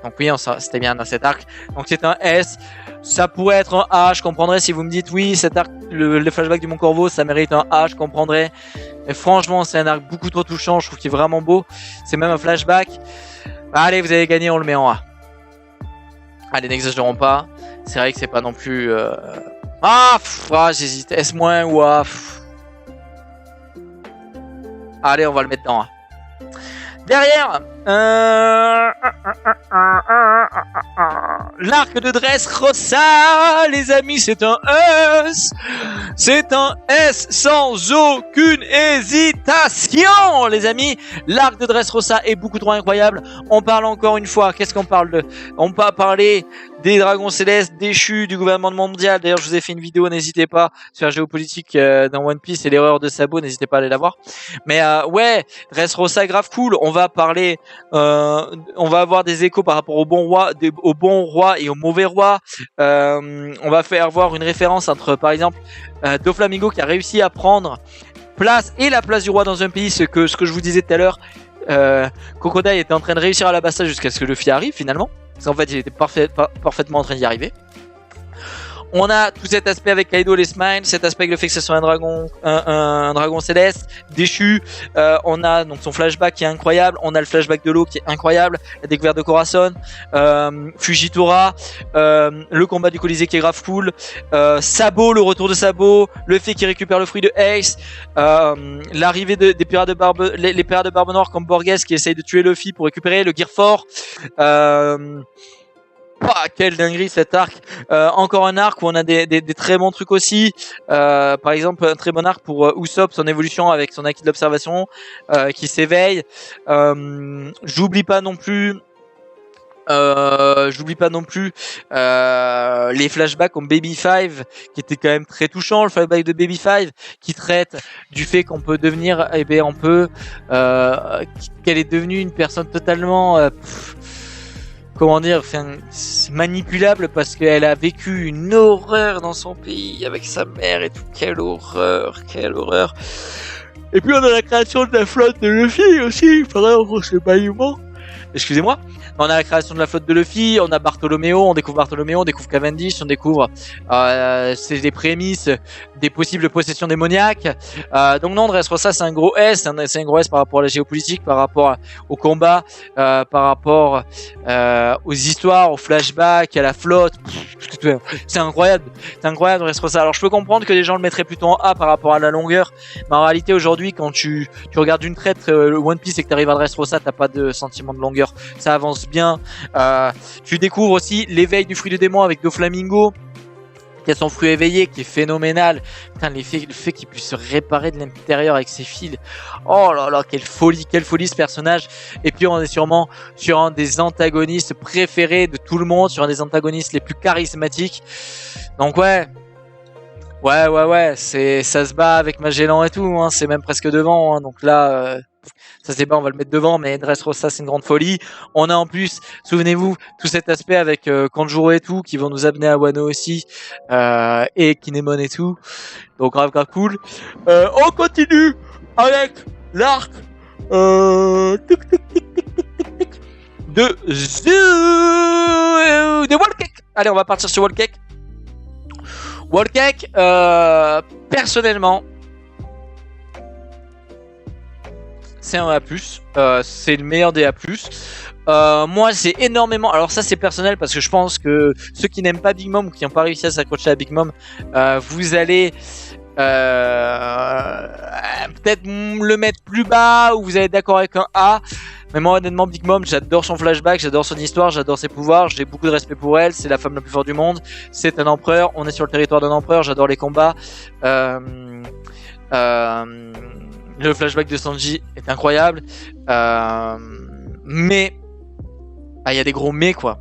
Donc oui, c'était bien dans cet arc. Donc c'est un S, ça pourrait être un A, je comprendrais si vous me dites oui, cet arc, le flashback du Mont Corvo, ça mérite un A, je comprendrais. Mais franchement, c'est un arc beaucoup trop touchant, je trouve qu'il est vraiment beau. C'est même un flashback. Allez, vous avez gagné, on le met en A. Allez, n'exagérons pas. C'est vrai que c'est pas non plus... j'hésite. S- ou A. Allez, on va le mettre dans A. Derrière, l'arc de Dressrosa, les amis, c'est un S. C'est un S sans aucune hésitation, les amis. L'arc de Dressrosa est beaucoup trop incroyable. On parle encore une fois, qu'est-ce qu'on parle de... On peut parler des dragons célestes déchus du gouvernement mondial. D'ailleurs, je vous ai fait une vidéo, n'hésitez pas, sur la géopolitique dans One Piece et l'erreur de Sabo, n'hésitez pas à aller la voir. Mais ouais, Dressrosa, grave cool. On va parler, on va avoir des échos par rapport au bon roi et au mauvais roi. On va faire voir une référence entre, par exemple, Doflamingo qui a réussi à prendre la place du roi dans un pays, ce que je vous disais tout à l'heure. Crocodile était en train de réussir à la bassa jusqu'à ce que Luffy arrive finalement. Parce qu'en fait, il était parfaitement en train d'y arriver. On a tout cet aspect avec Kaido les Smiles, cet aspect avec le fait que ce soit un dragon céleste déchu. On a donc son flashback qui est incroyable. On a le flashback de l'eau qui est incroyable. La découverte de Corazon, Fujitora, le combat du Colisée qui est grave cool. Sabo, le retour de Sabo, le fait qu'il récupère le fruit de Ace, l'arrivée des pirates de Barbe, les pirates de Barbe Noire comme Borges qui essayent de tuer Luffy pour récupérer le Gear 4. Quelle dinguerie cet arc. Encore un arc où on a des très bons trucs aussi. Par exemple, un très bon arc pour Usopp, son évolution avec son acquis de l'observation qui s'éveille. J'oublie pas non plus les flashbacks comme Baby 5 qui était quand même très touchant, le flashback de Baby 5 qui traite du fait qu'on peut devenir qu'elle est devenue une personne totalement manipulable parce qu'elle a vécu une horreur dans son pays avec sa mère et tout. Quelle horreur. Et puis on a la création de la flotte de Luffy aussi, c'est pas humain. Excusez-moi. On a la création de la flotte de Luffy, on a Bartholoméo, on découvre Cavendish, on découvre c'est des prémices des possibles possessions démoniaques. Donc non, Dressrosa c'est un gros S, c'est un gros S par rapport à la géopolitique, par rapport au combat, par rapport aux histoires, aux flashbacks, à la flotte. C'est incroyable Dressrosa. Alors je peux comprendre que les gens le mettraient plutôt en A par rapport à la longueur, mais en réalité aujourd'hui quand tu regardes d'une traite le One Piece et que tu arrives à Dressrosa, t'as pas de sentiment de longueur, ça avance bien. Tu découvres aussi l'éveil du fruit de démon avec Doflamingo qui a son fruit éveillé qui est phénoménal. Putain, le fait qu'il puisse se réparer de l'intérieur avec ses fils. Oh là là, quelle folie ce personnage. Et puis on est sûrement sur un des antagonistes préférés de tout le monde, sur un des antagonistes les plus charismatiques. Donc ouais, ça se bat avec Magellan et tout, hein, c'est même presque devant, hein, donc là, ça c'est pas, on va le mettre devant, mais Dressrosa c'est une grande folie. On a en plus, souvenez-vous, tout cet aspect avec Kanjuro et tout, qui vont nous amener à Wano aussi, et Kinemon et tout, donc grave cool. On continue avec l'arc de Whole Cake. Allez, on va partir sur Whole Cake. Whole Cake, personnellement, c'est un A+, c'est le meilleur des A+. Moi, c'est énormément. Alors ça, c'est personnel parce que je pense que ceux qui n'aiment pas Big Mom ou qui n'ont pas réussi à s'accrocher à Big Mom, vous allez peut-être le mettre plus bas ou vous allez être d'accord avec un A. Mais moi, honnêtement, Big Mom, j'adore son flashback, j'adore son histoire, j'adore ses pouvoirs, j'ai beaucoup de respect pour elle. C'est la femme la plus forte du monde. C'est un empereur. On est sur le territoire d'un empereur. J'adore les combats. Le flashback de Sanji est incroyable. Mais il y a des gros mais quoi.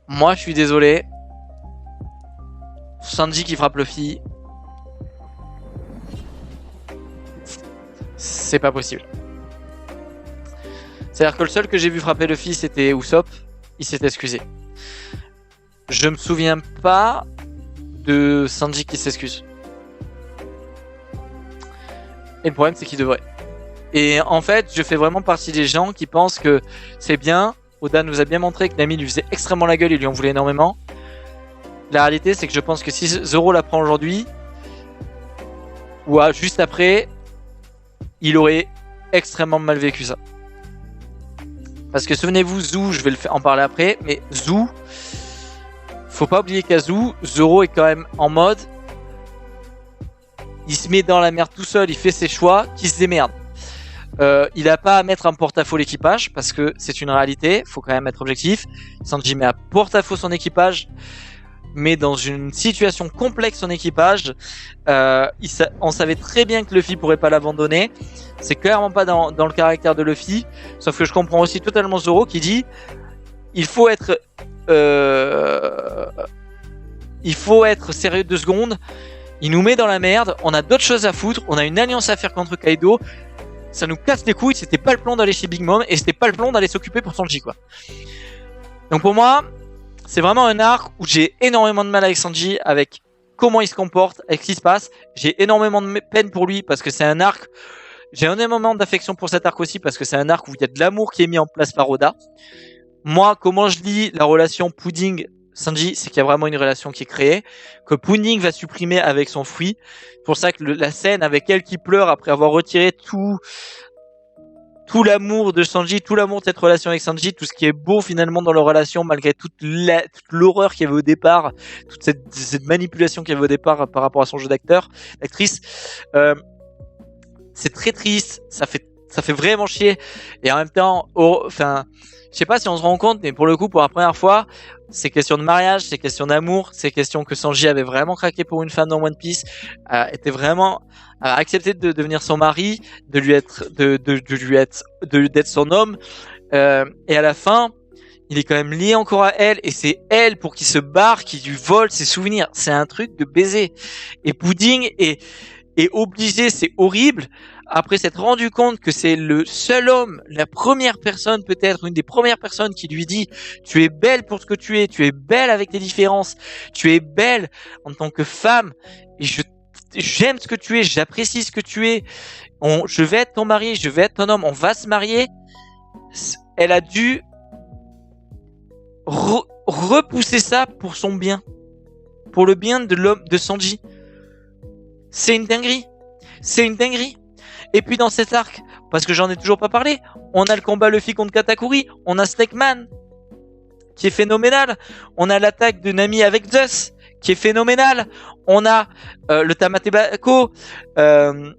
Moi je suis désolé. Sanji qui frappe Luffy, c'est pas possible. C'est-à-dire que le seul que j'ai vu frapper Luffy c'était Usopp. Il s'est excusé. Je me souviens pas de Sanji qui s'excuse. Et le problème c'est qu'il devrait. Et en fait je fais vraiment partie des gens qui pensent que c'est bien. Oda nous a bien montré que Nami lui faisait extrêmement la gueule, il lui en voulait énormément. La réalité, c'est que je pense que si Zoro la prend aujourd'hui, ou juste après, il aurait extrêmement mal vécu ça. Parce que souvenez-vous, Zou, je vais en parler après, mais Zou, faut pas oublier qu'à Zou, Zoro est quand même en mode, il se met dans la merde tout seul, il fait ses choix, qui se démerde. Il a pas à mettre en porte-à-faux l'équipage parce que c'est une réalité, faut quand même être objectif. Sanji met à porte-à-faux son équipage, mais dans une situation complexe son équipage. On savait très bien que Luffy pourrait pas l'abandonner. C'est clairement pas dans le caractère de Luffy. Sauf que je comprends aussi totalement Zoro qui dit il faut être sérieux 2 secondes. Il nous met dans la merde. On a d'autres choses à foutre. On a une alliance à faire contre Kaido. Ça nous casse les couilles, c'était pas le plan d'aller chez Big Mom et c'était pas le plan d'aller s'occuper pour Sanji quoi. Donc pour moi, c'est vraiment un arc où j'ai énormément de mal avec Sanji, avec comment il se comporte, avec ce qui se passe. J'ai énormément de peine pour lui parce que c'est un arc. J'ai énormément d'affection pour cet arc aussi parce que c'est un arc où il y a de l'amour qui est mis en place par Oda. Moi, comment je lis la relation Pudding Sanji, c'est qu'il y a vraiment une relation qui est créée, que Pudding va supprimer avec son fruit. C'est pour ça que la scène avec elle qui pleure après avoir retiré tout l'amour de Sanji, tout l'amour de cette relation avec Sanji, tout ce qui est beau finalement dans leur relation, malgré toute l'horreur qu'il y avait au départ, toute cette manipulation qu'il y avait au départ par rapport à son jeu d'actrice. C'est très triste, ça fait vraiment chier. Et en même temps, je sais pas si on se rend compte, mais pour le coup, pour la première fois, c'est question de mariage, c'est question d'amour, c'est question que Sanji avait vraiment craqué pour une femme dans One Piece, était vraiment accepté de devenir son mari, d'être son homme, et à la fin, il est quand même lié encore à elle, et c'est elle pour qui se barre, qui lui vole ses souvenirs. C'est un truc de baiser. Et Pudding est obligé, c'est horrible, après s'être rendu compte que c'est le seul homme, la première personne peut-être, une des premières personnes qui lui dit « Tu es belle pour ce que tu es belle avec tes différences, tu es belle en tant que femme, et j'aime ce que tu es, j'apprécie ce que tu es, je vais être ton mari, je vais être ton homme, on va se marier. » Elle a dû repousser ça pour son bien, pour le bien de l'homme, de Sanji. C'est une dinguerie. C'est une dinguerie. Et puis dans cet arc, parce que j'en ai toujours pas parlé, on a le combat Luffy contre Katakuri, on a Snakeman, qui est phénoménal, on a l'attaque de Nami avec Zeus, qui est phénoménal, on a le Tamatebako, le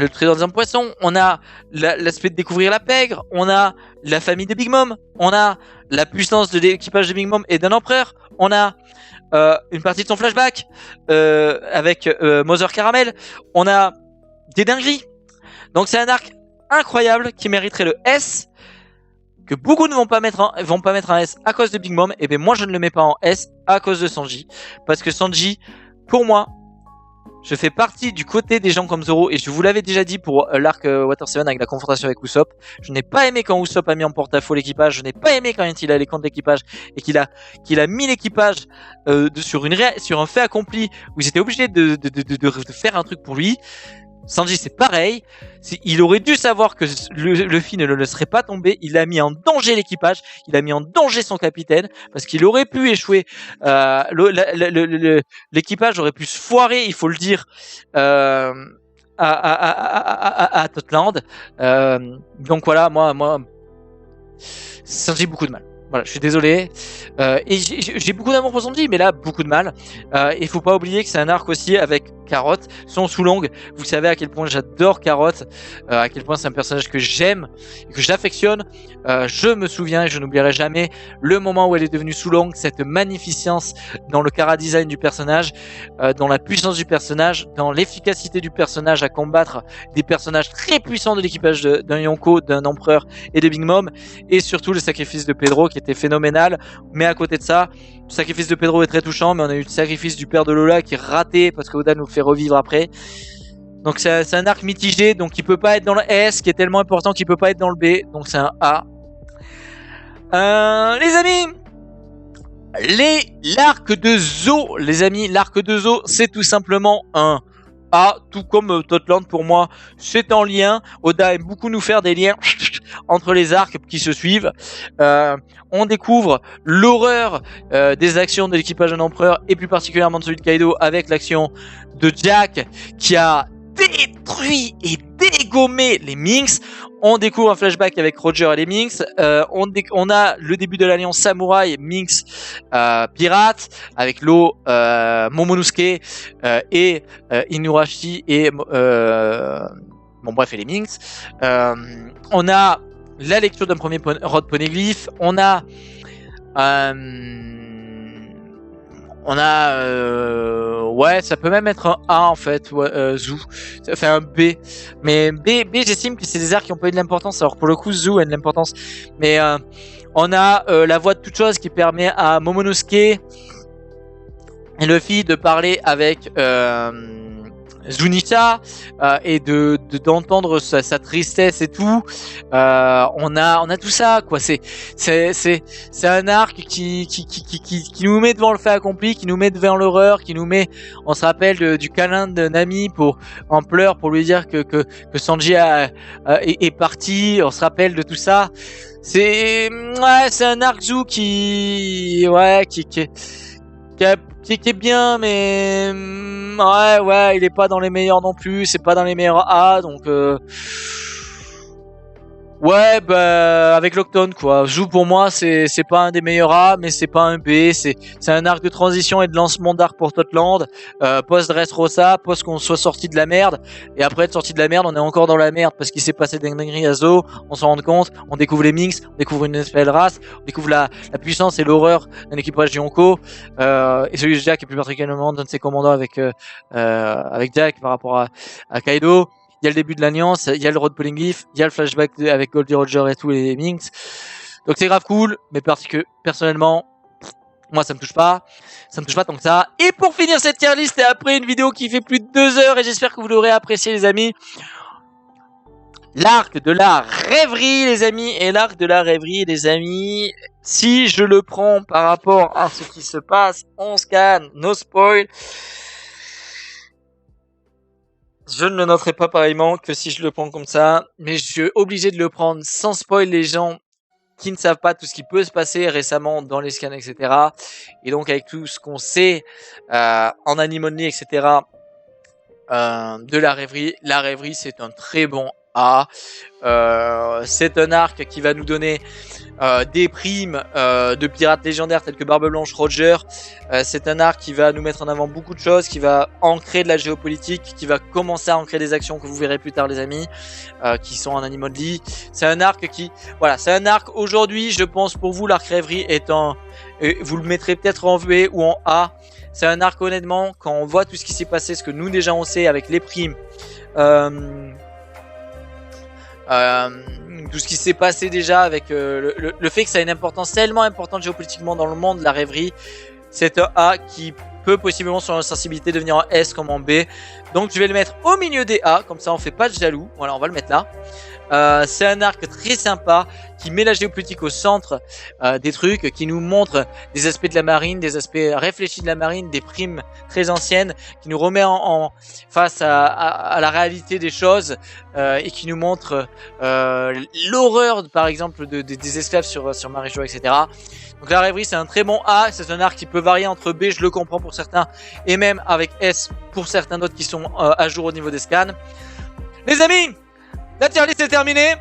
trésor des hommes poissons, on a l'aspect de découvrir la pègre, on a la famille de Big Mom, on a la puissance de l'équipage de Big Mom et d'un empereur, on a une partie de son flashback avec Mother Caramel, on a des dingueries. Donc c'est un arc incroyable qui mériterait le S, que beaucoup ne vont pas mettre en S à cause de Big Mom. Et bien moi je ne le mets pas en S à cause de Sanji, parce que Sanji, pour moi, je fais partie du côté des gens comme Zoro, et je vous l'avais déjà dit pour l'arc Water 7 avec la confrontation avec Usopp. Je n'ai pas aimé quand Usopp a mis en porte-à-faux l'équipage, je n'ai pas aimé quand il allait contre l'équipage et qu'il a mis l'équipage sur un fait accompli où ils étaient obligés de faire un truc pour lui. Sanji c'est pareil, il aurait dû savoir que Luffy ne le laisserait pas tomber, il a mis en danger l'équipage, il a mis en danger son capitaine, parce qu'il aurait pu échouer, l'équipage aurait pu se foirer, il faut le dire, à Totland. Donc voilà, moi, ça j'ai beaucoup de mal. Voilà, je suis désolé. Et j'ai beaucoup d'amour pour Sanji, mais là, beaucoup de mal. Il faut pas oublier que c'est un arc aussi avec Carotte, son Soulong. Vous savez à quel point j'adore Carotte, à quel point c'est un personnage que j'aime et que j'affectionne. Je me souviens et je n'oublierai jamais le moment où elle est devenue Soulong, cette magnificence dans le chara-design du personnage, dans la puissance du personnage, dans l'efficacité du personnage à combattre des personnages très puissants de l'équipage d'un Yonko, d'un Empereur et de Big Mom, et surtout le sacrifice de Pedro qui était phénoménal. Mais à côté de ça, le sacrifice de Pedro est très touchant, mais on a eu le sacrifice du père de Lola qui est raté parce que Oda nous fait revivre après. Donc c'est un arc mitigé, donc il peut pas être dans le S, qui est tellement important qu'il peut pas être dans le B, donc c'est un A. Les amis, l'arc de Zo, les amis, l'arc de Zo, c'est tout simplement un A, tout comme Totland pour moi, c'est en lien. Oda aime beaucoup nous faire des liens entre les arcs qui se suivent. On découvre l'horreur des actions de l'équipage d'un empereur et plus particulièrement de celui de Kaido avec l'action de Jack qui a détruit et dégommé les Minks. On découvre un flashback avec Roger et les Minks. On a le début de l'alliance samouraï Minks pirate avec l'eau Momonosuke et Inuarashi et bon bref et les Minks. On a la lecture d'un premier Road Poneglyph. On a ouais, ça peut même être un A en fait, Zou. Ça fait un B. Mais B j'estime que c'est des arcs qui ont pas eu de l'importance. Alors pour le coup, Zou a de l'importance. Mais on a la voix de toute chose qui permet à Momonosuke et Luffy de parler avec Zunisha et d'entendre sa tristesse et tout. On a tout ça quoi. C'est un arc qui nous met devant le fait accompli, qui nous met devant l'horreur, qui nous met. On se rappelle du câlin de Nami en pleurs pour lui dire que Sanji est parti. On se rappelle de tout ça. C'est un arc Zou qui est bien, mais ouais, il est pas dans les meilleurs non plus, c'est pas dans les meilleurs A, donc ouais, bah avec Lockdown quoi. Zou pour moi c'est pas un des meilleurs A, mais c'est pas un B, c'est un arc de transition et de lancement d'arc pour Totland, post Dressrosa, post qu'on soit sorti de la merde, et après être sorti de la merde, on est encore dans la merde parce qu'il s'est passé des dingueries à Zo, on s'en rend compte, on découvre les Minks, on découvre une nouvelle race, on découvre la puissance et l'horreur d'un équipage de Yonko, et celui de Jack et plus particulièrement d'un de ses commandants avec Jack par rapport à Kaido. Il y a le début de l'alliance, il y a le Road Poneglyph, il y a le flashback avec Goldie Roger et tous les Minks. Donc c'est grave cool, mais parce que personnellement, moi ça me touche pas tant que ça. Et pour finir cette tier list et après une vidéo qui fait plus de 2 heures et j'espère que vous l'aurez apprécié les amis, l'arc de la rêverie les amis, et l'arc de la rêverie les amis, si je le prends par rapport à ce qui se passe en scan, no spoil, je ne le noterai pas pareillement que si je le prends comme ça, mais je suis obligé de le prendre sans spoil les gens qui ne savent pas tout ce qui peut se passer récemment dans les scans, etc. Et donc avec tout ce qu'on sait en anime only, etc. De la rêverie c'est un très bon A. C'est un arc qui va nous donner des primes de pirates légendaires tels que Barbe Blanche, Roger. C'est un arc qui va nous mettre en avant beaucoup de choses, qui va ancrer de la géopolitique, qui va commencer à ancrer des actions que vous verrez plus tard les amis, qui sont en anime only. C'est un arc c'est un arc aujourd'hui, je pense pour vous l'arc rêverie est vous le mettrez peut-être en V ou en A. C'est un arc honnêtement, quand on voit tout ce qui s'est passé, ce que nous déjà on sait avec les primes, tout ce qui s'est passé déjà avec le fait que ça a une importance tellement importante géopolitiquement dans le monde de la rêverie, c'est un A qui peut possiblement sur la sensibilité devenir en S comme en B. Donc je vais le mettre au milieu des A, comme ça on fait pas de jaloux. Voilà, on va le mettre là. C'est un arc très sympa qui met la géopolitique au centre des trucs, qui nous montre des aspects de la marine, des aspects réfléchis de la marine, des primes très anciennes, qui nous remet en face à la réalité des choses et qui nous montre l'horreur par exemple des esclaves sur Maréchaux, etc. Donc la rêverie, c'est un très bon A, c'est un arc qui peut varier entre B, je le comprends pour certains, et même avec S pour certains d'autres qui sont à jour au niveau des scans. Les amis, la tier list est terminée.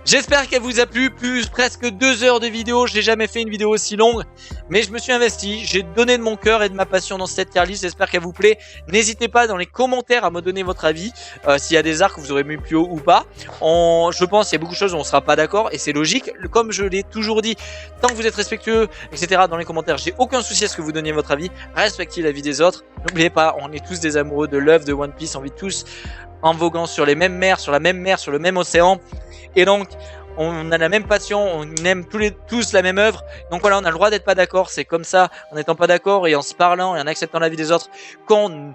J'espère qu'elle vous a plu, plus presque 2 heures de vidéo, je n'ai jamais fait une vidéo aussi longue, mais je me suis investi, j'ai donné de mon cœur et de ma passion dans cette tier list, j'espère qu'elle vous plaît. N'hésitez pas dans les commentaires à me donner votre avis, s'il y a des arcs que vous aurez mis plus haut ou pas. Je pense qu'il y a beaucoup de choses où on ne sera pas d'accord, et c'est logique, comme je l'ai toujours dit, tant que vous êtes respectueux, etc. dans les commentaires, j'ai aucun souci à ce que vous donniez votre avis, respectez l'avis des autres, n'oubliez pas, on est tous des amoureux de l'œuvre de One Piece, on vit tous en voguant sur les mêmes mers, sur la même mer, sur le même océan. Et donc, on a la même passion, on aime tous la même œuvre. Donc voilà, on a le droit d'être pas d'accord. C'est comme ça, en n'étant pas d'accord et en se parlant et en acceptant l'avis des autres, qu'on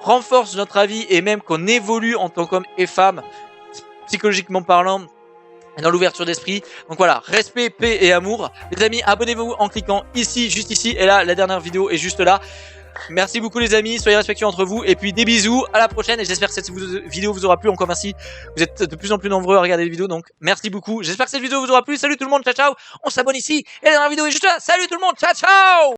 renforce notre avis et même qu'on évolue en tant qu'homme et femme, psychologiquement parlant, et dans l'ouverture d'esprit. Donc voilà, respect, paix et amour. Les amis, abonnez-vous en cliquant ici, juste ici. Et là, la dernière vidéo est juste là. Merci beaucoup les amis, soyez respectueux entre vous et puis des bisous, à la prochaine et j'espère que cette vidéo vous aura plu. Encore merci, vous êtes de plus en plus nombreux à regarder les vidéos donc merci beaucoup. J'espère que cette vidéo vous aura plu, salut tout le monde, ciao ciao, on s'abonne ici et la dernière vidéo est juste là, salut tout le monde, ciao ciao.